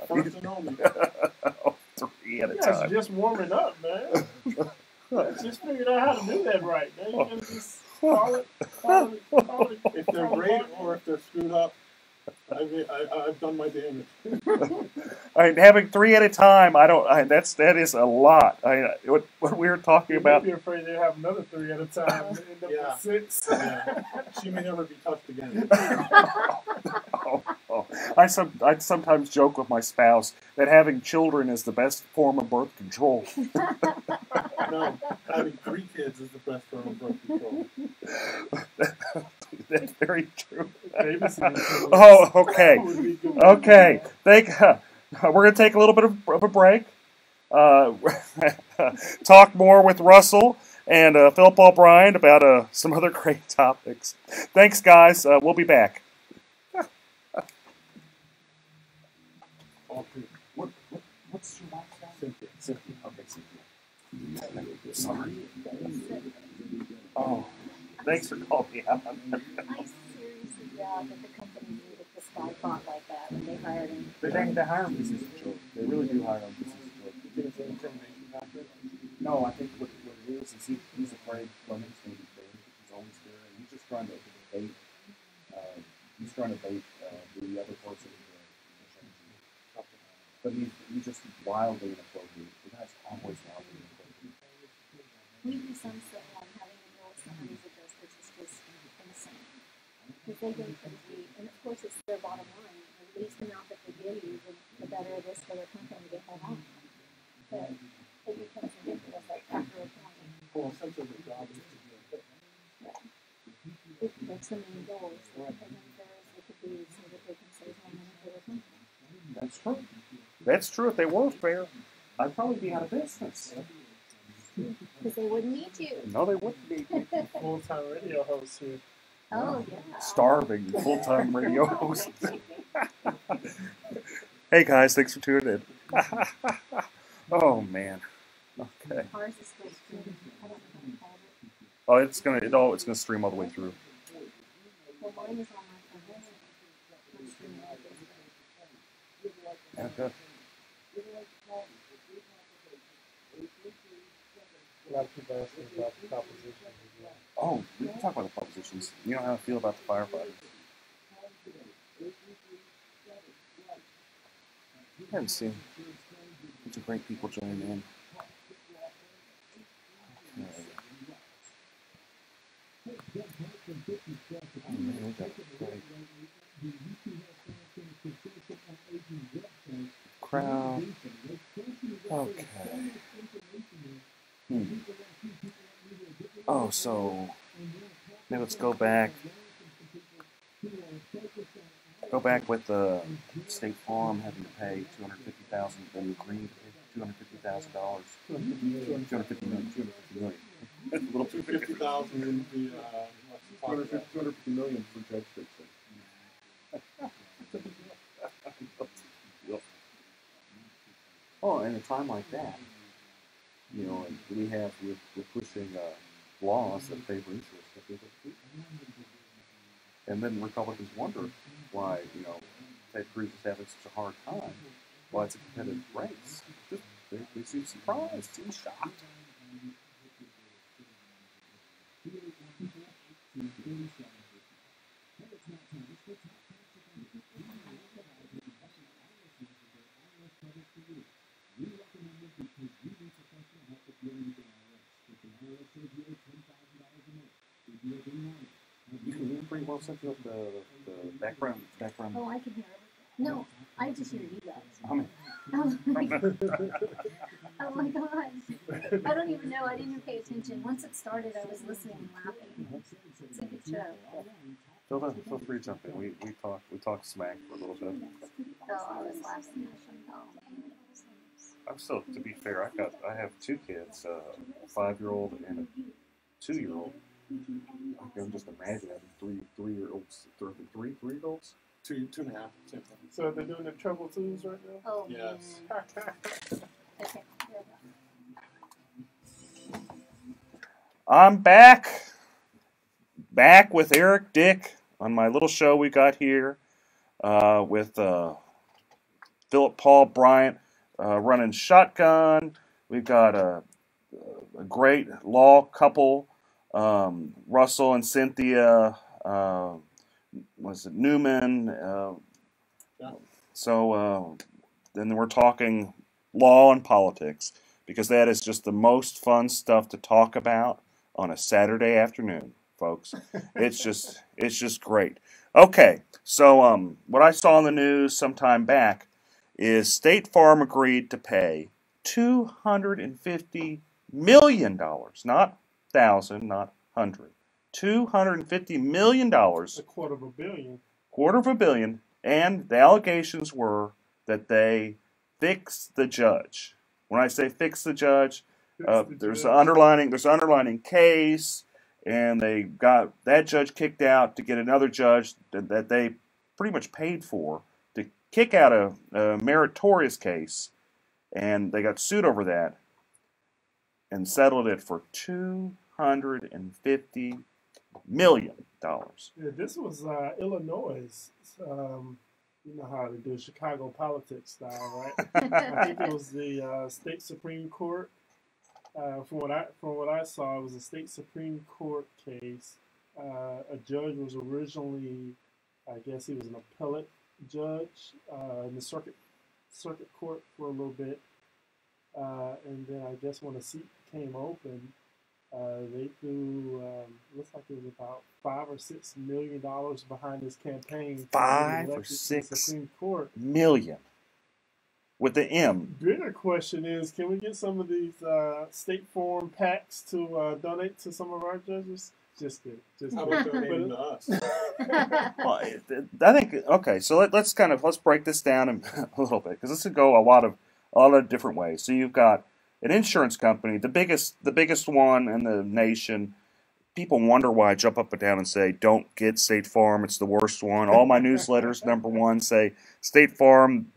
First and only. 3 at a Yeah, time. it's just warming up, man. Just figured out how to do that right, man. You gotta just call it. If they're great or if they're screwed up, I've done my damage. I mean, having 3 at a time, that is a lot. What we were talking You about. might be afraid they have another 3 at a time and end up with 6. Yeah. She may never be touched again. I sometimes joke with my spouse that having children is the best form of birth control. No, having 3 kids is the best form of birth control. That's very true. Babysitting. Oh, okay. Would be good. Okay. We're going to take a little bit of a break. Talk more with Russell and Philip O'Brien about some other great topics. Thanks, guys. We'll be back. What's your last name? Cynthia. Okay, Cynthia. Sorry. Oh, thanks for calling me out. I seriously doubt that the company knew that this guy thought like that when they hired him. They hire him because he's a joke. They really do hire him because he's a joke. You think it's an incrimination factor? No, I think what it is he's afraid Fleming's going to be there. He's always there, and he's just trying to bait. He's trying to bait the other person. But he's just wildly inappropriate. The guy's always wildly inappropriate. We do some stuff on having to deal with somebody's address, which is just insane. Because they go crazy, and of course it's their bottom line. The least amount that they give you, the better it is for the company to get that on. But it becomes ridiculous, like after a point. Well, essentially the job is to do it. Yeah. That's the main goal. So and then there could be so that they can save more money for the company. That's true. That's true. If they were fair, I'd probably be out of business. Because they wouldn't need you. No, they wouldn't be. Full-time radio host here. Oh, yeah. Starving full-time radio host. Hey guys, thanks for tuning in. Oh man. Okay. Ours is supposed to. I don't know how to call it. Oh, it's gonna stream all the way through. Well, mine is on my phone. I'm streaming all this. Okay. A lot of people asking about the propositions as well. Oh, we can talk about the propositions. You know how I feel about the firefighters. I haven't seen a bunch of great people joining in. Okay. Oh, man, we got great crowd. Okay. Oh, so now let's go back. Go back with the State Farm having to pay $250,000 and Green $250,000. $250 million. A little too $50,000 in the $250 million for Judge Dixon. Oh, in a time like that, you know, we're pushing laws that favor interests. And then Republicans wonder why, you know, Ted Cruz is having such a hard time. Why it's a competitive race. They seem surprised, seem shocked. You can hear pretty well something of the background. Oh, I can hear it. No, I just hear you guys. I mean, Oh my god. Oh my gosh. I don't even know. I didn't even pay attention. Once it started, I was listening and laughing. It's a good show. Feel free to jump in. We talk smack for a little bit. Oh, I was laughing. I'm still, to be fair, I have 2 kids, a 5-year-old and a 2-year-old. I can just imagine having 3-year-olds, 3-year-olds. 2.5. So they're doing the Trouble Twos right now? Oh, yes. Okay. I'm back with Eric Dick on my little show we got here with Philip Paul Bryant running shotgun. We've got a great law couple, Russell and Cynthia was it Newman? So then we're talking law and politics, because that is just the most fun stuff to talk about on a Saturday afternoon, folks. It's just great. Okay, so what I saw in the news sometime back is State Farm agreed to pay $250 million, not thousand, not hundred, $250 million, A quarter of a billion. $250 million, and the allegations were that they fixed the judge. When I say fix the judge, there's an underlining case, and they got that judge kicked out to get another judge that they pretty much paid for to kick out a meritorious case, and they got sued over that and settled it for $250 million. Yeah, this was Illinois. You know how they do Chicago politics style, right? I think it was the state Supreme Court. From what I saw, it was a state Supreme Court case. A judge was originally, I guess he was an appellate judge in the circuit court for a little bit, and then I guess when the seat came open, they threw looks like it was about $5 or $6 million behind his campaign. $5 or $6 Supreme Court million with the M. Bigger question is, can we get some of these State Farm PACs to donate to some of our judges? Just kidding. How about donating to us? Well, I think okay. So let's break this down a little bit, because this could go a lot of different ways. So you've got an insurance company, the biggest one in the nation. People wonder why I jump up and down and say, "Don't get State Farm; it's the worst one." All my newsletters, number one, say State Farm.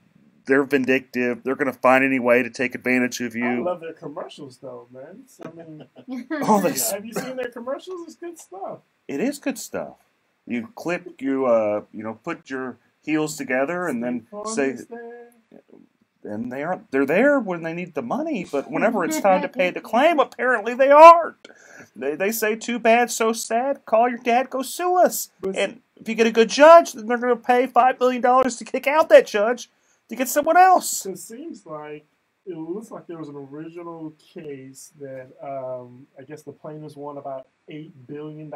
They're vindictive. They're going to find any way to take advantage of you. I love their commercials, though, man. I mean, have you seen their commercials? It's good stuff. It is good stuff. You click, put your heels together, and then say, and they're there when they need the money, but whenever it's time to pay the claim, apparently they aren't. They say, "Too bad, so sad. Call your dad, go sue us." And if you get a good judge, then they're going to pay $5 million to kick out that judge to get someone else. It seems like it looks like there was an original case that I guess the plaintiffs won about $8 billion,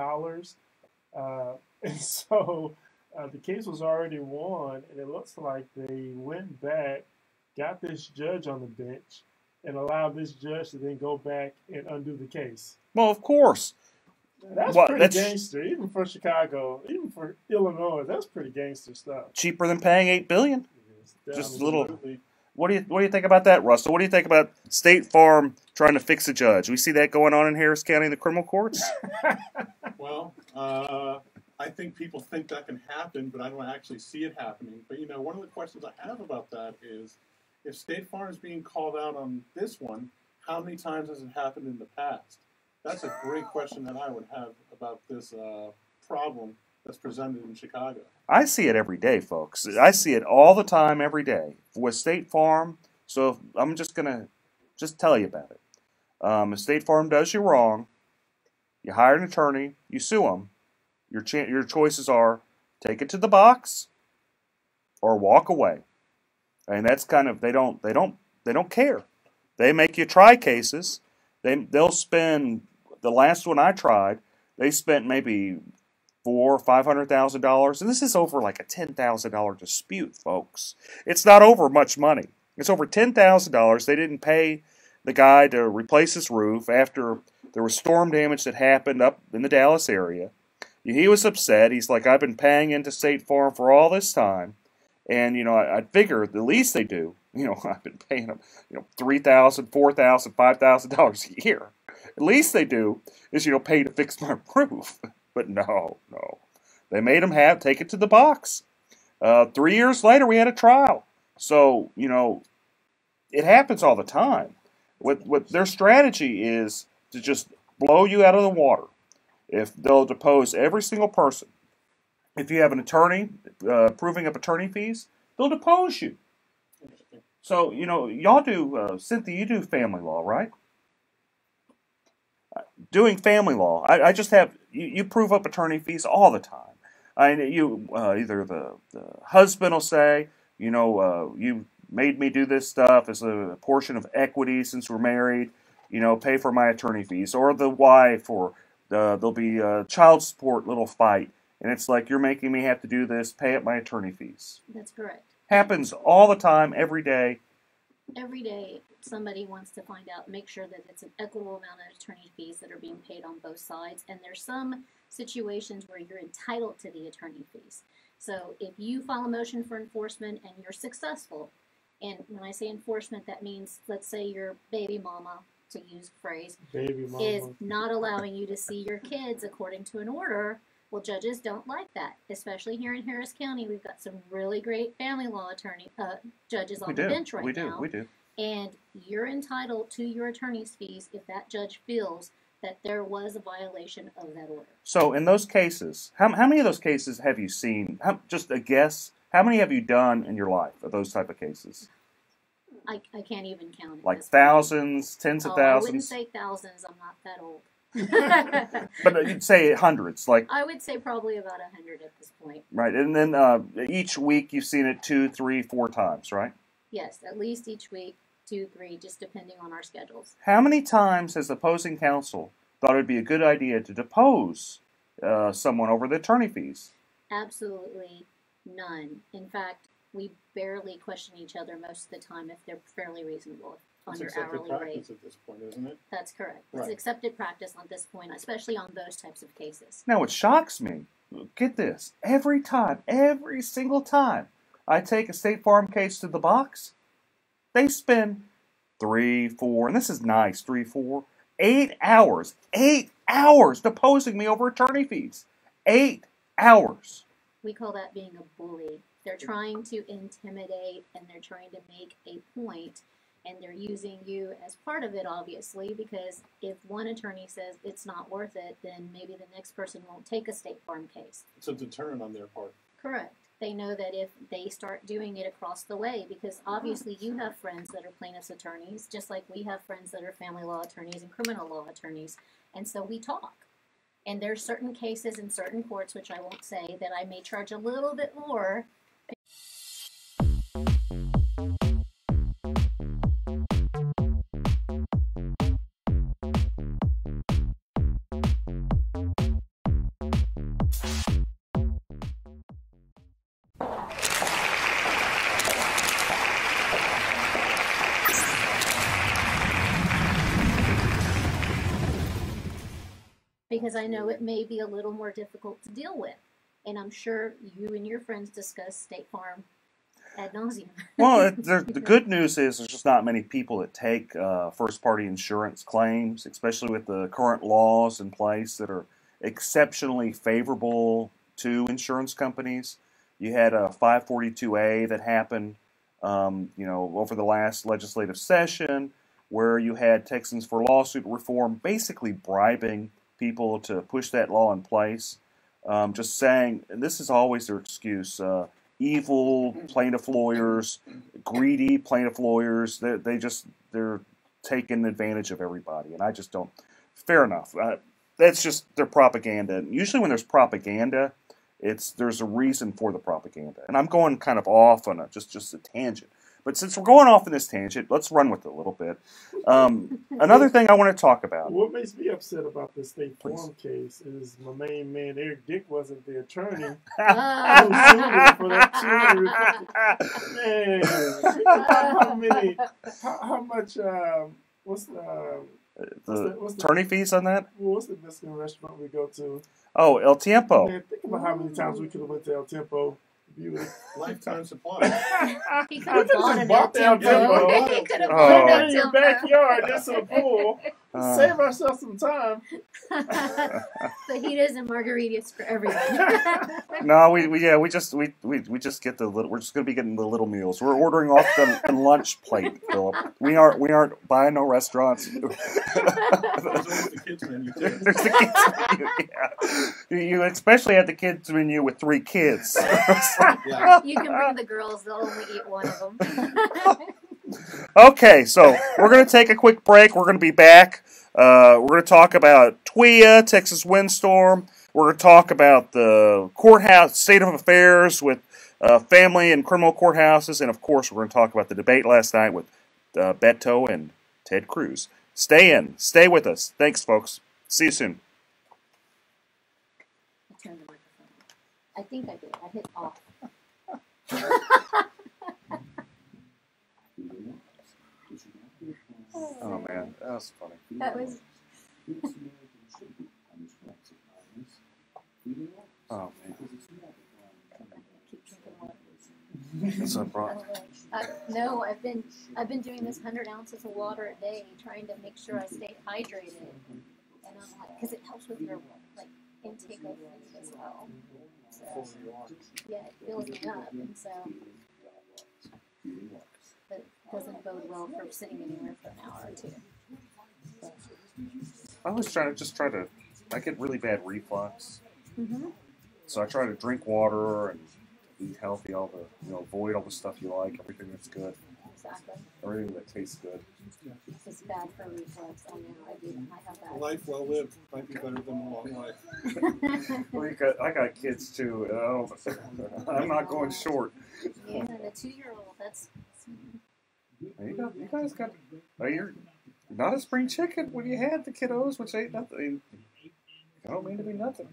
and so the case was already won, and it looks like they went back, got this judge on the bench, and allowed this judge to then go back and undo the case. Well, of course. That's pretty gangster, even for Chicago, even for Illinois. That's pretty gangster stuff. Cheaper than paying $8 billion. Just a little. What do you think about that, Russell? What do you think about State Farm trying to fix a judge? We see that going on in Harris County in the criminal courts. Well, I think people think that can happen, but I don't actually see it happening. But one of the questions I have about that is, if State Farm is being called out on this one, how many times has it happened in the past? That's a great question that I would have about this problem that's presented in Chicago. I see it every day, folks. I see it all the time, every day with State Farm. So I'm just gonna tell you about it. If State Farm does you wrong, you hire an attorney, you sue them. Your choices are take it to the box or walk away. And that's they don't care. They make you try cases. They'll spend, the last one I tried, they spent maybe $400,000 or $500,000, and this is over like a $10,000 dispute, folks. It's not over much money. It's over $10,000. They didn't pay the guy to replace his roof after there was storm damage that happened up in the Dallas area. He was upset. He's like, "I've been paying into State Farm for all this time, and I figure the least they do, I've been paying them, $3,000, $4,000, $5,000 a year. At least they do is pay to fix my roof." But no. They made him take it to the box. 3 years later, we had a trial. So, it happens all the time. What their strategy is to just blow you out of the water. If they'll depose every single person. If you have an attorney proving up attorney fees, they'll depose you. So, y'all do, Cynthia, you do family law, right? Doing family law, I just have, you prove up attorney fees all the time. Either the husband will say, you made me do this stuff as a portion of equity since we're married, pay for my attorney fees, or the wife, or there'll be a child support little fight, and it's like, you're making me have to do this, pay up my attorney fees. That's correct. Happens all the time, every day. Every day, somebody wants to find out, make sure that it's an equitable amount of attorney fees that are being paid on both sides. And there's some situations where you're entitled to the attorney fees. So if you file a motion for enforcement and you're successful, and when I say enforcement, that means, let's say your baby mama, to use a phrase, is not allowing you to see your kids according to an order. Well, judges don't like that, especially here in Harris County. We've got some really great family law judges on the bench right now. We do. And you're entitled to your attorney's fees if that judge feels that there was a violation of that order. So in those cases, how many of those cases have you seen? Just a guess. How many have you done in your life of those type of cases? I can't even count it. Like thousands, tens of thousands? I wouldn't say thousands. I'm not that old. But you'd say hundreds, like. I would say probably about 100 at this point. Right, and then each week you've seen it 2, 3, 4 times, right? Yes, at least each week, 2, 3, just depending on our schedules. How many times has the opposing counsel thought it would be a good idea to depose someone over the attorney fees? Absolutely none. In fact, we barely question each other most of the time if they're fairly reasonable on It's your accepted hourly practice rate. at this point, isn't it? That's correct. Right. It's accepted practice on this point, especially on those types of cases. Now, what shocks me, get this, every single time I take a State Farm case to the box, they spend 3, 4, and this is nice, 3, 4, 8 hours deposing me over attorney fees. 8 hours. We call that being a bully. They're trying to intimidate and they're trying to make a point, and they're using you as part of it, obviously, because if one attorney says it's not worth it, then maybe the next person won't take a State Farm case. It's a deterrent on their part. Correct. They know that if they start doing it across the way, because obviously you have friends that are plaintiffs' attorneys, just like we have friends that are family law attorneys and criminal law attorneys, and so we talk. And there's certain cases in certain courts, which I won't say, that I may charge a little bit more. Because I know it may be a little more difficult to deal with. And I'm sure you and your friends discuss State Farm ad nauseum. Well, the good news is there's just not many people that take first-party insurance claims, especially with the current laws in place that are exceptionally favorable to insurance companies. You had a 542A that happened, over the last legislative session, where you had Texans for Lawsuit Reform basically bribing people to push that law in place. Just saying, and this is always their excuse, evil plaintiff lawyers, greedy plaintiff lawyers, they're taking advantage of everybody, and I just don't. Fair enough. That's just their propaganda. Usually when there's propaganda, there's a reason for the propaganda. And I'm going kind of off on just a tangent. But since we're going off in this tangent, let's run with it a little bit. Another thing I want to talk about. What makes me upset about the State Farm case is my main man, Eric Dick, wasn't the attorney. For that how much, what's the attorney fees on that? What's the Mexican restaurant we go to? Oh, El Tiempo. Man, think about how many times we could have went to El Tiempo. Lifetime supply. He could have bought an El Tiempo. He could have bought an in your backyard next to the pool. Save ourselves some time. Fajitas and margaritas for everyone. No, we just get the little. We're just going to be getting the little meals. We're ordering off the lunch plate, Philip. We aren't buying no restaurants. There's always the kids menu too. There's the kids menu. Yeah. You especially had the kids menu with 3 kids. Yeah. You can bring the girls; they'll only eat one of them. Okay, so we're going to take a quick break. We're going to be back. We're going to talk about TWIA, Texas Windstorm, We're going to talk about the courthouse state of affairs with family and criminal courthouses, and of course, we're going to talk about the debate last night with Beto and Ted Cruz. Stay with us. Thanks, folks. See you soon. I turned the microphone off. I think I did. I hit off. Oh man, that was funny. That was. Oh man. So brought. No, I've been doing this 100 ounces of water a day, trying to make sure I stay hydrated, and I'm like, because it helps with your like intake of food as well. So yeah, it fills me up, and so it doesn't bode well for sitting anywhere for an hour or two. So. I was try to. I get really bad reflux, so I try to drink water and eat healthy. All the avoid all the stuff you like, everything that's good. Exactly. Everything that tastes good. It's bad for reflux. I know. I have that. Life well lived might be better than a long life. Well, I got kids too. I'm not going short. Yeah, the 2-year-old. That's. You guys got. You're not a spring chicken when you had the kiddos, which ain't nothing. I don't mean to be nothing.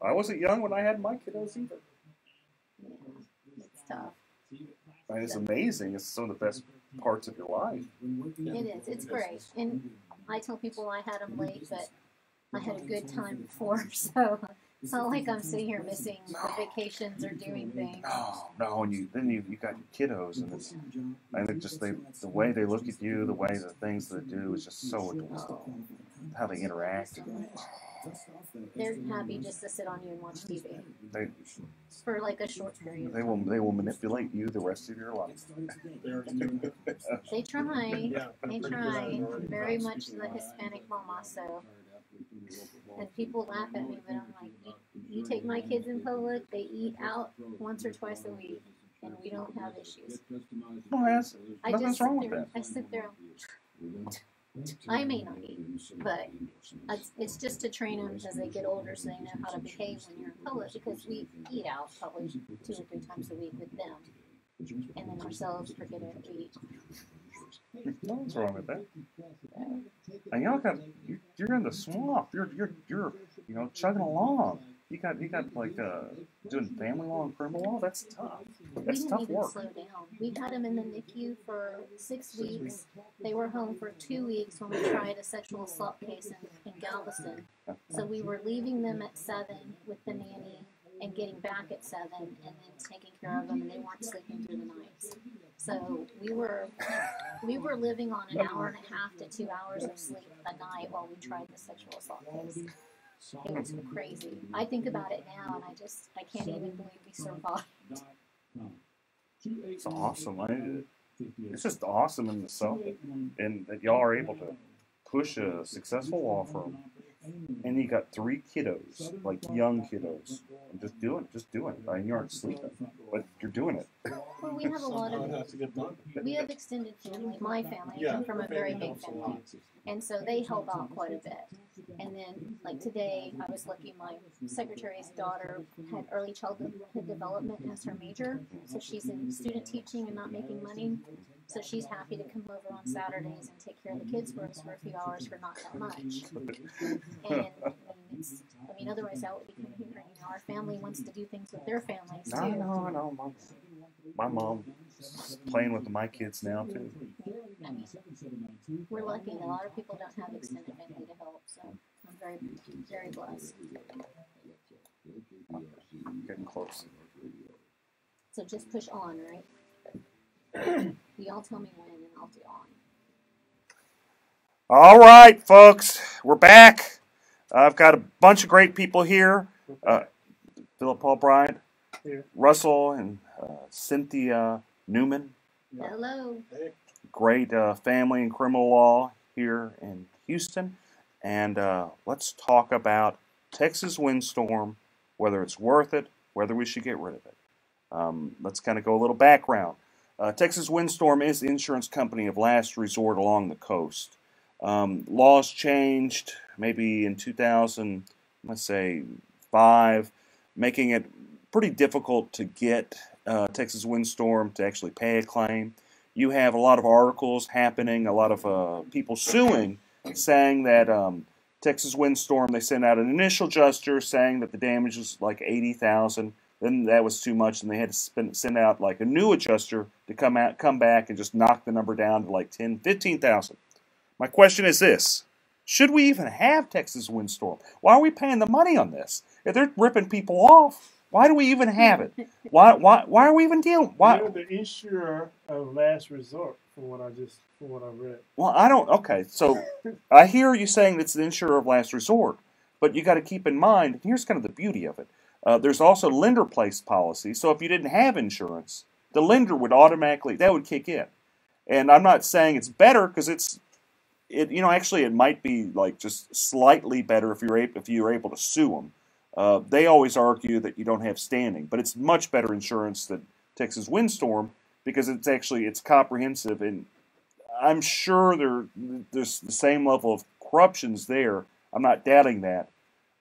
I wasn't young when I had my kiddos either. It's tough. And it's amazing. It's some of the best parts of your life. It is. It's great. And I tell people I had them late, but I had a good time before, so it's not like I'm sitting here missing vacations or doing things. No, and you got your kiddos, and it just the way they look at you, the way the things they do is just so adorable. How they interact. They're happy just to sit on you and watch TV They for like a short period. they will manipulate you the rest of your life. They try. They try. Very much the Hispanic mama, so. And people laugh at me, but I'm like, you take my kids in public, they eat out once or twice a week, and we don't have issues. Well, nothing's wrong with that. I sit there. I may not eat, but it's just to train them as they get older so they know how to behave when you're in public, because we eat out probably 2 or 3 times a week with them, and then ourselves forget to eat. Nothing's wrong with that. And you're in the swamp. You're chugging along. You got like doing family law and criminal law. That's tough. That's We tough didn't even work. slow down. We had them in the NICU for 6 weeks. They were home for 2 weeks when we tried a sexual assault case in Galveston. So we were leaving them at 7 with the nanny and getting back at 7 and then taking care of them, and they weren't sleeping through the nights. So we were living on an hour and a half to 2 hours of sleep a night while we tried the sexual assault case. It was crazy. I think about it now, and I can't even believe we survived. It's awesome. It's just awesome in itself, and that y'all are able to push a successful law firm, and you got 3 kiddos, like young kiddos, and just doing it. I mean, you aren't sleeping, but you're doing it. Well, we have a lot of, we have extended family. My family, I come from a very big family, and so they help out quite a bit. And then, like today, I was lucky my secretary's daughter had early childhood development as her major, so she's in student teaching and not making money. So she's happy to come over on Saturdays and take care of the kids for us for a few hours for not that much. And I mean, otherwise I would be coming here. You know, our family wants to do things with their families too. No. My mom's playing with my kids now too. I mean, we're lucky. A lot of people don't have extended family to help, so I'm very, very blessed. Getting close. So just push on, right? Y'all tell me when, and I'll do on. All right, folks, we're back. I've got a bunch of great people here. Philip Paul Bryant, Russell, and Cynthia Newman. Hello. Great family and criminal law here in Houston. And let's talk about Texas windstorm, whether it's worth it, whether we should get rid of it. Let's kind of go a little background. Texas Windstorm is the insurance company of last resort along the coast. Laws changed maybe in 2000, let's say 5, making it pretty difficult to get Texas Windstorm to actually pay a claim. You have a lot of articles happening, a lot of people suing, saying that Texas Windstorm, they sent out an initial adjuster saying that the damage was like $80,000. Then that was too much, and they had to send out like a new adjuster to come back and just knock the number down to like $15,000. My question is this: should we even have Texas Windstorm? Why are we paying the money on this? If they're ripping people off, why do we even have it? Why are we even dealing? Why? They're the insurer of last resort, from what I read. Well, I don't. Okay, so I hear you saying it's the insurer of last resort, but you got to keep in mind. Here's kind of the beauty of it. There's also lender-placed policy. So if you didn't have insurance, the lender would automatically kick in. And I'm not saying it's better because actually it might be like just slightly better if you're able to sue them. They always argue that you don't have standing, but it's much better insurance than Texas Windstorm because it's comprehensive, and I'm sure there's the same level of corruptions there. I'm not doubting that,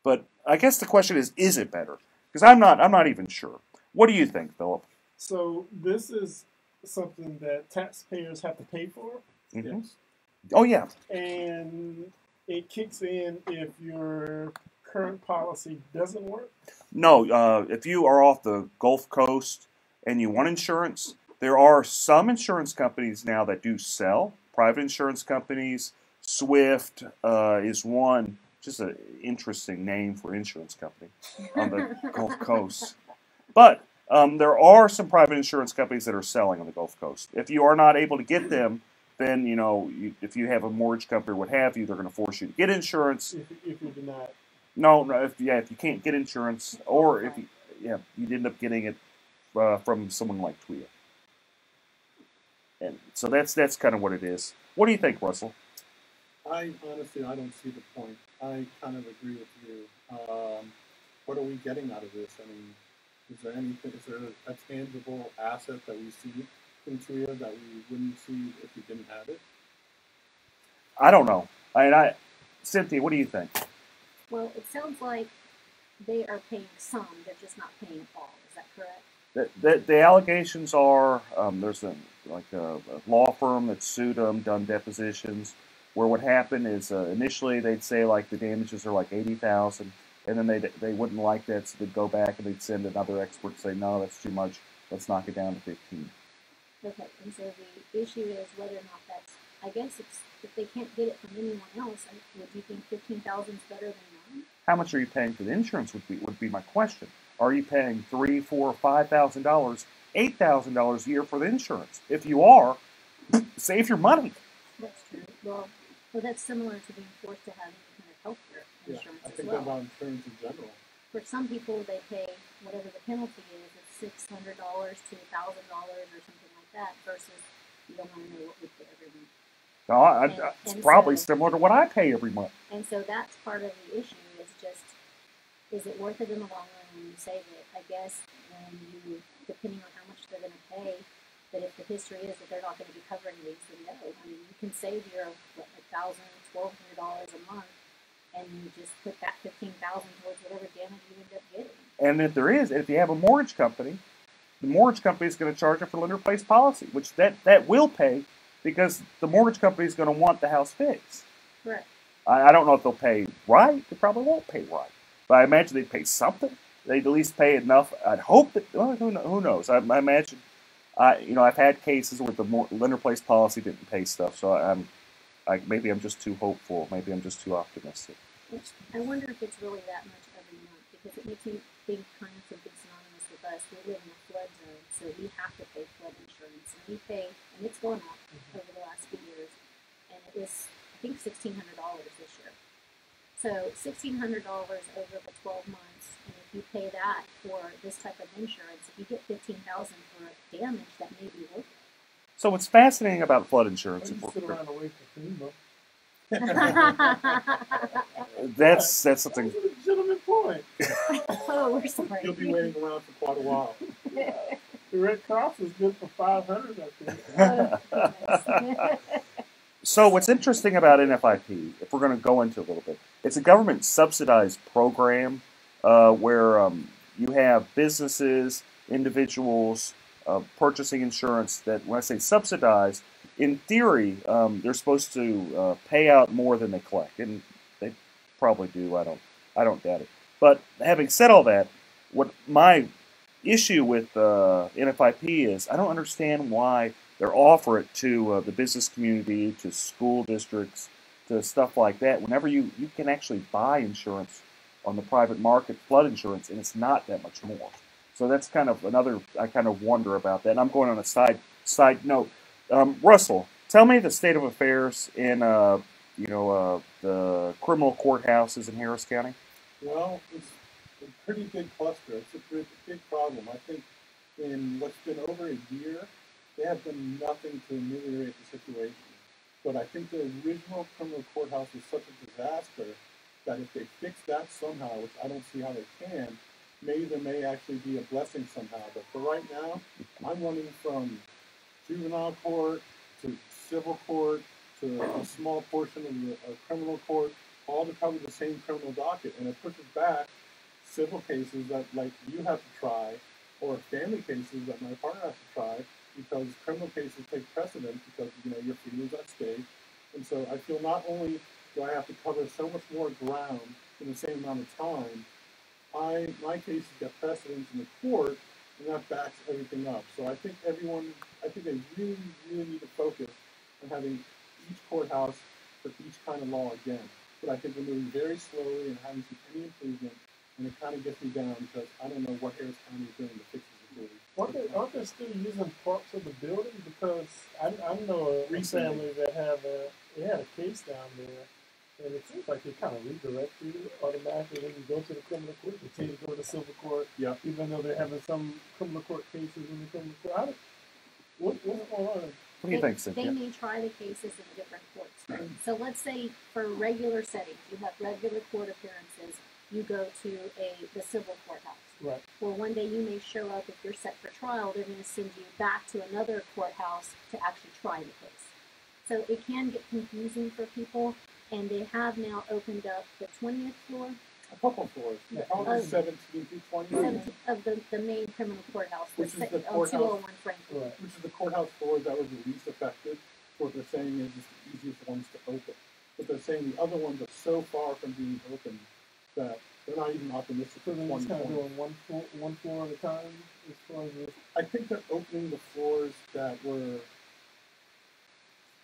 but I guess the question is it better? Because I'm not even sure. What do you think, Philip? So this is something that taxpayers have to pay for. Mm-hmm. Oh yeah. And it kicks in if your current policy doesn't work. No, if you are off the Gulf Coast and you want insurance, there are some insurance companies now that do sell. Private insurance companies. Swift is one. Just an interesting name for insurance company on the Gulf Coast. But there are some private insurance companies that are selling on the Gulf Coast. If you are not able to get them, then if you have a mortgage company or what have you, they're going to force you to get insurance. If you're denied. No, if you can't get insurance, or if you end up getting it from someone like TWIA. And so that's kind of what it is. What do you think, Russell? I don't see the point. I kind of agree with you. What are we getting out of this? I mean, is there a tangible asset that we see in TWIA that we wouldn't see if we didn't have it? I don't know. Cynthia, what do you think? Well, it sounds like they are paying some, they're just not paying all. Is that correct? The allegations are there's a law firm that sued them, done depositions, where what happened is initially they'd say like the damages are like $80,000, and then they wouldn't like that, so they'd go back and they'd send another expert and say, no, that's too much, let's knock it down to 15. Okay, and so the issue is whether or not that's, I guess it's, if they can't get it from anyone else, would you think 15,000 is better than none? How much are you paying for the insurance would be my question. Are you paying $3,000, $4,000, $5,000, $8,000 a year for the insurance? If you are, save your money. That's true. Well, that's similar to being forced to have any kind of health care insurance I as think well. about insurance in general. For some people, they pay whatever the penalty is. It's $600 to $1,000 or something like that. Versus you don't want to know what we pay every month. No, it's probably similar to what I pay every month. And so that's part of the issue. Is just, is it worth it in the long run when you save it? I guess when you, depending on how much they're going to pay. But if the history is that they're not going to be covering these, then no. I mean, you can save your $1,000, $1,200 a month, and you just put that $15,000 towards whatever damage you end up getting. And if you have a mortgage company, the mortgage company is going to charge it for lender-placed policy, which that will pay because the mortgage company is going to want the house fixed. Correct. I don't know if they'll pay right. They probably won't pay right, but I imagine they'd pay something. They'd at least pay enough. I'd hope that. Well, who knows? I imagine. I've had cases where the lender-placed policy didn't pay stuff, so maybe I'm just too hopeful. Maybe I'm just too optimistic. I wonder if it's really that much every month because it makes me think clients have been synonymous with us. We live in a flood zone, so we have to pay flood insurance, and we pay, and it's going up over the last few years, and it was, I think, $1,600 this year. So $1,600 over the 12 months, and if you pay that for this type of insurance, if you get $15,000 for damage, that may be worth it. So what's fascinating about flood insurance? Sit around and wait for FEMA. That's something. That's a legitimate point. Oh, we're sorry. You'll be waiting around for quite a while. The Red Cross is good for 500, I think. So what's interesting about NFIP, if we're going to go into a little bit, it's a government subsidized program where you have businesses, individuals purchasing insurance that, when I say subsidized, in theory, they're supposed to pay out more than they collect, and they probably do. I don't doubt it. But having said all that, what my issue with NFIP is, I don't understand why they offer it to the business community, to school districts, to stuff like that. Whenever you can actually buy insurance on the private market, flood insurance, and it's not that much more. So that's kind of another. I kind of wonder about that. And I'm going on a side note. Russell, tell me the state of affairs in the criminal courthouses in Harris County. Well, it's a pretty big cluster. It's a big problem. I think in what's been over a year, they have done nothing to ameliorate the situation. But I think the original criminal courthouse was such a disaster that if they fix that somehow, which I don't see how they can, maybe there may actually be a blessing somehow. But for right now, I'm running from juvenile court to civil court to a small portion of the criminal court, all to cover the same criminal docket. And it pushes back civil cases that like you have to try, or family cases that my partner has to try, because criminal cases take precedence because your freedom is at stake. And so I feel not only do I have to cover so much more ground in the same amount of time, my cases get precedence in the court, and that backs everything up. So I think they really, really need to focus on having each courthouse for each kind of law again. But I think we're moving very slowly and haven't seen any improvement, and it kind of gets me down because I don't know what Harris County is doing to fix the security. Aren't they still using parts of the building? Because I know a family that they had a case down there, and it seems like they kind of redirect you automatically when you go to the criminal court. They tell you to go to civil court, even though they're having some criminal court cases in the criminal court. What's going on? What do you think, Cynthia? They may try the cases in different courts. So let's say for regular settings, you have regular court appearances, you go to the civil courthouse. Right. Well, one day you may show up, if you're set for trial, they're going to send you back to another courthouse to actually try the case. So it can get confusing for people, and they have now opened up the 20th floor. A couple floors. Probably 17 through 20. Of the main criminal courthouse, Which is the on courthouse, 201 Franklin. Which is the courthouse floor that was the least affected. What they're saying is it's the easiest ones to open. But they're saying the other ones are so far from being open that they're not even optimistic for So they're just kind of 2020. doing one floor at a time as far as I think they're opening the floors that were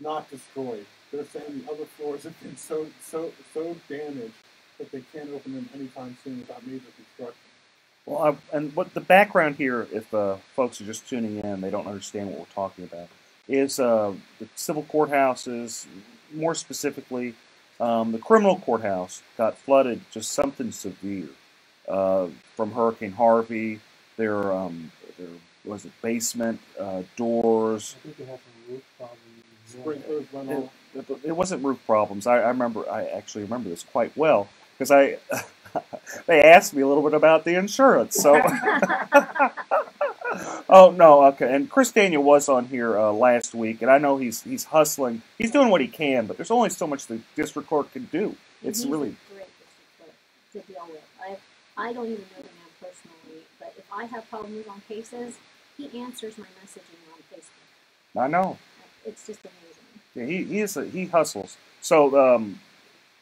not destroyed. They're saying the other floors have been so damaged that they can't open them anytime soon without major construction. Well, and what the background here, if folks are just tuning in, they don't understand what we're talking about, is the civil courthouses, more specifically, the criminal courthouse got flooded, just something severe, from Hurricane Harvey. There was a basement, doors. I think they have some roof problems. Sprinklers went off. It wasn't roof problems. I actually remember this quite well because they asked me a little bit about the insurance. So, oh no, okay. And Chris Daniel was on here last week, and I know he's hustling. He's doing what he can, but there's only so much the district court can do. It's He's really a great district court to deal with. I don't even know the man personally, but if I have problems on cases, he answers my messaging on Facebook. I know. It's just amazing. Yeah, he hustles. So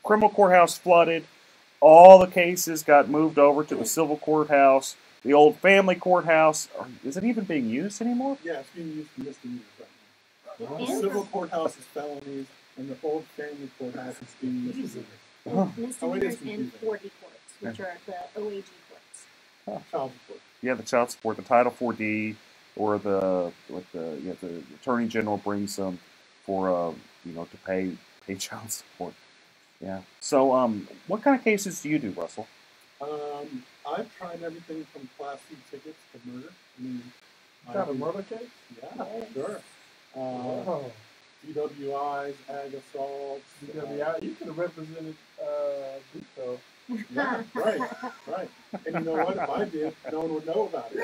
criminal courthouse flooded. All the cases got moved over to the civil courthouse. The old family courthouse, is it even being used anymore? Yeah, it's being used for misdemeanors right now. And The civil courthouse is felonies, and the old family courthouse is being used for Huh. Misdemeanors and 4D courts, which are the OAG courts. child support. Yeah, the child support, the Title 4D, or the Attorney General brings them for to pay child support. Yeah. So what kind of cases do you do, Russell? I've tried everything from Class C tickets to murder. I mean, Got a murder case? Yeah, sure. Wow. DWIs, ag assaults. DWI, you could have represented Vito. Yeah, right. And you know what? If I did, no one would know about it.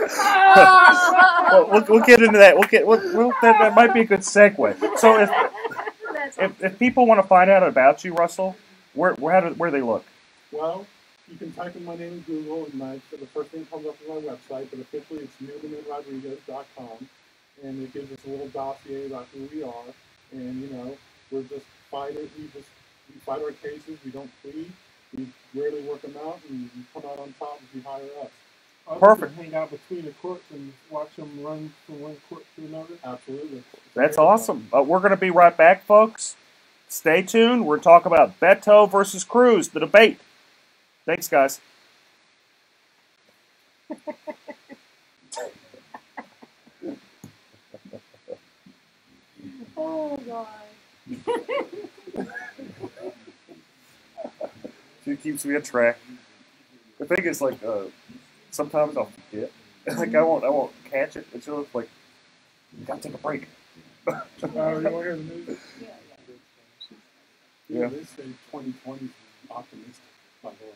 Well, we'll get into that. That might be a good segue. So if people want to find out about you, Russell, where do they look? Well, You can type in my name in Google, and the first thing that comes up is my website, but officially it's NewmanandRodriguez.com, and it gives us a little dossier about who we are, and, you know, we're just fighters. We fight our cases. We don't plead. We rarely work them out, and we come out on top if you hire us. Perfect. Hang out between the courts and watch them run from one court to another. Absolutely. That's awesome. We're going to be right back, folks. Stay tuned. We're talking about Beto versus Cruz, the debate. Thanks, guys. Oh, God. She keeps me on track. The thing is, like, sometimes I'll forget. Like, I won't catch it until it's like, you gotta take a break. You want to hear the news? Yeah. They say 2020 is optimistic, by the way,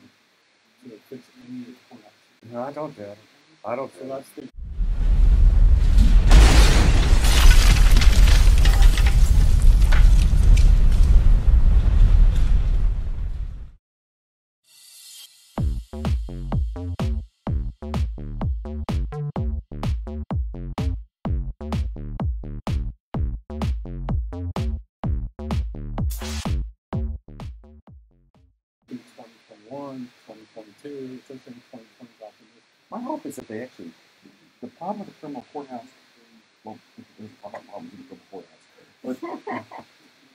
to fix any of the collapse. No, I don't doubt it. I don't So that's the in 2021, 2022, it's in 2020 is optimistic. My hope is that they actually, the problem with the criminal courthouse, well, there's a lot of problems with the criminal courthouse,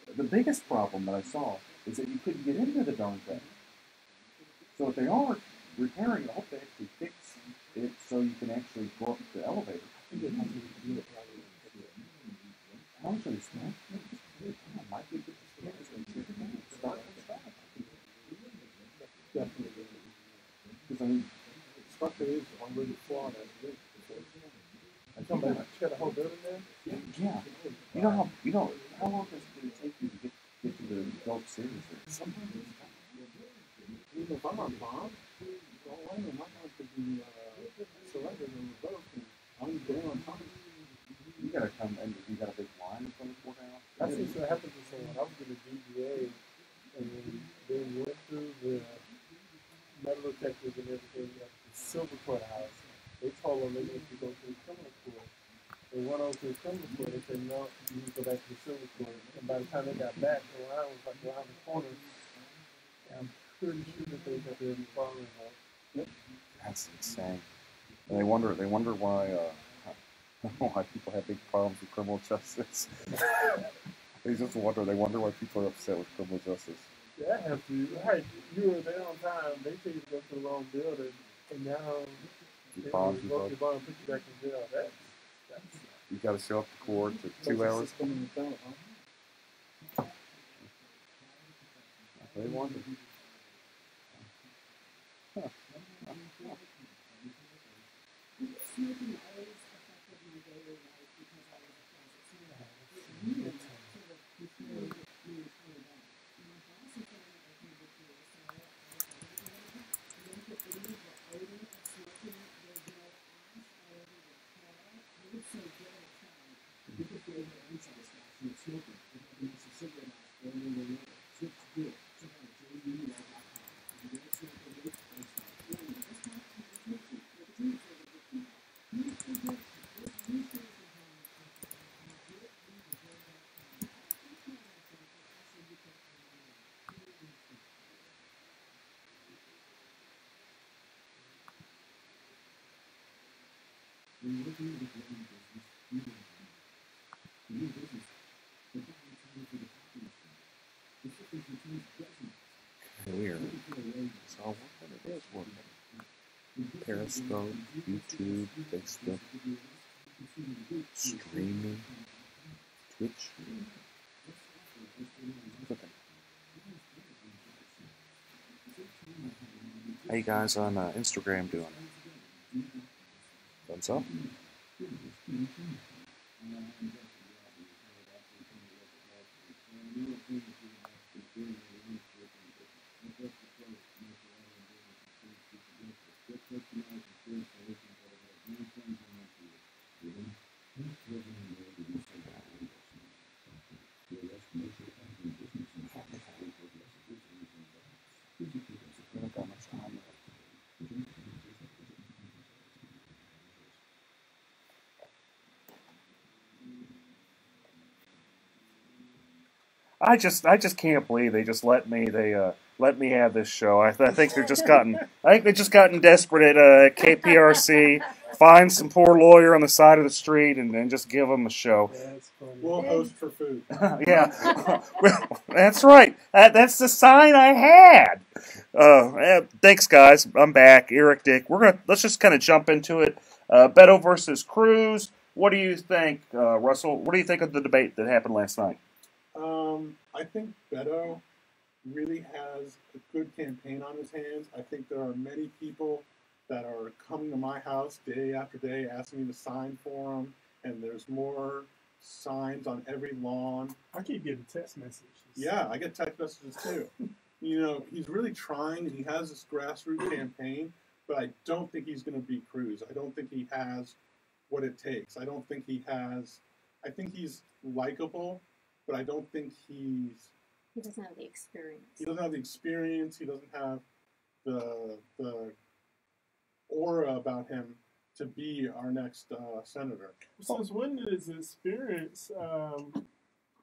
but the biggest problem that I saw is that you couldn't get into the darn thing. So if they are repairing it, I hope they actually fix it so you can actually go up the elevator. How much are they spent? Might be good to start from the back. Definitely. Because I mean, the structure is already flawed as it is. And somebody shut a whole building there? Yeah. You know how long does it take you to get to the adult series? Sometimes it's Even if I'm on bond, all I know, my mom could be selected in the boat, and I'm going on time. You gotta come and you got a big line in front of the courthouse. That's just what happened to someone. I was in the DGA, and they went through the metal detectors and everything at the Silver Courthouse. They told them they needed to go to the criminal court. They went over to the criminal court. They said, no, you need to go back to the Silver Court. And by the time they got back, the line was like around the corner. And I'm pretty sure that they got there following that. Yep. That's insane. And they wonder why why people have big problems with criminal justice. They wonder why people are upset with criminal justice. Yeah, I have to. Hey, you were there on time. They tell you to go to the wrong building, and now they bond you, revoke your bond and put you back in jail. That's you got to show up to court for 2 hours. They wonder. Huh. Smoking always affected my daily life because I was a closet smoker. It really sort of controlled me kind of that. And my boss had told me I needed to, so I was like, and then to believe the odor of smoking, there's no ash all over the car. I would say give it a try. You could feel the unsatisfaction of smoking. If I can use a cigarette ash burning in your nose, switch to good. Check out JBUL.com. If you don't smoke a week, don't start. Warning, this product contains nicotine. Nicotine is addictive to people. Weird. So what it is working. Periscope, YouTube, Facebook, streaming, Twitch. How you guys on Instagram doing? Thumbs up? I just can't believe they just let me let me have this show. I think they're just gotten I think they just gotten desperate at KPRC. Find some poor lawyer on the side of the street and then just give them a show. That's funny. We'll host for food. Yeah, well, that's right. That's the sign I had. Thanks, guys. I'm back. Eric Dick. Let's just kind of jump into it. Beto versus Cruz. What do you think, Russell? What do you think of the debate that happened last night? I think Beto really has a good campaign on his hands. I think there are many people that are coming to my house day after day asking me to sign for them, and there's more signs on every lawn. I keep getting text messages. Yeah, I get text messages too. You know, he's really trying, and he has this grassroots campaign, but I don't think he's going to beat Cruz. I don't think he has what it takes. I don't think he has. I think he's likable, but I don't think He doesn't have the experience. He doesn't have the experience. He doesn't have the aura about him to be our next senator. Since when did his experience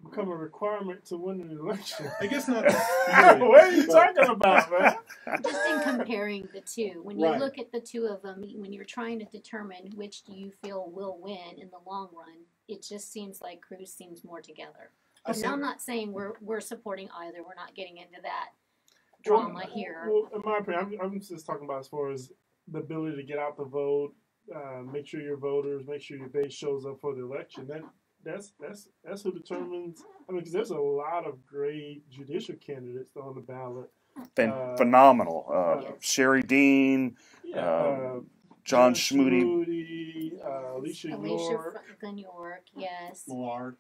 become a requirement to win an election? I guess not. What are you talking about, man? Just in comparing the two, when you Right. look at the two of them, when you're trying to determine which do you feel will win in the long run, it just seems like Cruz seems more together. And I'm not saying we're supporting either. We're not getting into that drama here. Well, in my opinion, I'm just talking about as far as the ability to get out the vote, make sure your voters, make sure your base shows up for the election. That's who determines. I mean, because there's a lot of great judicial candidates on the ballot. Phenomenal. Sherry Dean, John Schmoody. Alicia York, yes. Millard.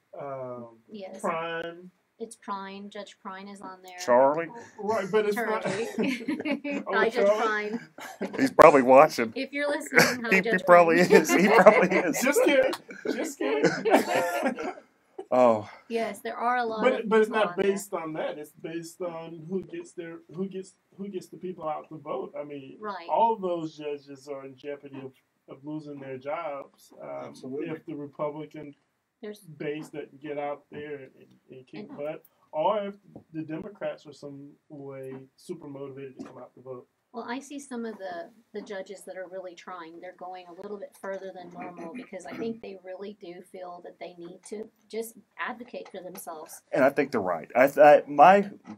Yes. Prime. It's Prine. Judge Prine is on there. Charlie. Right, but it's not. Hi, Judge Prine. He's probably watching. If you're listening, hi, he Judge probably Prine. is. He probably is. Just kidding. Just kidding. Oh. Yes, there are a lot of. But it's people not on there. based on that. It's based on who gets the people out to vote. I mean, Right. all of those judges are in jeopardy of losing their jobs Absolutely. if the Republican base doesn't get out there and kick And- butt, or if the Democrats are some way super motivated to come out to vote. Well, I see some of the judges that are really trying. They're going a little bit further than normal because I think they really do feel that they need to just advocate for themselves. And I think they're right.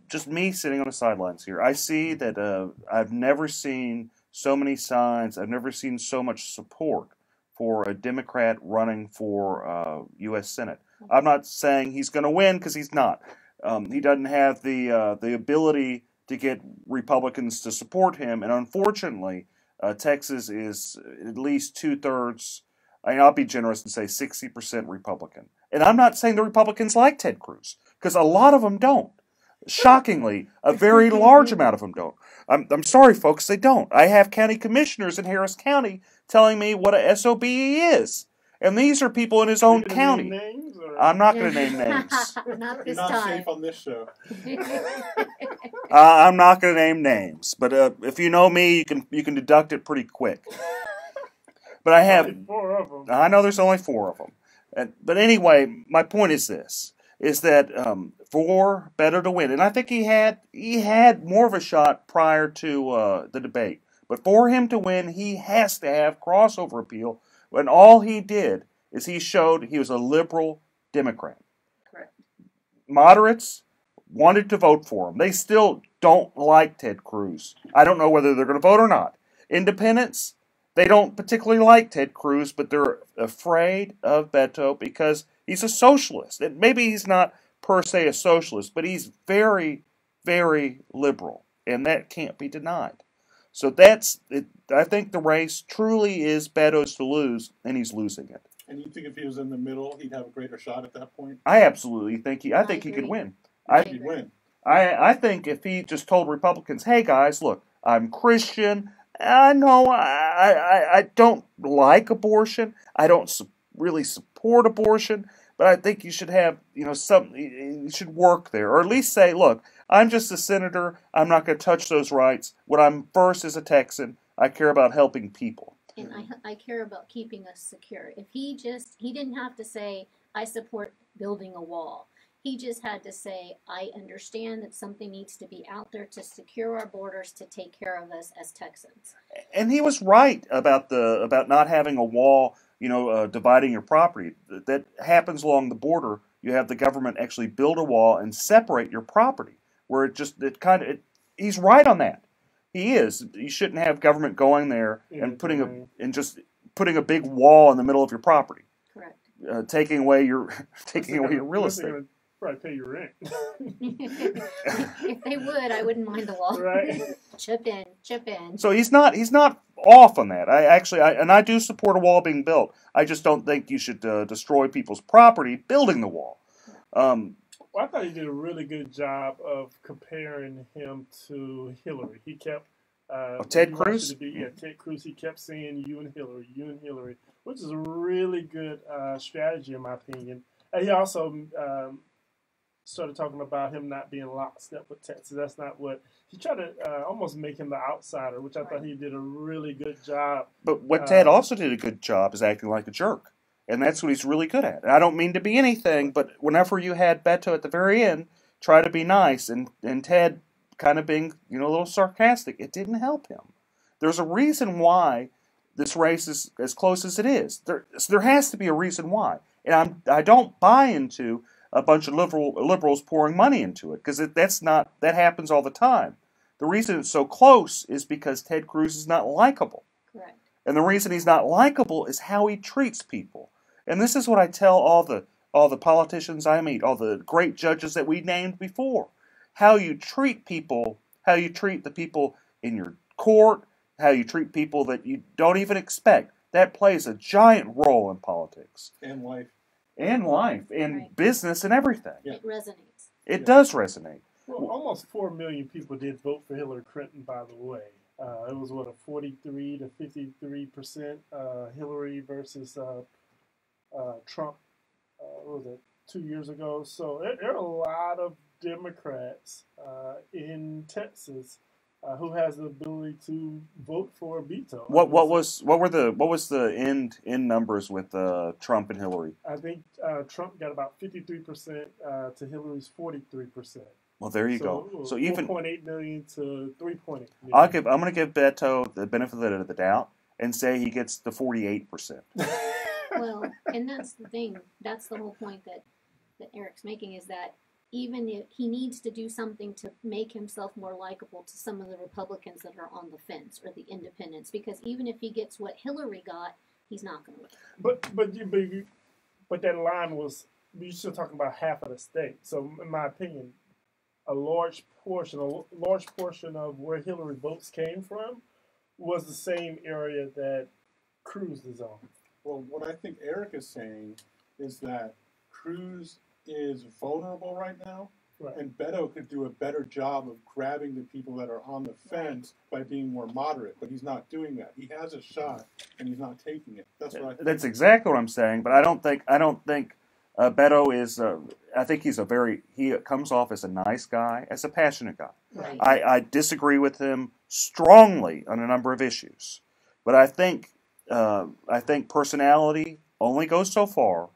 Just me sitting on the sidelines here. I see that I've never seen so many signs. I've never seen so much support for a Democrat running for U.S. Senate. I'm not saying he's going to win because he's not. He doesn't have the ability to get Republicans to support him, and unfortunately, Texas is at least 2/3. I'll be generous and say 60% Republican. And I'm not saying the Republicans like Ted Cruz, because a lot of them don't. Shockingly, a very large amount of them don't. I'm sorry, folks, they don't. I have county commissioners in Harris County telling me what a SOB he is. And these are people in his own county. I'm not going to name names. Not this You're not time. safe on this show. I'm not going to name names, but if you know me, you can deduct it pretty quick. But I have. Only 4 of them. I know there's only 4 of them. But anyway, my point is this: is that for Beto to win, and I think he had more of a shot prior to the debate. But for him to win, he has to have crossover appeal. And all he did is he showed he was a liberal Democrat. Correct. Moderates wanted to vote for him. They still don't like Ted Cruz. I don't know whether they're going to vote or not. Independents, they don't particularly like Ted Cruz, but they're afraid of Beto because he's a socialist. And maybe he's not per se a socialist, but he's very, very liberal. And that can't be denied. So that's it. I think the race truly is Beto's to lose, and he's losing it. And you think if he was in the middle, he'd have a greater shot at that point? I absolutely think he could win. He'd win. I think if he just told Republicans, "Hey guys, look, I'm Christian. I know I don't like abortion. I don't really support abortion, but I think you should have something. You should work there, or at least say, look, I'm just a senator. I'm not going to touch those rights. What I'm first as a Texan, I care about helping people. And I care about keeping us secure. If he didn't have to say, I support building a wall. He just had to say, I understand that something needs to be out there to secure our borders, to take care of us as Texans. And he was right about not having a wall, dividing your property. That happens along the border. You have the government actually build a wall and separate your property, where he's right on that. He is. You shouldn't have government going there and putting a big wall in the middle of your property. Correct. Taking away your real estate. Probably pay your rent. If they would, I wouldn't mind the wall. Right. Chip in. So he's not off on that. I do support a wall being built. I just don't think you should destroy people's property building the wall. Well, I thought he did a really good job of comparing him to Hillary. He kept Ted Cruz? Ted Cruz. He kept saying you and Hillary, which is a really good strategy in my opinion. And he also started talking about him not being lockstep with Texas. That's not what he tried to almost make him the outsider, which I thought he did a really good job. But what Ted also did a good job is acting like a jerk, and that's what he's really good at. And I don't mean to be anything, but whenever you had Beto at the very end try to be nice, and Ted kind of being a little sarcastic, it didn't help him. There's a reason why this race is as close as it is. There has to be a reason why, and I don't buy into a bunch of liberals pouring money into it, because that happens all the time. The reason it's so close is because Ted Cruz is not likable. Correct. And the reason he's not likable is how he treats people. And this is what I tell all the politicians I meet, all the great judges that we named before. How you treat people, how you treat the people in your court, how you treat people that you don't even expect, that plays a giant role in politics. And life. And life, and business, and everything. It resonates. It does resonate. Well, almost 4 million people did vote for Hillary Clinton, by the way. It was, a 43 to 53% Hillary versus Trump, what was it, 2 years ago. So there are a lot of Democrats in Texas who has the ability to vote for a veto. What was the end numbers with Trump and Hillary? I think Trump got about 53% to Hillary's 43%. Well, there you go. So even 4.8 million to 3.8 million. I'm going to give Beto the benefit of the doubt and say he gets the 48%. Well, and that's the thing. That's the whole point that Eric's making, is that even if he needs to do something to make himself more likable to some of the Republicans that are on the fence, or the independents, because even if he gets what Hillary got, he's not going to win. But that line was, you're still talking about half of the state. So in my opinion, a large portion of where Hillary votes came from was the same area that Cruz is on. Well, what I think Eric is saying is that Cruz is vulnerable right now, and Beto could do a better job of grabbing the people that are on the fence by being more moderate, but he's not doing that. He has a shot, and he's not taking it. That's what I think. That's exactly what I'm saying. But I don't think Beto is. I think he comes off as a nice guy, as a passionate guy. Right. I disagree with him strongly on a number of issues, but I think personality only goes so far.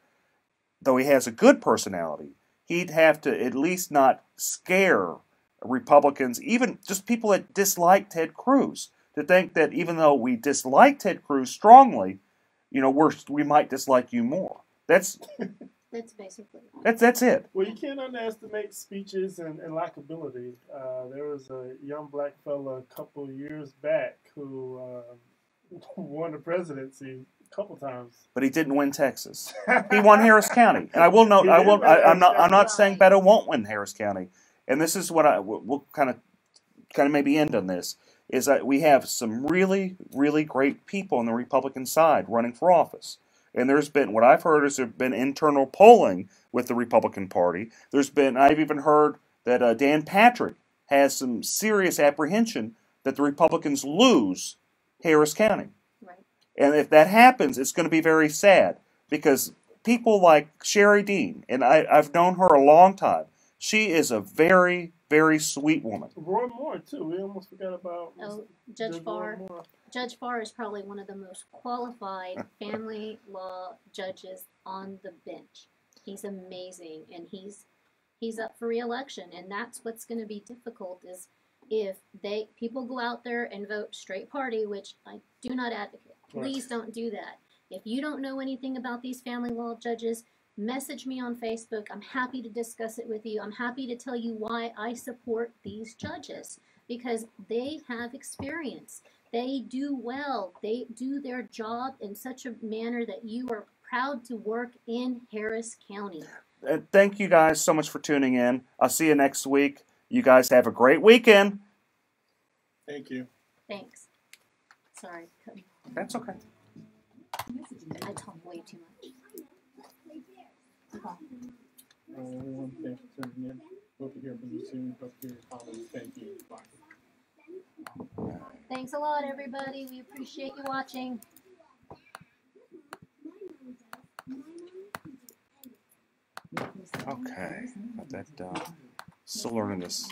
Though he has a good personality, he'd have to at least not scare Republicans, even just people that dislike Ted Cruz, to think that even though we dislike Ted Cruz strongly, we might dislike you more. That's basically that's it. Well, you can't underestimate speeches and likability. There was a young black fella a couple of years back who won the presidency a couple times. But he didn't win Texas. He won Harris County, and I will note. I'm not saying Beto won't win Harris County, and this is what we'll kind of maybe end on this, is that we have some really, really great people on the Republican side running for office. And there's been, what I've heard is there have been internal polling with the Republican Party. I've even heard that Dan Patrick has some serious apprehension that the Republicans lose Harris County. Right. And if that happens, it's going to be very sad, because people like Sherry Dean, and I've known her a long time, she is a very, very sweet woman. Roy Moore, too. We almost forgot about Judge Farr. Judge Farr is probably one of the most qualified family law judges on the bench. He's amazing, and he's he's up for re-election, and that's what's going to be difficult is if people go out there and vote straight party, which I do not advocate. Please don't do that. If you don't know anything about these family law judges, message me on Facebook. I'm happy to discuss it with you. I'm happy to tell you why I support these judges, because they have experience. They do well. They do their job in such a manner that you are proud to work in Harris County. Thank you guys so much for tuning in. I'll see you next week. You guys have a great weekend. Thank you. Thanks. Sorry. That's okay. I talk way too much. Everyone, thanks for tuning in. Hope to hear from you soon. Hope to hear your comments. Thank you. Bye. Thanks a lot, everybody. We appreciate you watching. Okay, got that done. Still learning this